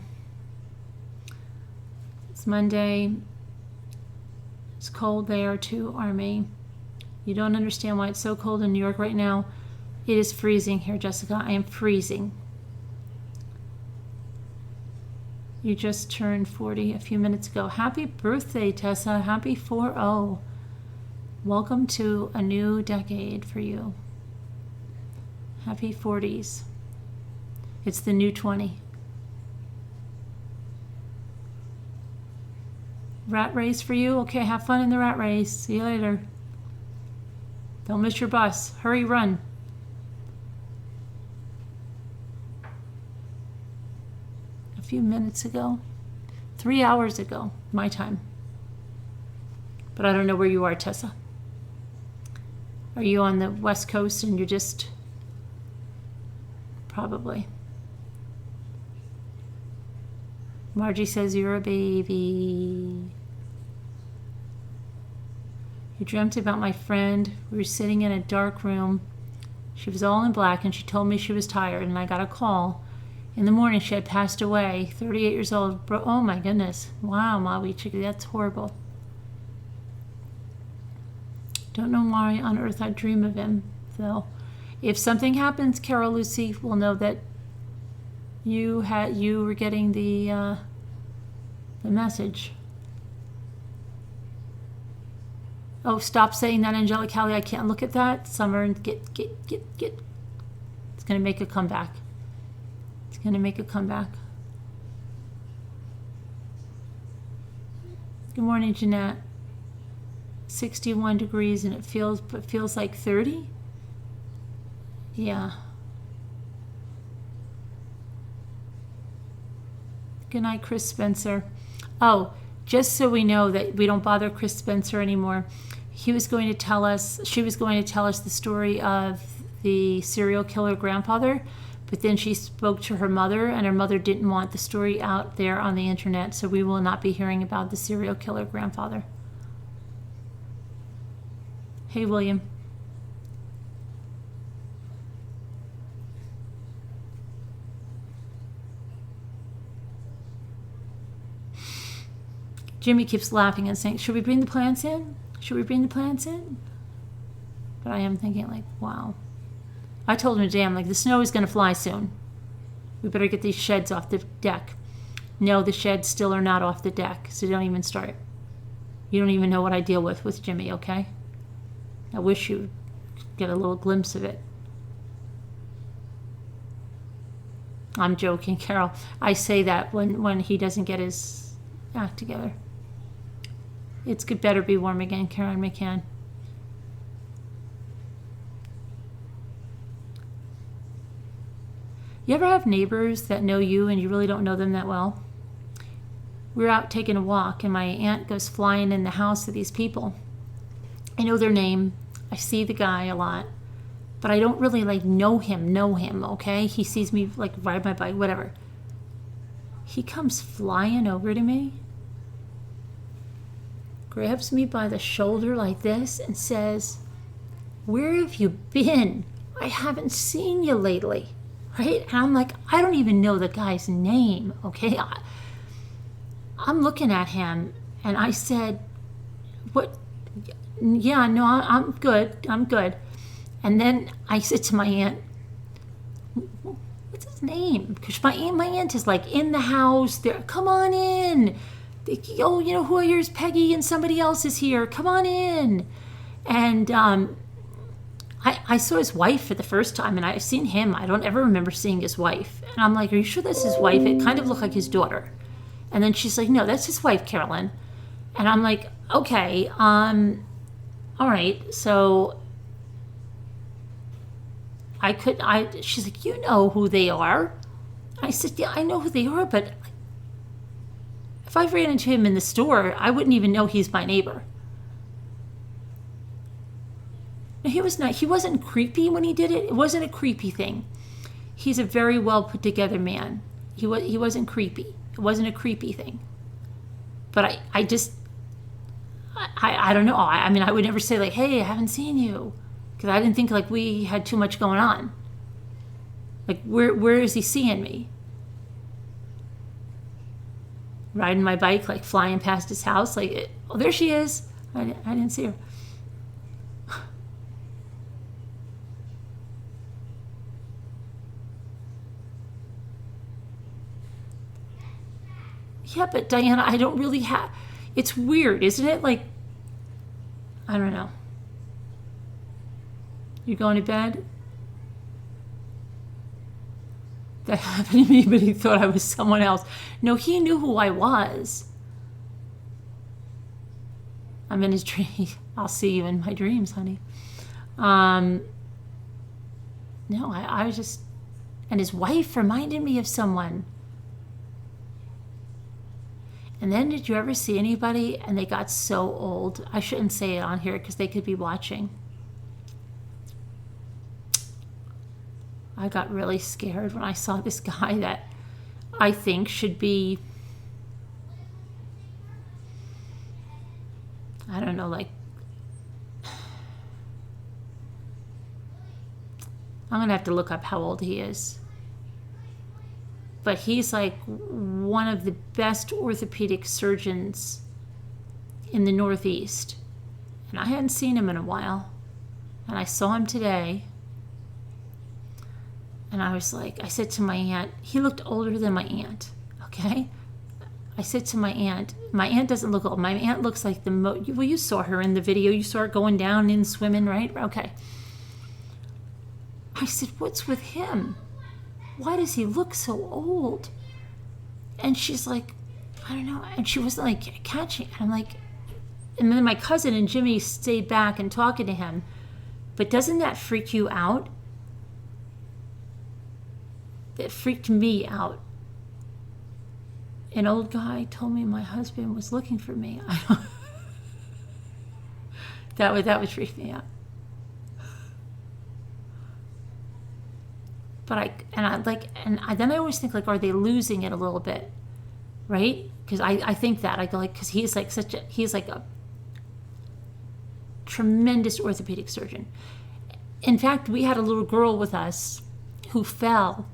It's Monday. It's cold there too, Army. You don't understand why it's so cold in New York right now. It is freezing here, Jessica. I am freezing. You just turned 40 a few minutes ago. Happy birthday, Tessa. Happy 4-0. Welcome to a new decade for you. Happy 40s. It's the new 20. Rat race for you? Okay, have fun in the rat race. See you later. Don't miss your bus. Hurry, run. A few minutes ago. 3 hours ago, my time. But I don't know where you are, Tessa. Are you on the West Coast and you're just... Probably. Margie says you're a baby. You dreamt about my friend. We were sitting in a dark room. She was all in black and she told me she was tired, and I got a call. In the morning she had passed away, 38 years old. Oh my goodness. Wow, Maui Chicky, that's horrible. Don't know why on earth I dream of him, though. If something happens, Carol Lucy will know that you were getting the message. Oh, stop saying that, Angelic Hallie. I can't look at that. Summer, get. It's gonna make a comeback. It's gonna make a comeback. Good morning, Jeanette. 61 degrees and it feels like 30. Yeah. Good night, Chris Spencer. Oh, just so we know that we don't bother Chris Spencer anymore, she was going to tell us the story of the serial killer grandfather, but then she spoke to her mother, and her mother didn't want the story out there on the internet, so we will not be hearing about the serial killer grandfather. Hey, William. Jimmy keeps laughing and saying, should we bring the plants in? Should we bring the plants in? But I am thinking, like, wow. I told him today, I'm like, the snow is going to fly soon. We better get these sheds off the deck. No, the sheds still are not off the deck, so don't even start. You don't even know what I deal with Jimmy, okay? I wish you'd get a little glimpse of it. I'm joking, Carol. I say that when he doesn't get his act together. It's better be warm again, Karen McCann. You ever have neighbors that know you and you really don't know them that well? We're out taking a walk and my aunt goes flying in the house of these people. I know their name. I see the guy a lot, but I don't really know him, okay? He sees me ride my bike, whatever. He comes flying over to me, grabs me by the shoulder like this and says, where have you been? I haven't seen you lately, right? And I'm like, I don't even know the guy's name, okay? I'm looking at him and I said, what? Yeah, no, I'm good. And then I said to my aunt, what's his name? Because my aunt is in the house. There, come on in. Oh, you know who here is Peggy and somebody else is here. Come on in. And I saw his wife for the first time, and I've seen him. I don't ever remember seeing his wife. And I'm like, are you sure that's his wife? It kind of looked like his daughter. And then she's like, no, that's his wife, Carolyn. And I'm like, okay, all right. So she's like, you know who they are. I said, yeah, I know who they are, but if I ran into him in the store, I wouldn't even know he's my neighbor. He wasn't creepy when he did it. It wasn't a creepy thing. He's a very well put together man. He wasn't creepy. It wasn't a creepy thing. But I don't know. I mean, I would never say hey, I haven't seen you. Because I didn't think we had too much going on. Where is he seeing me? Riding my bike, flying past his house. Oh, there she is. I didn't see her. Yeah, but Diana, I don't really have... It's weird, isn't it? I don't know. You going to bed? That happened to me, but he thought I was someone else. No, he knew who I was. I'm in his dream. I'll see you in my dreams, honey. No, I was just... And his wife reminded me of someone. And then did you ever see anybody and they got so old? I shouldn't say it on here because they could be watching. I got really scared when I saw this guy that I think should be, I don't know, like, I'm going to have to look up how old he is. But he's like one of the best orthopedic surgeons in the Northeast. And I hadn't seen him in a while. And I saw him today. And I was like, I said to my aunt, he looked older than my aunt, okay? I said to my aunt doesn't look old. My aunt looks like well, you saw her in the video. You saw her going down and swimming, right? Okay. I said, what's with him? Why does he look so old? And she's like, I don't know. And she wasn't like catching. And I'm like, and then my cousin and Jimmy stayed back and talking to him. But doesn't that freak you out? It freaked me out. An old guy told me my husband was looking for me. That would freak me out. But then I always think like, are they losing it a little bit, right? Because I think that I go like, because he's like a tremendous orthopedic surgeon. In fact, we had a little girl with us who fell,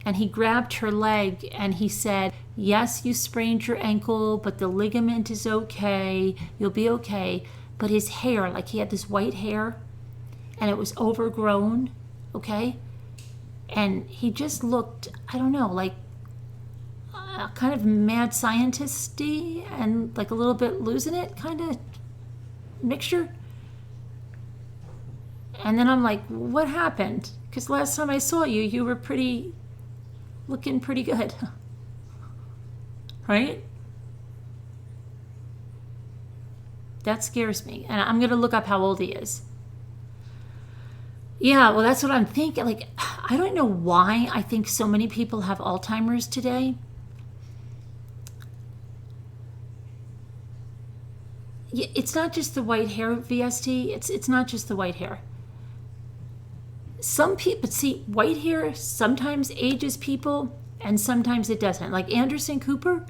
and he grabbed her leg and he said, yes, you sprained your ankle, but the ligament is okay. You'll be okay. But his hair, like he had this white hair and it was overgrown, okay? And he just looked, I don't know, like kind of mad scientist-y and like a little bit losing it kind of mixture. And then I'm like, what happened? Because last time I saw you, you were looking pretty good. Right? That scares me. And I'm going to look up how old he is. Yeah, well, that's what I'm thinking. Like, I don't know why I think so many people have Alzheimer's today. Yeah, it's not just the white hair, VST. It's not just the white hair. Some people, see, white hair sometimes ages people and sometimes it doesn't. Like Anderson Cooper,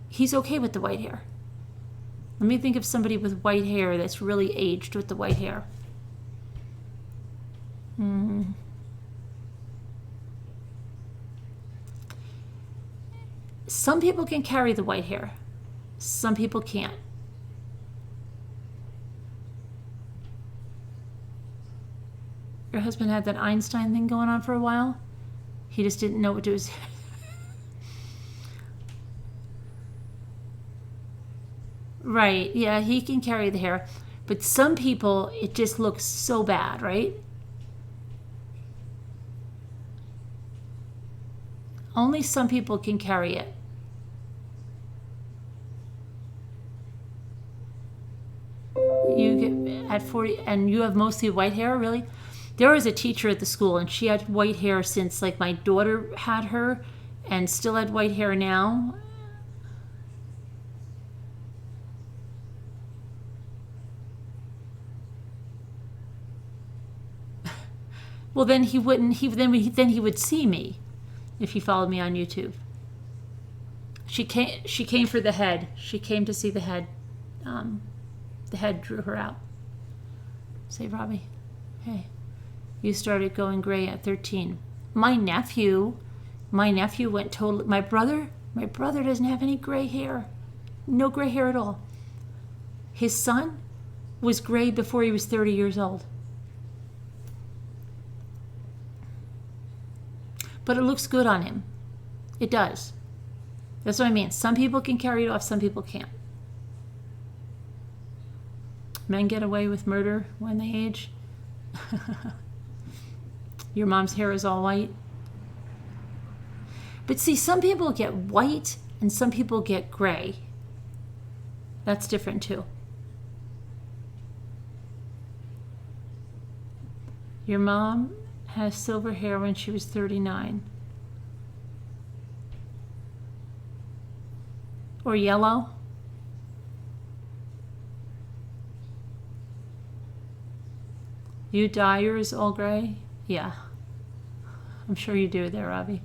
he's okay with the white hair. Let me think of somebody with white hair that's really aged with the white hair. Some people can carry the white hair. Some people can't. Your husband had that Einstein thing going on for a while. He just didn't know what to do. Right, yeah, he can carry the hair. But some people, it just looks so bad, right? Only some people can carry it. You get at 40, and you have mostly white hair, really? There was a teacher at the school, and she had white hair since, like, my daughter had her, and still had white hair now. Well, then he wouldn't. Then he would see me, if he followed me on YouTube. She came for the head. She came to see the head. The head drew her out. Say, Robbie, hey, you started going gray at 13. My nephew went totally. My brother doesn't have any gray hair. No gray hair at all. His son was gray before he was 30 years old. But it looks good on him. It does. That's what I mean. Some people can carry it off, some people can't. Men get away with murder when they age. Your mom's hair is all white. But see, some people get white and some people get gray. That's different too. Your mom has silver hair when she was 39. Or yellow. You dye yours all gray? Yeah. I'm sure you do there, Robbie.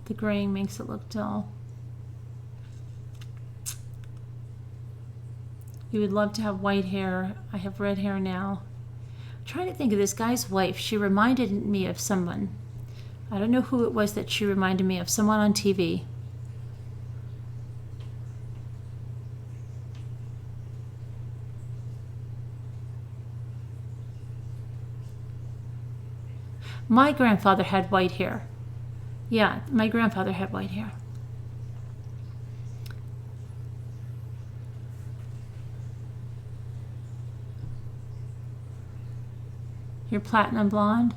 The graying makes it look dull. You would love to have white hair. I have red hair now. I'm trying to think of this guy's wife. She reminded me of someone. I don't know who it was that she reminded me of. Someone on TV. My grandfather had white hair. Yeah, my grandfather had white hair. You're platinum blonde?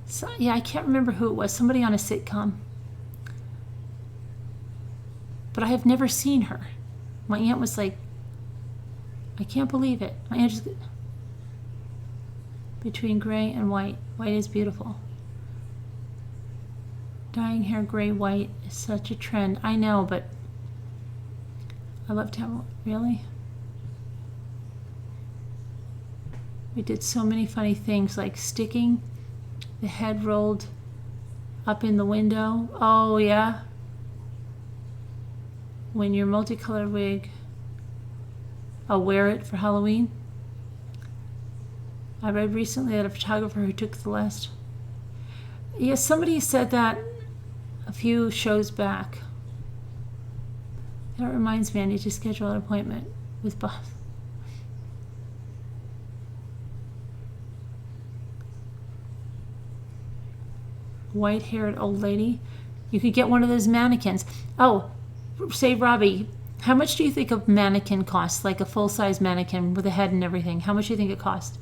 So, yeah, I can't remember who it was. Somebody on a sitcom. But I have never seen her. My aunt was like, I can't believe it. My aunt just... Between gray and white. White is beautiful. Dyeing hair gray, white is such a trend. I know, but I love to have... Really? We did so many funny things, like sticking the head rolled up in the window. Oh, yeah. When your multicolored wig, I'll wear it for Halloween. I read recently that a photographer who took the last... Yes, somebody said that a few shows back. That reminds me, I need to schedule an appointment with Bob. White-haired old lady. You could get one of those mannequins. Oh, say, Robbie, how much do you think a mannequin costs? Like a full-size mannequin with a head and everything. How much do you think it costs?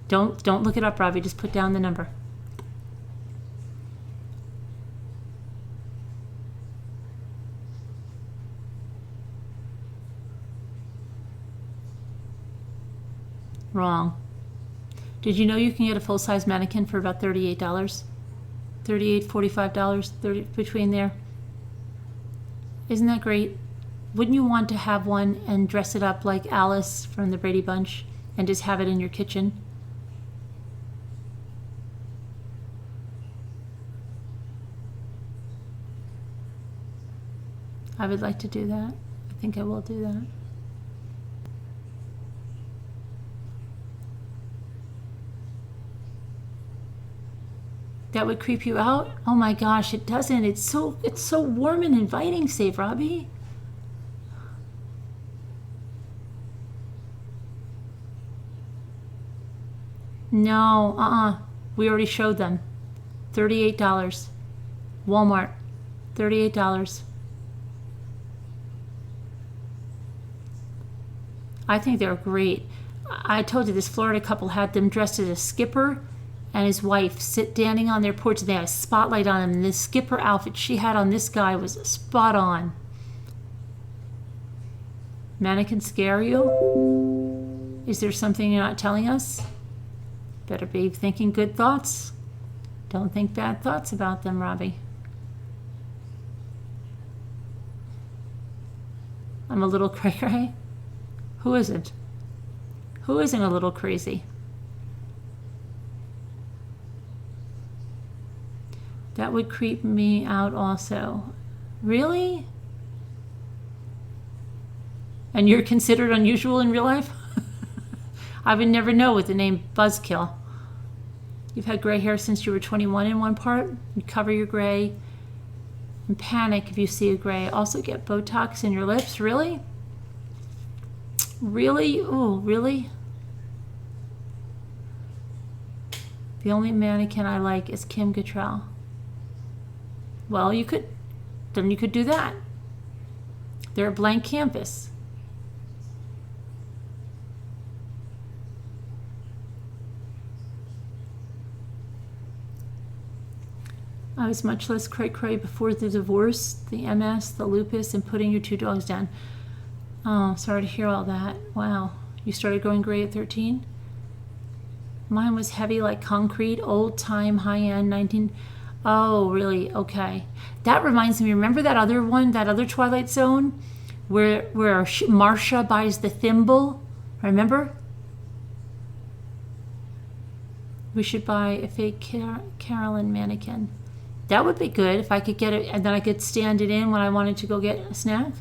Don't look it up, Robbie. Just put down the number. Wrong. Did you know you can get a full-size mannequin for about $38? $38, $45, 30 between there. Isn't that great? Wouldn't you want to have one and dress it up like Alice from the Brady Bunch and just have it in your kitchen? I would like to do that. I think I will do that. That would creep you out? Oh my gosh, it doesn't. It's so warm and inviting, Save Robbie. No, we already showed them. $38. Walmart, $38. I think they're great. I told you this Florida couple had them dressed as a skipper and his wife standing on their porch, and they had a spotlight on him, and this skipper outfit she had on this guy was spot on. Mannequin scare you? Is there something you're not telling us? Better be thinking good thoughts. Don't think bad thoughts about them, Robbie. I'm a little cray-cray. Who isn't? Who isn't a little crazy? That would creep me out also. Really? And you're considered unusual in real life? I would never know with the name Buzzkill. You've had gray hair since you were 21 in one part. You cover your gray and panic if you see a gray. Also get Botox in your lips. Really? Really? Ooh, really? The only mannequin I like is Kim Cattrall. Well, you could do that. They're a blank canvas. I was much less cray-cray before the divorce, the MS, the lupus, and putting your 2 dogs down. Oh, sorry to hear all that. Wow. You started going gray at 13? Mine was heavy like concrete, old-time, high-end, 19... Oh, really? Okay. That reminds me, remember that other one, that other Twilight Zone? Where Marcia buys the thimble? Remember? We should buy a fake Carolyn mannequin. That would be good if I could get it, and then I could stand it in when I wanted to go get a snack.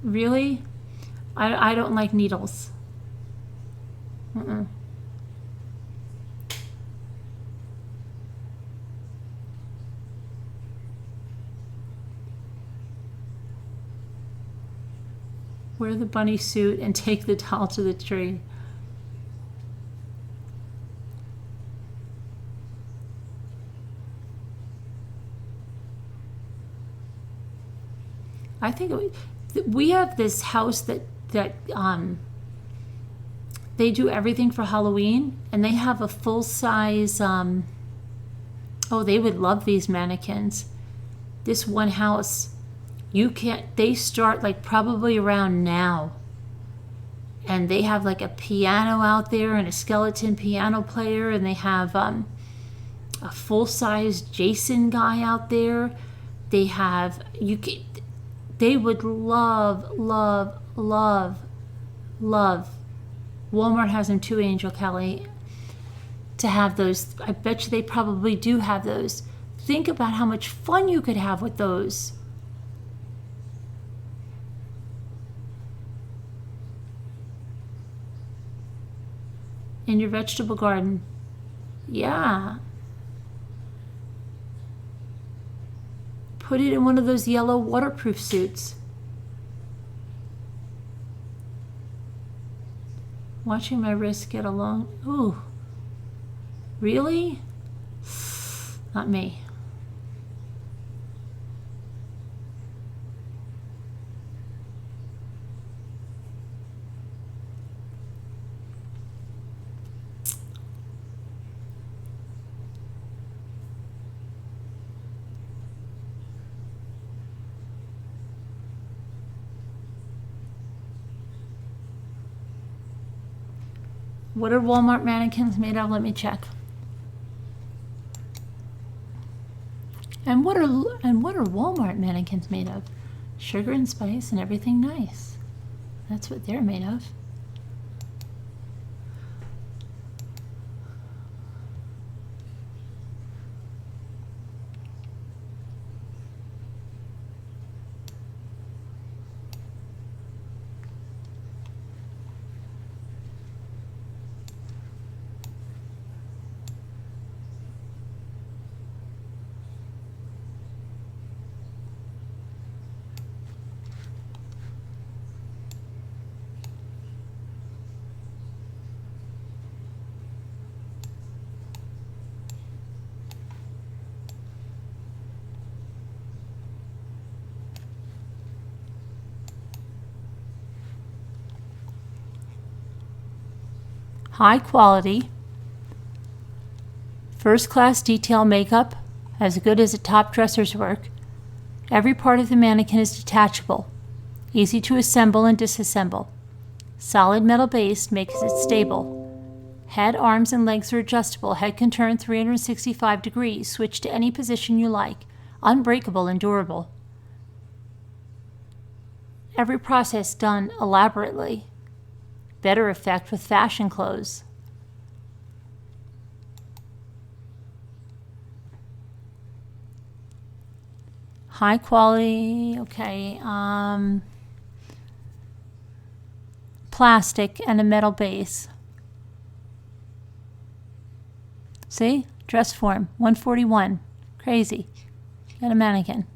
Really? I don't like needles. Wear the bunny suit and take the doll to the tree. I think we have this house that they do everything for Halloween, and they have a full size. Oh, they would love these mannequins. This one house, you can't. They start like probably around now, and they have like a piano out there and a skeleton piano player, and they have a full size Jason guy out there. They have They would love, love, love, love. Walmart has them too, Angel Kelly, to have those. I bet you they probably do have those. Think about how much fun you could have with those. In your vegetable garden. Yeah. Put it in one of those yellow waterproof suits. Watching my wrist get along. Ooh. Really? Not me. What are Walmart mannequins made of? Let me check. And what are Walmart mannequins made of? Sugar and spice and everything nice. That's what they're made of. High quality, first class detail makeup, as good as a top dresser's work. Every part of the mannequin is detachable, easy to assemble and disassemble. Solid metal base makes it stable. Head, arms, and legs are adjustable. Head can turn 365 degrees. Switch to any position you like. Unbreakable and durable. Every process done elaborately. Better effect with fashion clothes. High quality, okay, plastic and a metal base. See? Dress form, 141. Crazy. Got a mannequin.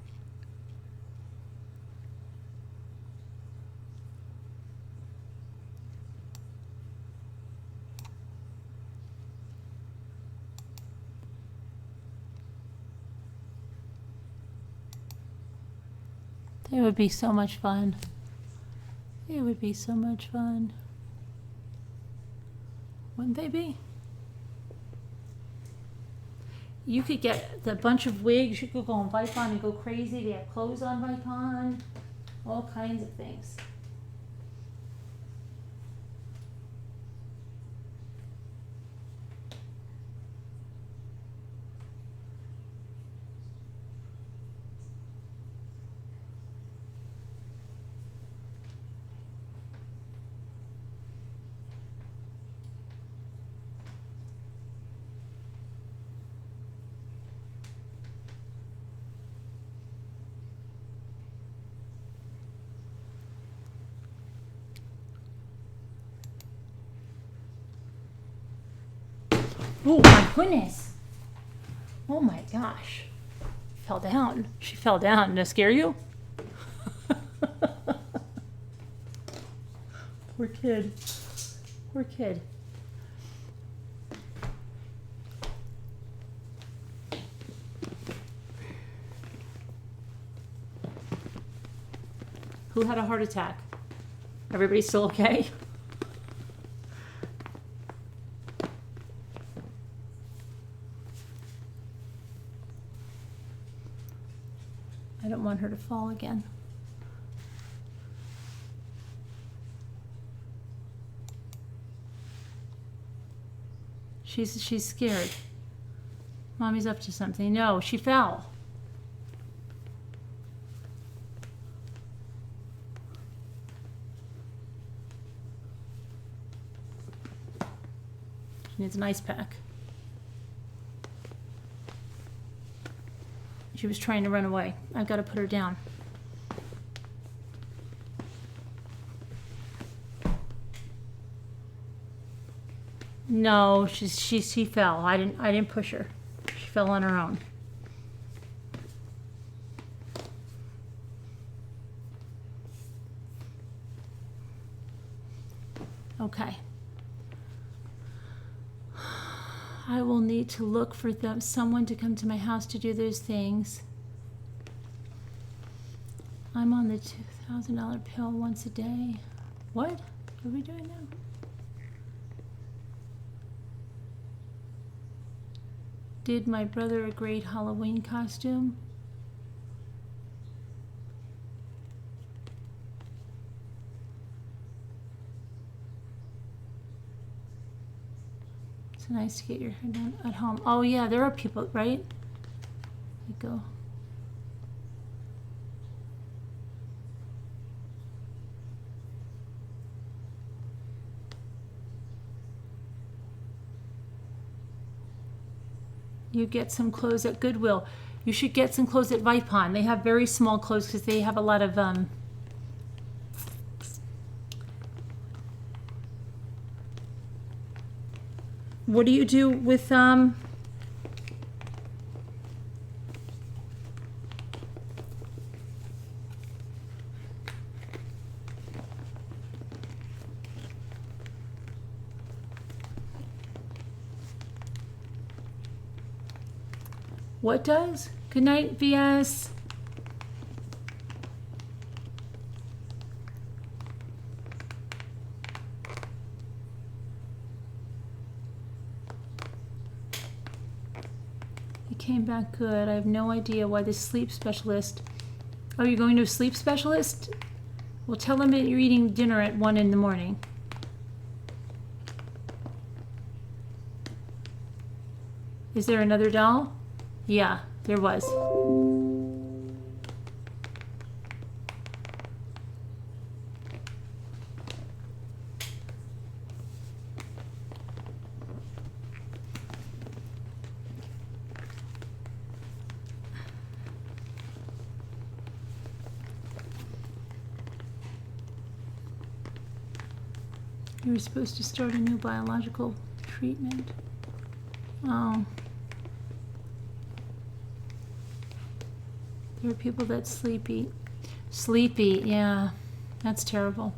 It would be so much fun. It would be so much fun. Wouldn't they be? You could get the bunch of wigs. You could go on Vicon and go crazy. They have clothes on Vicon. All kinds of things. Oh my goodness. Oh my gosh. Fell down. She fell down. Did that scare you? Poor kid. Poor kid. Who had a heart attack? Everybody still okay? I don't want her to fall again. She's scared. Mommy's up to something. No, she fell. She needs an ice pack. She was trying to run away. I've got to put her down. No, she fell. I didn't push her. She fell on her own. Okay. I will need to look for someone to come to my house to do those things. I'm on the $2,000 pill once a day. What are we doing now? Did my brother a great Halloween costume? It's nice to get your hair done at home. Oh yeah, there are people, right? There you go. You get some clothes at Goodwill. You should get some clothes at Vipon. They have very small clothes because they have a lot of what do you do with what does? Good night, VS. He came back good. I have no idea why the sleep specialist. Oh, you're going to a sleep specialist? Well, tell him that you're eating dinner at 1 in the morning. Is there another doll? Yeah, there was. You were supposed to start a new biological treatment. Oh. There are people that sleep eat. Sleep eat, yeah. That's terrible.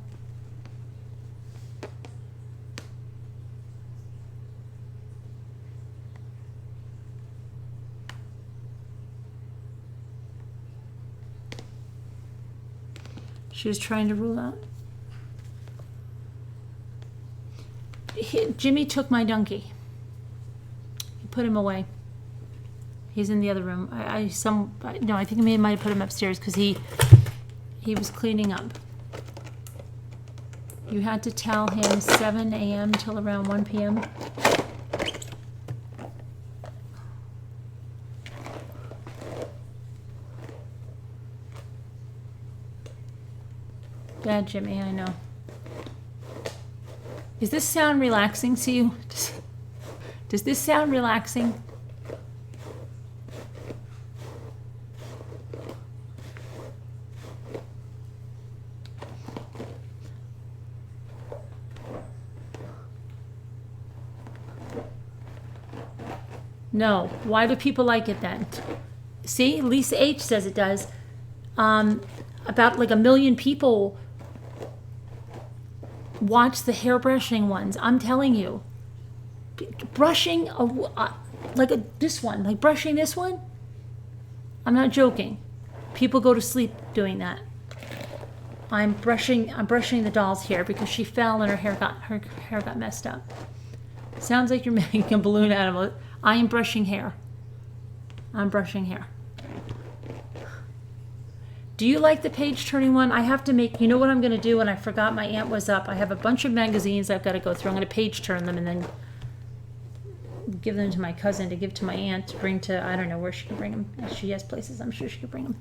She was trying to rule out. Jimmy took my donkey. He put him away. He's in the other room. I think I might have put him upstairs because he was cleaning up. You had to tell him 7 a.m. till around 1 p.m. Bad Jimmy, I know. Does this sound relaxing to you? Does this sound relaxing? No. Why do people like it then? See, Lisa H says it does. About like 1 million people watch the hairbrushing ones. I'm telling you. Brushing this one, like brushing this one. I'm not joking. People go to sleep doing that. I'm brushing the doll's hair because she fell and her hair got messed up. Sounds like you're making a balloon out of it. I am brushing hair. I'm brushing hair. Do you like the page turning one? I have to make, you know what I'm going to do? And I forgot my aunt was up. I have a bunch of magazines I've got to go through. I'm going to page turn them and then give them to my cousin to give to my aunt to bring to, I don't know where she can bring them. She has places I'm sure she could bring them.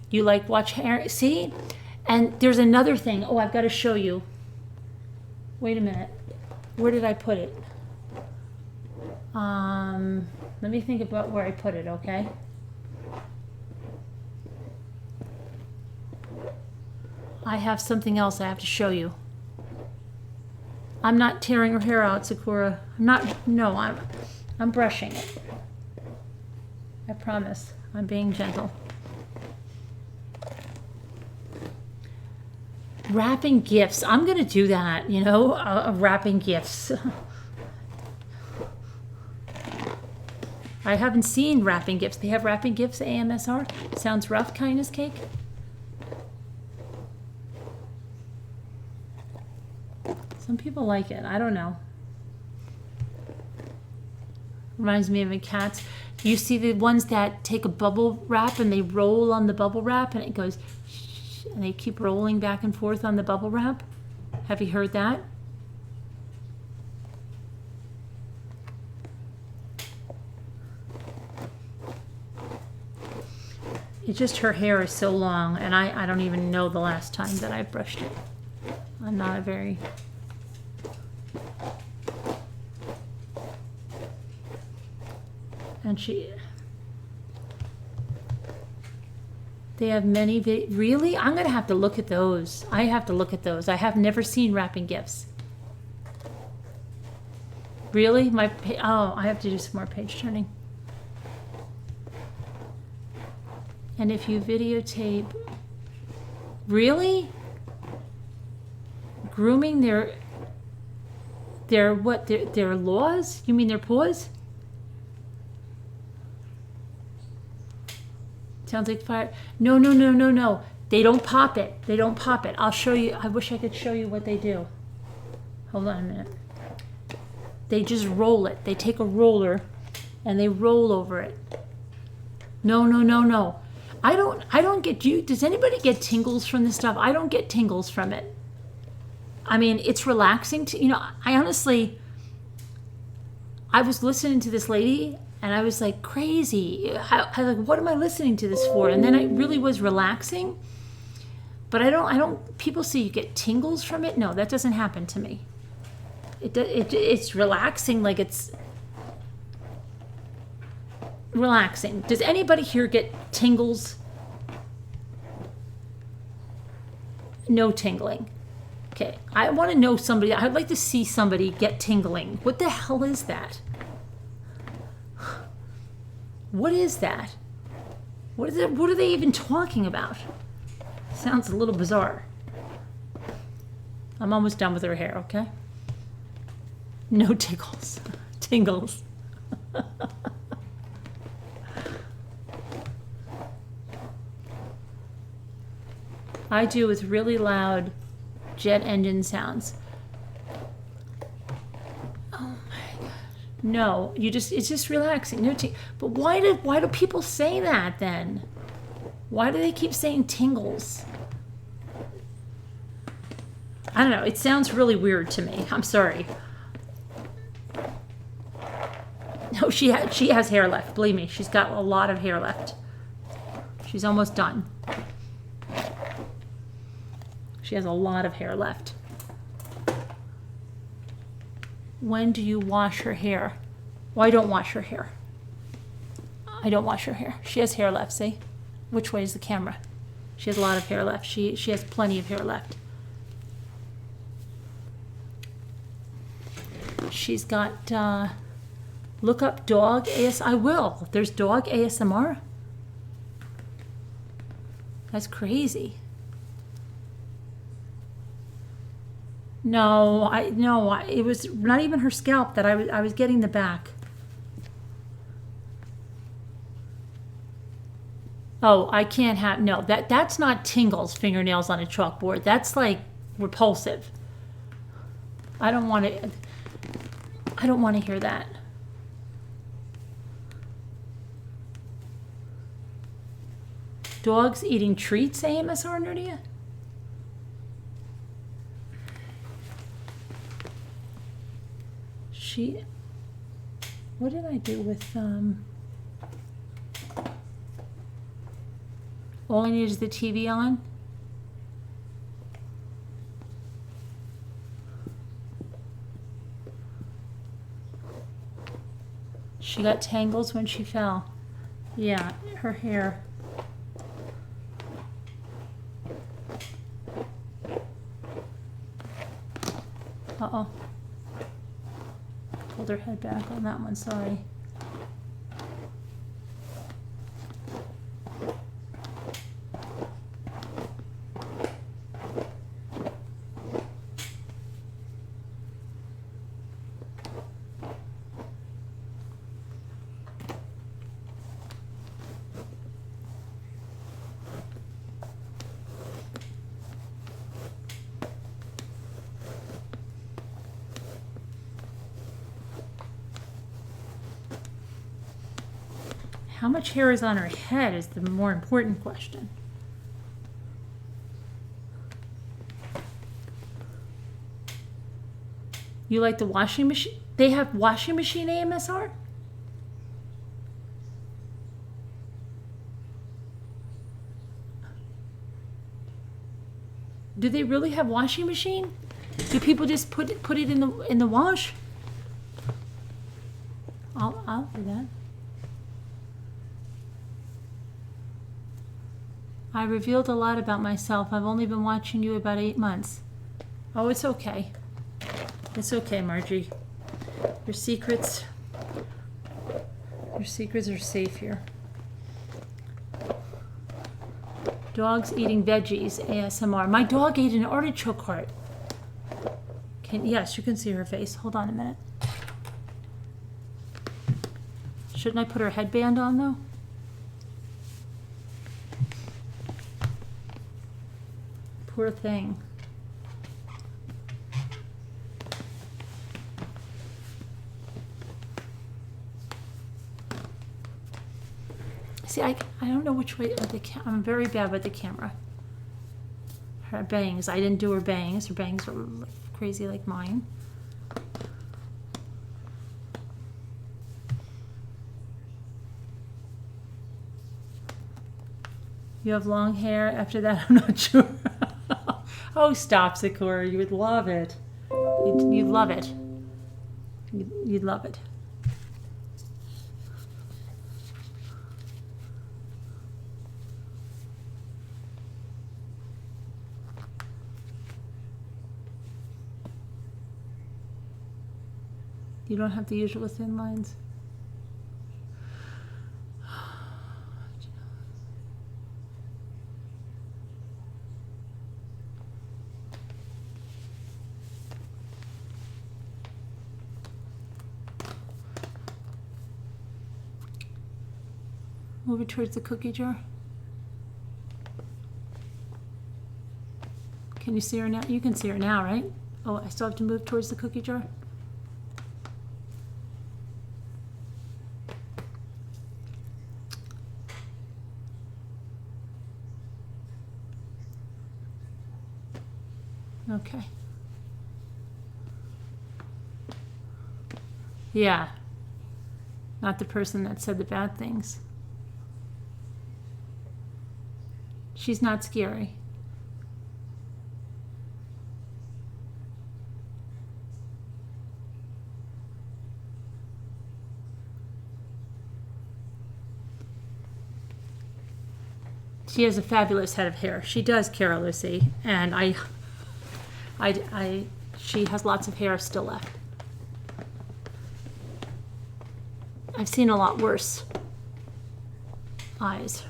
You like watch hair? See? And there's another thing. Oh, I've got to show you. Wait a minute. Where did I put it? Let me think about where I put it, okay? I have something else I have to show you. I'm not tearing her hair out, Sakura. I'm brushing it. I promise. I'm being gentle. Wrapping gifts. I'm going to do that, wrapping gifts. I haven't seen wrapping gifts. They have wrapping gifts at AMSR. Sounds rough, kindness cake. Some people like it. I don't know. Reminds me of in cats. You see the ones that take a bubble wrap and they roll on the bubble wrap and it goes, and they keep rolling back and forth on the bubble wrap? Have you heard that? It's just her hair is so long, and I don't even know the last time that I brushed it. I'm not a very... And they have many, really? I'm going to have to look at those. I have to look at those. I have never seen wrapping gifts. Really? I have to do some more page turning. And if you videotape, really? Grooming their laws? You mean their paws? Sounds like fire. No. They don't pop it. I'll show you. I wish I could show you what they do. Hold on a minute. They just roll it. They take a roller and they roll over it. No. I don't get you. Does anybody get tingles from this stuff? I don't get tingles from it. I mean, it's relaxing to, I honestly, I was listening to this lady and I was like crazy. I was like, what am I listening to this for? And then it really was relaxing. But I don't, people say you get tingles from it. No, that doesn't happen to me. It's relaxing, like it's relaxing. Does anybody here get tingles? No tingling. Okay, I want to know somebody. I'd like to see somebody get tingling. What the hell is that? What is that? What are they even talking about? Sounds a little bizarre. I'm almost done with her hair, okay? No tickles. Tingles. I do with really loud jet engine sounds. Oh my gosh. No, it's just relaxing. No but why do people say that then? Why do they keep saying tingles? I don't know. It sounds really weird to me. I'm sorry. No, she has hair left. Believe me, she's got a lot of hair left. She's almost done. She has a lot of hair left. When do you wash her hair? Well, I don't wash her hair. I don't wash her hair. She has hair left, see? Which way is the camera? She has a lot of hair left. She has plenty of hair left. She's got, look up dog AS. I will. There's dog ASMR. That's crazy. No, it was not even her scalp that I was getting the back. Oh, I can't have, no, that's not Tingle's fingernails on a chalkboard. That's like repulsive. I don't want to hear that. Dogs eating treats, AMSR, Nerdia? What did I do with, all I need is the TV on? She got tangles when she fell. Yeah, her hair. Uh-oh. Pulled her head back on that one, sorry. How much hair is on her head is the more important question. You like the washing machine? They have washing machine AMSR? Do they really have washing machine? Do people just put it in the wash? I'll do that. I revealed a lot about myself. I've only been watching you about 8 months. Oh, it's okay. It's okay, Margie. Your secrets are safe here. Dogs eating veggies, ASMR. My dog ate an artichoke heart. Yes, you can see her face. Hold on a minute. Shouldn't I put her headband on, though? Poor thing. See, I don't know which way of the I'm very bad with the camera. Her bangs, I didn't do her bangs. Her bangs were crazy like mine. You have long hair. After that, I'm not sure. Oh, stop, Sakura. You would love it. You'd love it. You'd love it. You don't have the usual thin lines. Move it towards the cookie jar. Can you see her now? You can see her now, right? Oh, I still have to move towards the cookie jar. Okay. Yeah. Not the person that said the bad things. She's not scary. She has a fabulous head of hair. She does, Carol Lucy, and she has lots of hair still left. I've seen a lot worse eyes.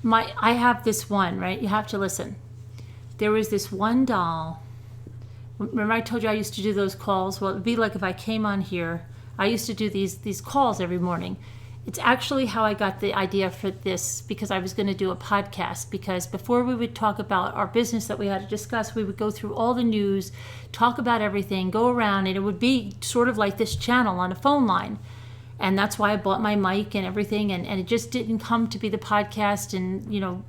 I have this one, right? You have to listen. There was this one doll. Remember I told you I used to do those calls? Well, it'd be like if I came on here. I used to do these calls every morning. It's actually how I got the idea for this, because I was going to do a podcast, because before we would talk about our business that we had to discuss, we would go through all the news, talk about everything, go around, and it would be sort of like this channel on a phone line. And that's why I bought my mic and everything, and it just didn't come to be the podcast. And, you know,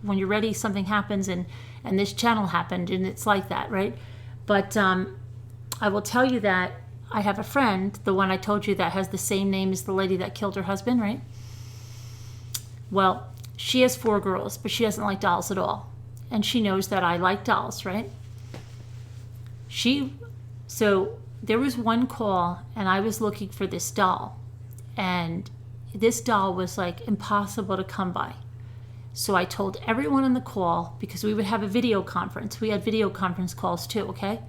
when you're ready, something happens, and this channel happened, and it's like that, right? But I will tell you that I have a friend, the one I told you that has the same name as the lady that killed her husband, right? Well, she has 4 girls, but she doesn't like dolls at all. And she knows that I like dolls, right? So there was one call, and I was looking for this doll. And this doll was like impossible to come by. So I told everyone on the call, because we would have a video conference. We had video conference calls too, okay?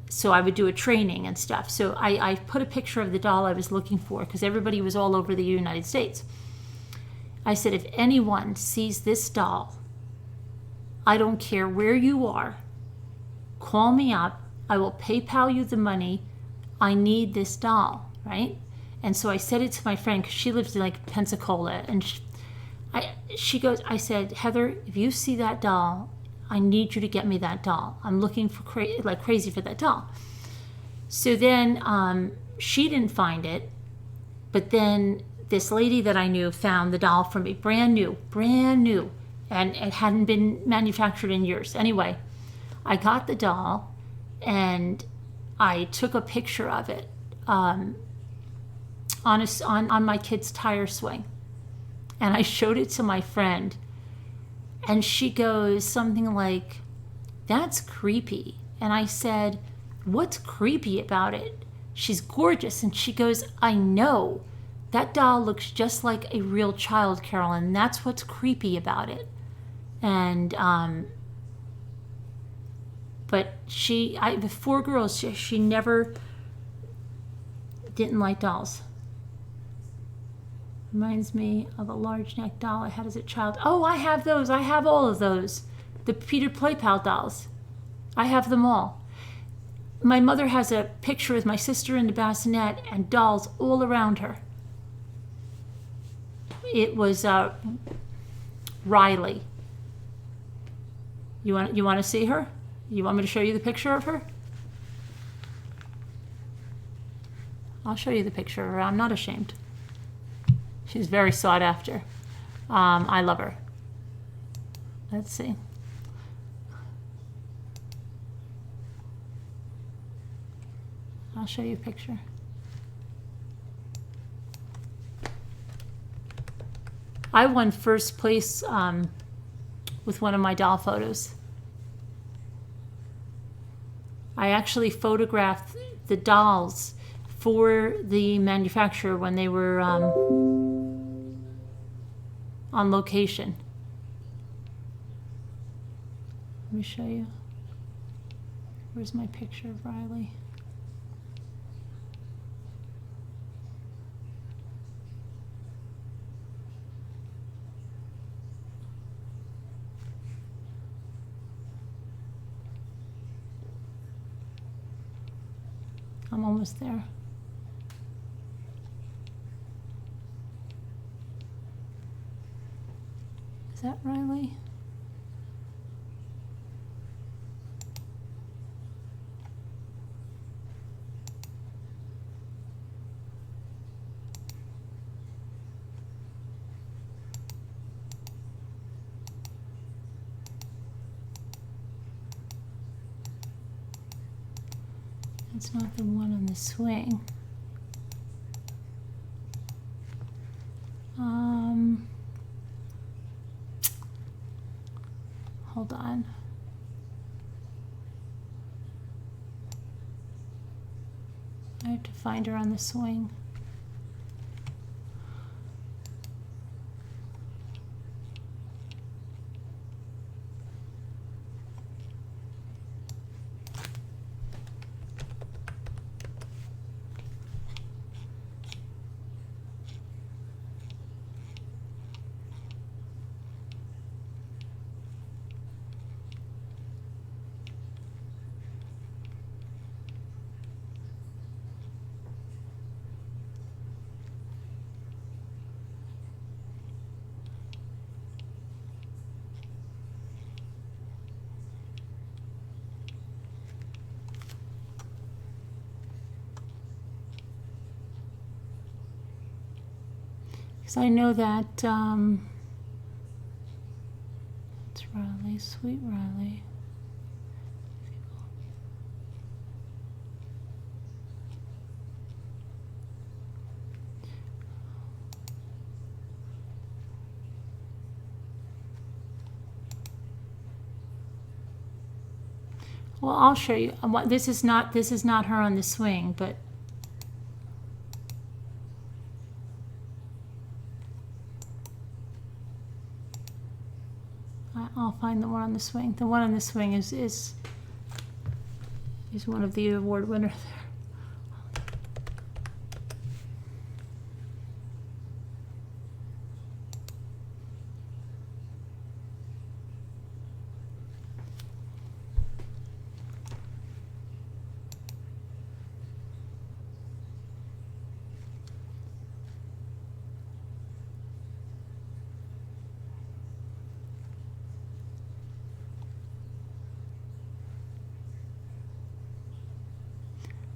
So I would do a training and stuff. So I put a picture of the doll I was looking for, because everybody was all over the United States. I said, if anyone sees this doll, I don't care where you are, call me up. I will PayPal you the money. I need this doll, right? And so I said it to my friend, because she lives in like Pensacola. And she goes, I said, Heather, if you see that doll, I need you to get me that doll. I'm looking for like crazy for that doll. So then she didn't find it, but then this lady that I knew found the doll for me, brand new, and it hadn't been manufactured in years. Anyway, I got the doll, and I took a picture of it on my kid's tire swing, and I showed it to my friend. And she goes something like, that's creepy. And I said, what's creepy about it? She's gorgeous. And she goes, I know. That doll looks just like a real child, Carolyn. That's what's creepy about it. And, but the 4 girls, she never didn't like dolls. Reminds me of a large neck doll I had as a child. Oh, I have those. I have all of those. The Peter Play Pal dolls. I have them all. My mother has a picture with my sister in the bassinet and dolls all around her. It was Riley. You want to see her? You want me to show you the picture of her? I'll show you the picture of her. I'm not ashamed. She's very sought after. I love her. Let's see. I'll show you a picture. I won first place with one of my doll photos. I actually photographed the dolls for the manufacturer when they were on location. Let me show you. Where's my picture of Riley? I'm almost there. Is that Riley? It's not the one on the swing. Hold on. I have to find her on the swing. Because I know that it's Riley, sweet Riley. Well, I'll show you. This is not her on the swing, but I'll find the one on the swing. The one on the swing is one of the award winners there.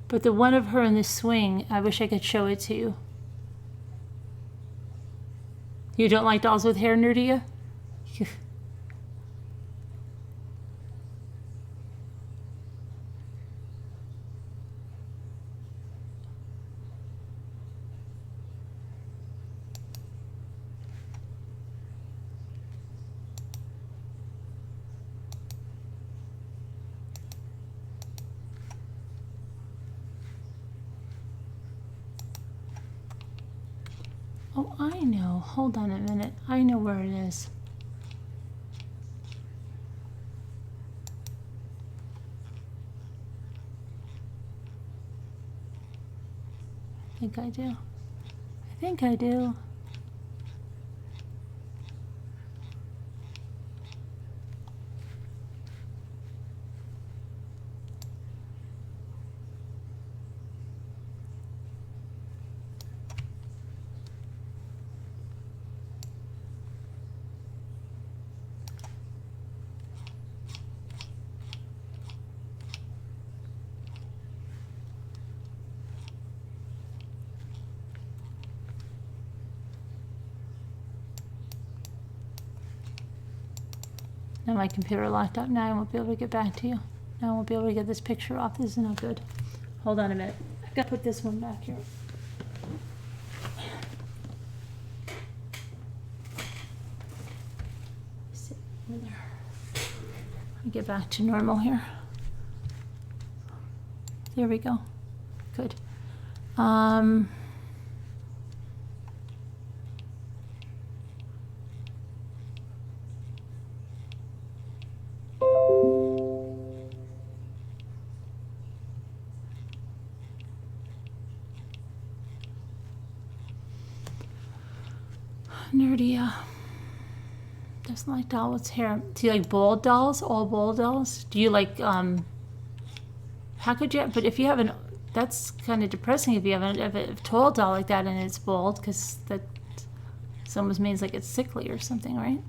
But the one of her in the swing, I wish I could show it to you. You don't like dolls with hair, Nerdia? Oh, I know. Hold on a minute. I know where it is. I think I do. I think I do. Now my computer locked up. Now I won't be able to get back to you. Now I won't be able to get this picture off. This is not good. Hold on a minute. I've got to put this one back here. Sit over there. Let me get back to normal here. There we go. Good. Nerdia doesn't like doll with hair. Do you like bald dolls? All bald dolls? Do you like how could you? But if you have that's kind of depressing if you have a tall doll like that and it's bald, because that almost means like it's sickly or something, right?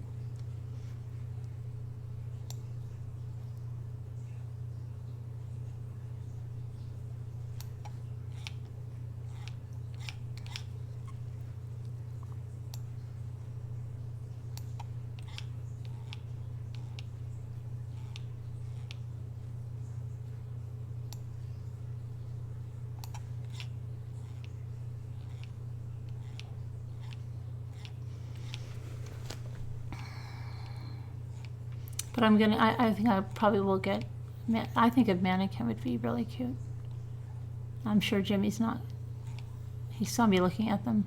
But I think I probably will get, I think a mannequin would be really cute. I'm sure Jimmy's not, he saw me looking at them.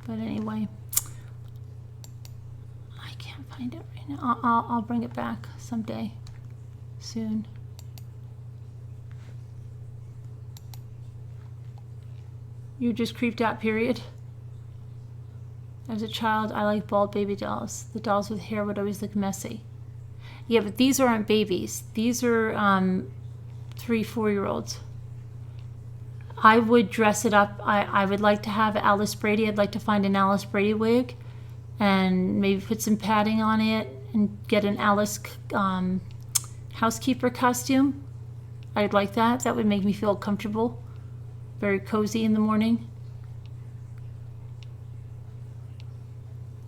But anyway, I can't find it right now. I'll bring it back someday, soon. You just creeped out, period. As a child, I liked bald baby dolls. The dolls with hair would always look messy. Yeah, but these aren't babies. These are 3-4-year-olds. I would dress it up. I would like to have Alice Brady. I'd like to find an Alice Brady wig and maybe put some padding on it and get an Alice housekeeper costume. I'd like that. That would make me feel comfortable. Very cozy in the morning.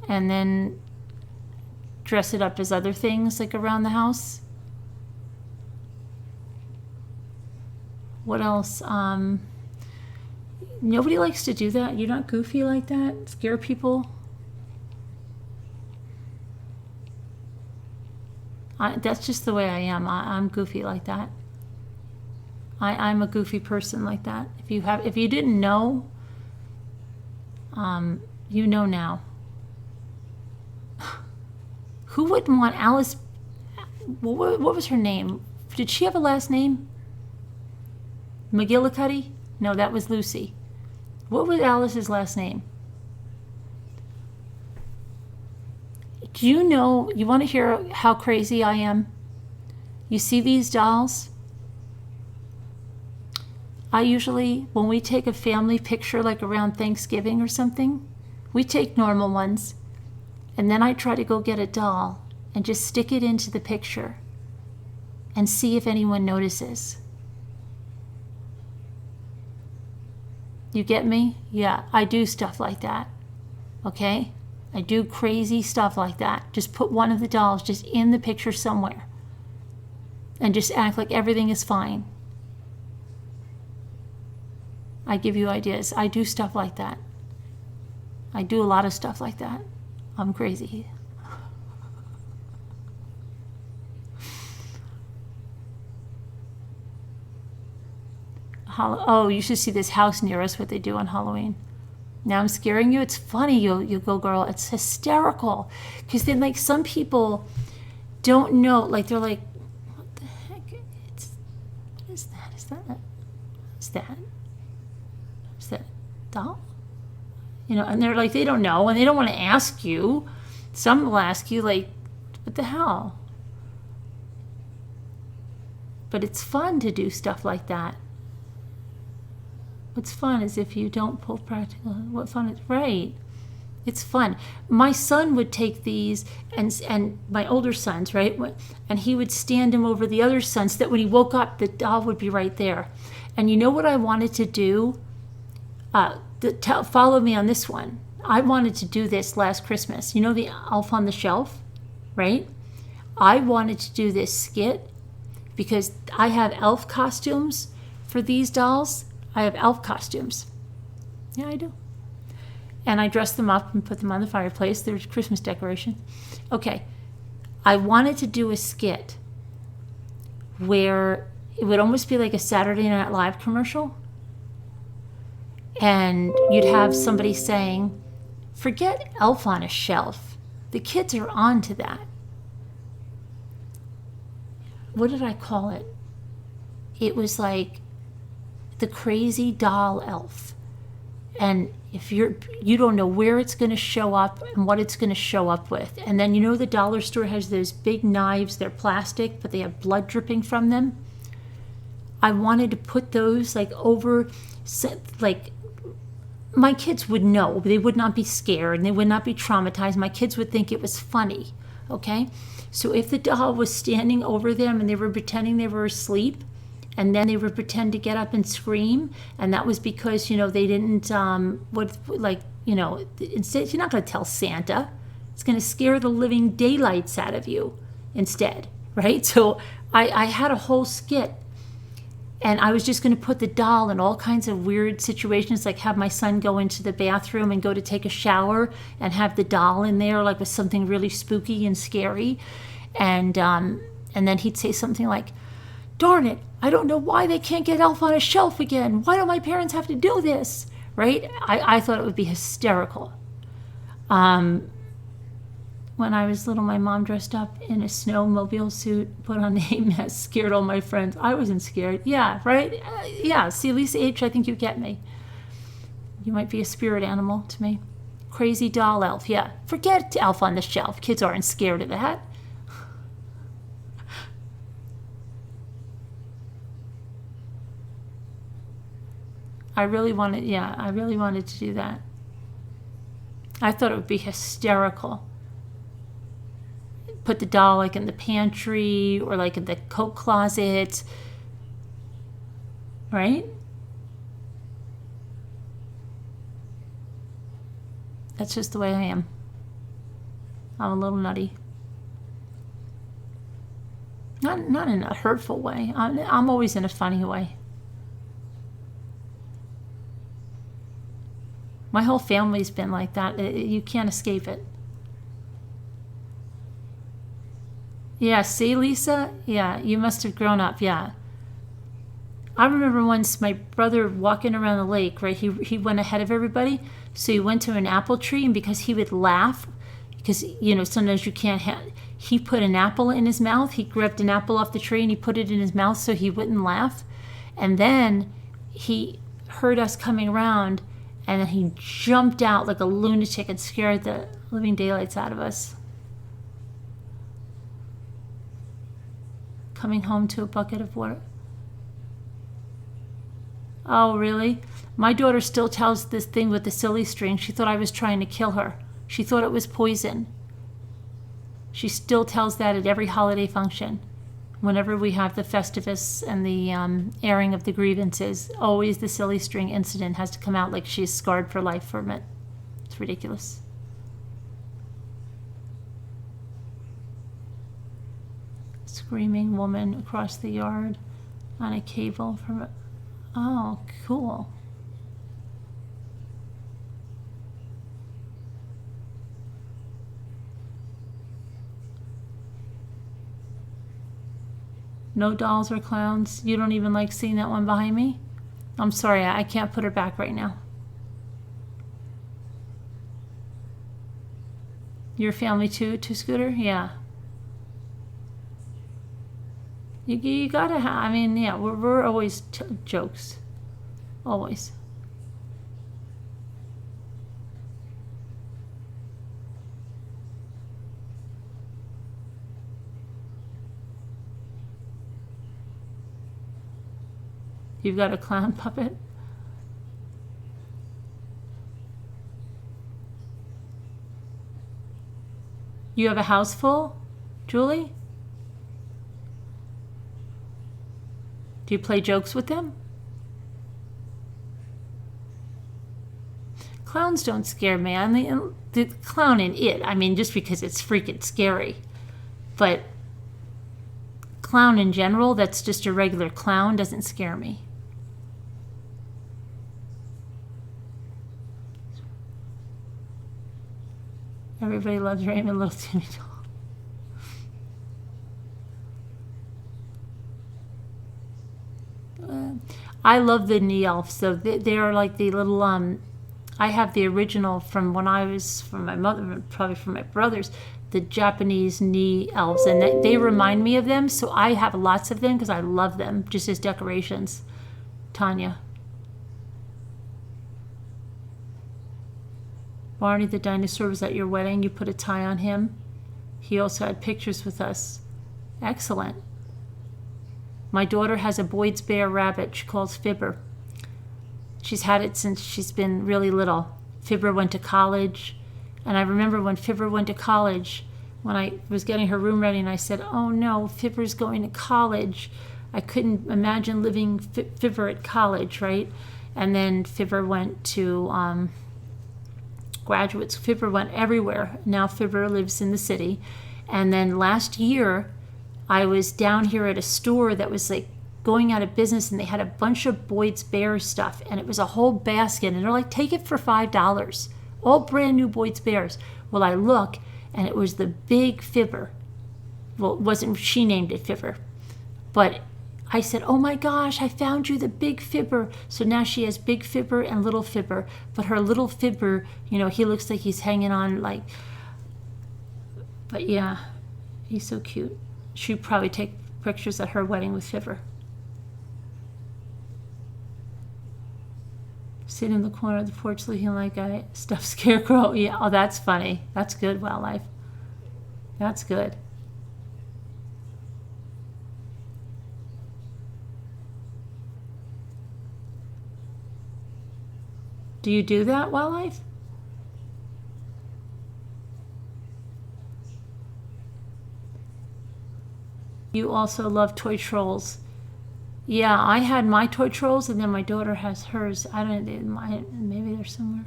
And then dress it up as other things like around the house. What else? Nobody likes to do that. You're not goofy like that? Scare people? That's just the way I am. I'm goofy like that. I'm a goofy person like that. If you didn't know, you know now. Who wouldn't want Alice? What was her name? Did she have a last name? McGillicuddy? No, that was Lucy. What was Alice's last name? Do you know, you want to hear how crazy I am? You see these dolls? I usually, when we take a family picture like around Thanksgiving or something, we take normal ones, and then I try to go get a doll and just stick it into the picture and see if anyone notices. You get me? Yeah, I do stuff like that. Okay? I do crazy stuff like that. Just put one of the dolls just in the picture somewhere and just act like everything is fine. I give you ideas. I do stuff like that. I do a lot of stuff like that. I'm crazy. Oh, you should see this house near us, what they do on Halloween. Now I'm scaring you. It's funny, you go girl. It's hysterical. Because then, like, some people don't know. Like, they're like, what the heck? What is that? Is that doll? You know, and they're like, they don't know. And they don't want to ask you. Some will ask you, like, what the hell? But it's fun to do stuff like that. What's fun is if you don't pull practical. What fun is, right? It's fun. My son would take these, and my older sons, right? And he would stand him over the other sons so that when he woke up, the doll would be right there. And you know what I wanted to do? Follow me on this one. I wanted to do this last Christmas. You know the Elf on the Shelf, right? I wanted to do this skit because I have elf costumes for these dolls. I have elf costumes. Yeah, I do. And I dress them up and put them on the fireplace. There's Christmas decoration. Okay. I wanted to do a skit where it would almost be like a Saturday Night Live commercial. And you'd have somebody saying, forget Elf on a Shelf. The kids are on to that. What did I call it? It was like the crazy doll elf. And if you don't know where it's going to show up and what it's going to show up with. And then, you know, the dollar store has those big knives. They're plastic, but they have blood dripping from them. I wanted to put those like over, like, my kids would know. They would not be scared and they would not be traumatized. My kids would think it was funny. Okay? So if the doll was standing over them and they were pretending they were asleep, and then they would pretend to get up and scream, and that was because, you know, they didn't, instead, you're not going to tell Santa. It's going to scare the living daylights out of you instead, right? So I had a whole skit, and I was just going to put the doll in all kinds of weird situations, like have my son go into the bathroom and go to take a shower and have the doll in there, like with something really spooky and scary. And then he'd say something like, darn it, I don't know why they can't get Elf on a Shelf again. Why do my parents have to do this? Right? I thought it would be hysterical. When I was little, my mom dressed up in a snowmobile suit, put on a mask, scared all my friends. I wasn't scared. Yeah, right? Yeah, see, Lisa H., I think you get me. You might be a spirit animal to me. Crazy doll elf, yeah. Forget Elf on the Shelf. Kids aren't scared of that. I really wanted to do that. I thought it would be hysterical. Put the doll like in the pantry or like in the coat closet, right? That's just the way I am. I'm a little nutty. Not in a hurtful way. I'm always in a funny way. My whole family's been like that. You can't escape it. Yeah, see, Lisa? Yeah, you must have grown up, yeah. I remember once my brother walking around the lake, right? He went ahead of everybody. So he went to an apple tree, and because he would laugh, because, sometimes you can't he put an apple in his mouth. He grabbed an apple off the tree and he put it in his mouth so he wouldn't laugh. And then he heard us coming around, and then he jumped out like a lunatic and scared the living daylights out of us. Coming home to a bucket of water. Oh, really? My daughter still tells this thing with the silly string. She thought I was trying to kill her. She thought it was poison. She still tells that at every holiday function. Whenever we have the Festivus and the airing of the grievances, always the silly string incident has to come out like she's scarred for life from it. It's ridiculous. Screaming woman across the yard on a cable from a... Oh, cool. No dolls or clowns? You don't even like seeing that one behind me? I'm sorry, I can't put her back right now. Your family too, Scooter? Yeah. You gotta have, yeah, we're always jokes. Always. You've got a clown puppet? You have a house full, Julie? Do you play jokes with them? Clowns don't scare me. The clown in it, just because it's freaking scary. But clown in general, that's just a regular clown, doesn't scare me. Everybody loves Raymond, Little Timmy Doll. I love the knee elves. So they are like the little. I have the original from when I was from my mother, probably from my brothers, the Japanese knee elves, and they remind me of them. So I have lots of them because I love them, just as decorations. Tanya. Barney the dinosaur was at your wedding. You put a tie on him. He also had pictures with us. Excellent. My daughter has a Boyd's Bear rabbit she calls Fibber. She's had it since she's been really little. Fibber went to college. And I remember when Fibber went to college, when I was getting her room ready, and I said, oh no, Fibber's going to college. I couldn't imagine living Fibber at college, right? And then Fibber went to graduates. Fibber went everywhere. Now Fibber lives in the city. And then last year, I was down here at a store that was like going out of business, and they had a bunch of Boyd's Bear stuff, and it was a whole basket, and they're like, take it for $5, all brand new Boyd's Bears. Well, I look, and it was the Big Fibber. Well, it wasn't, she named it Fibber, but I said, oh my gosh, I found you the Big Fibber. So now she has Big Fibber and Little Fibber, but her Little Fibber, you know, he looks like he's hanging on like, but yeah, he's so cute. She'd probably take pictures at her wedding with Fibber. Sit in the corner of the porch looking like a stuffed scarecrow. Yeah, oh, that's funny. That's good, wildlife. That's good. Do you do that, wildlife? You also love toy trolls. Yeah, I had my toy trolls, and then my daughter has hers. I don't know, maybe they're somewhere.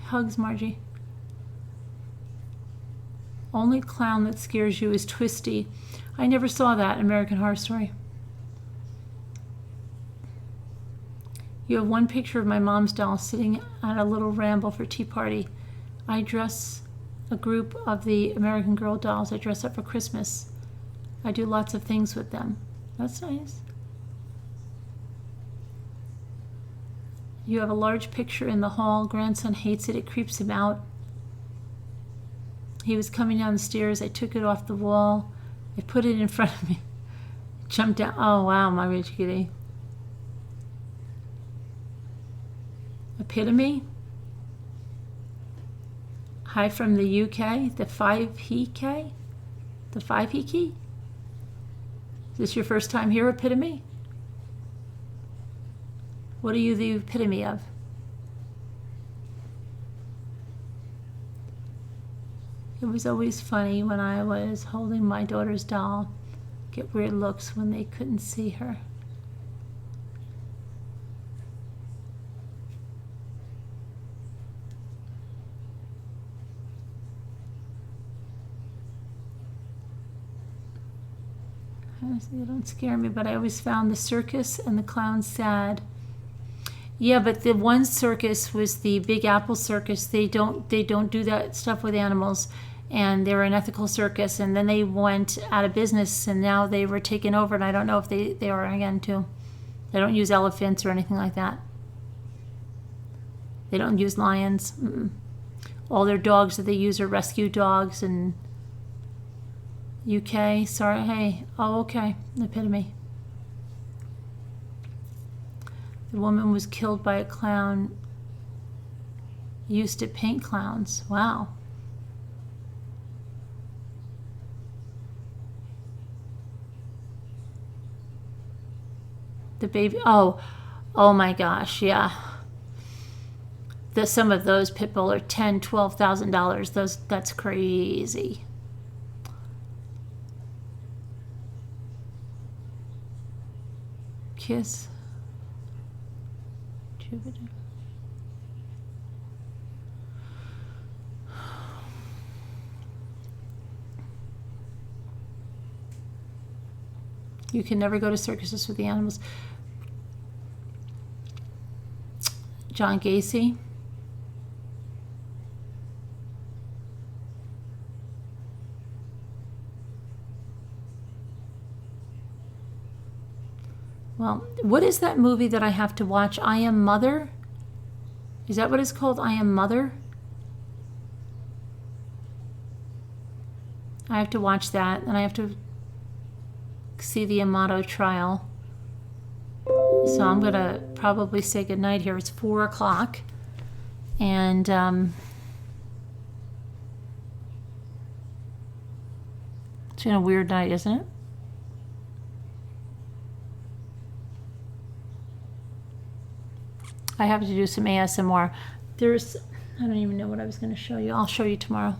Hugs, Margie. Only clown that scares you is Twisty. I never saw that in American Horror Story. You have one picture of my mom's doll sitting at a little ramble for tea party. I dress a group of the American Girl dolls. I dress up for Christmas. I do lots of things with them. That's nice. You have a large picture in the hall. Grandson hates it. It creeps him out. He was coming down the stairs. I took it off the wall. I put it in front of me. Jumped down. Oh, wow, my rich kitty. Epitome. Hi from the UK. The 5-he-K? The 5-he-key? Is this your first time here, Epitome? What are you the epitome of? It was always funny when I was holding my daughter's doll. Get weird looks when they couldn't see her. They don't scare me, but I always found the circus and the clowns sad. Yeah, but the one circus was the Big Apple Circus. They don't do that stuff with animals, and they were an ethical circus, and then they went out of business, and now they were taken over, and I don't know if they are again too. They don't use elephants or anything like that. They don't use lions. Mm-mm. All their dogs that they use are rescue dogs, and UK, sorry, hey, oh, okay, Epitome. The woman was killed by a clown used to paint clowns. Wow. The baby, oh my gosh, yeah. Some of those pit bull are $10,000, $12,000. That's crazy. Kiss. Jupiter. You can never go to circuses with the animals. John Gacy. Well, what is that movie that I have to watch? I Am Mother? Is that what it's called? I Am Mother? I have to watch that, and I have to see the Amato trial. So I'm going to probably say goodnight here. It's 4 o'clock. And it's been a weird night, isn't it? I have to do some ASMR. I don't even know what I was going to show you. I'll show you tomorrow.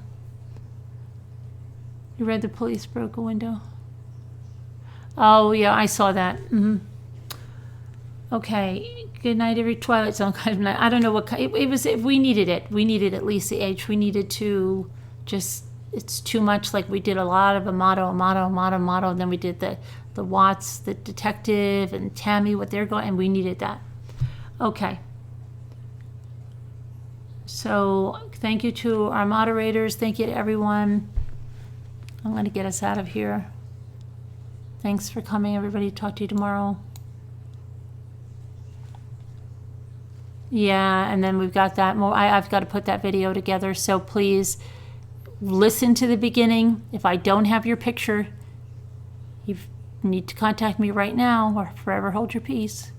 You read The Police Broke a Window? Oh, yeah, I saw that. Mm-hmm. Okay, good night, every Twilight Zone kind of night. I don't know what kind. It was. We needed it. We needed at least the age. We needed to just it's too much. Like we did a lot of Amato, and then we did the Watts, the detective, and Tammy, what they're going, and we needed that. Okay. So thank you to our moderators. Thank you to everyone. I'm going to get us out of here. Thanks for coming, everybody. Talk to you tomorrow. Yeah, and then we've got that more. I've got to put that video together. So please listen to the beginning. If I don't have your picture, you need to contact me right now or forever hold your peace.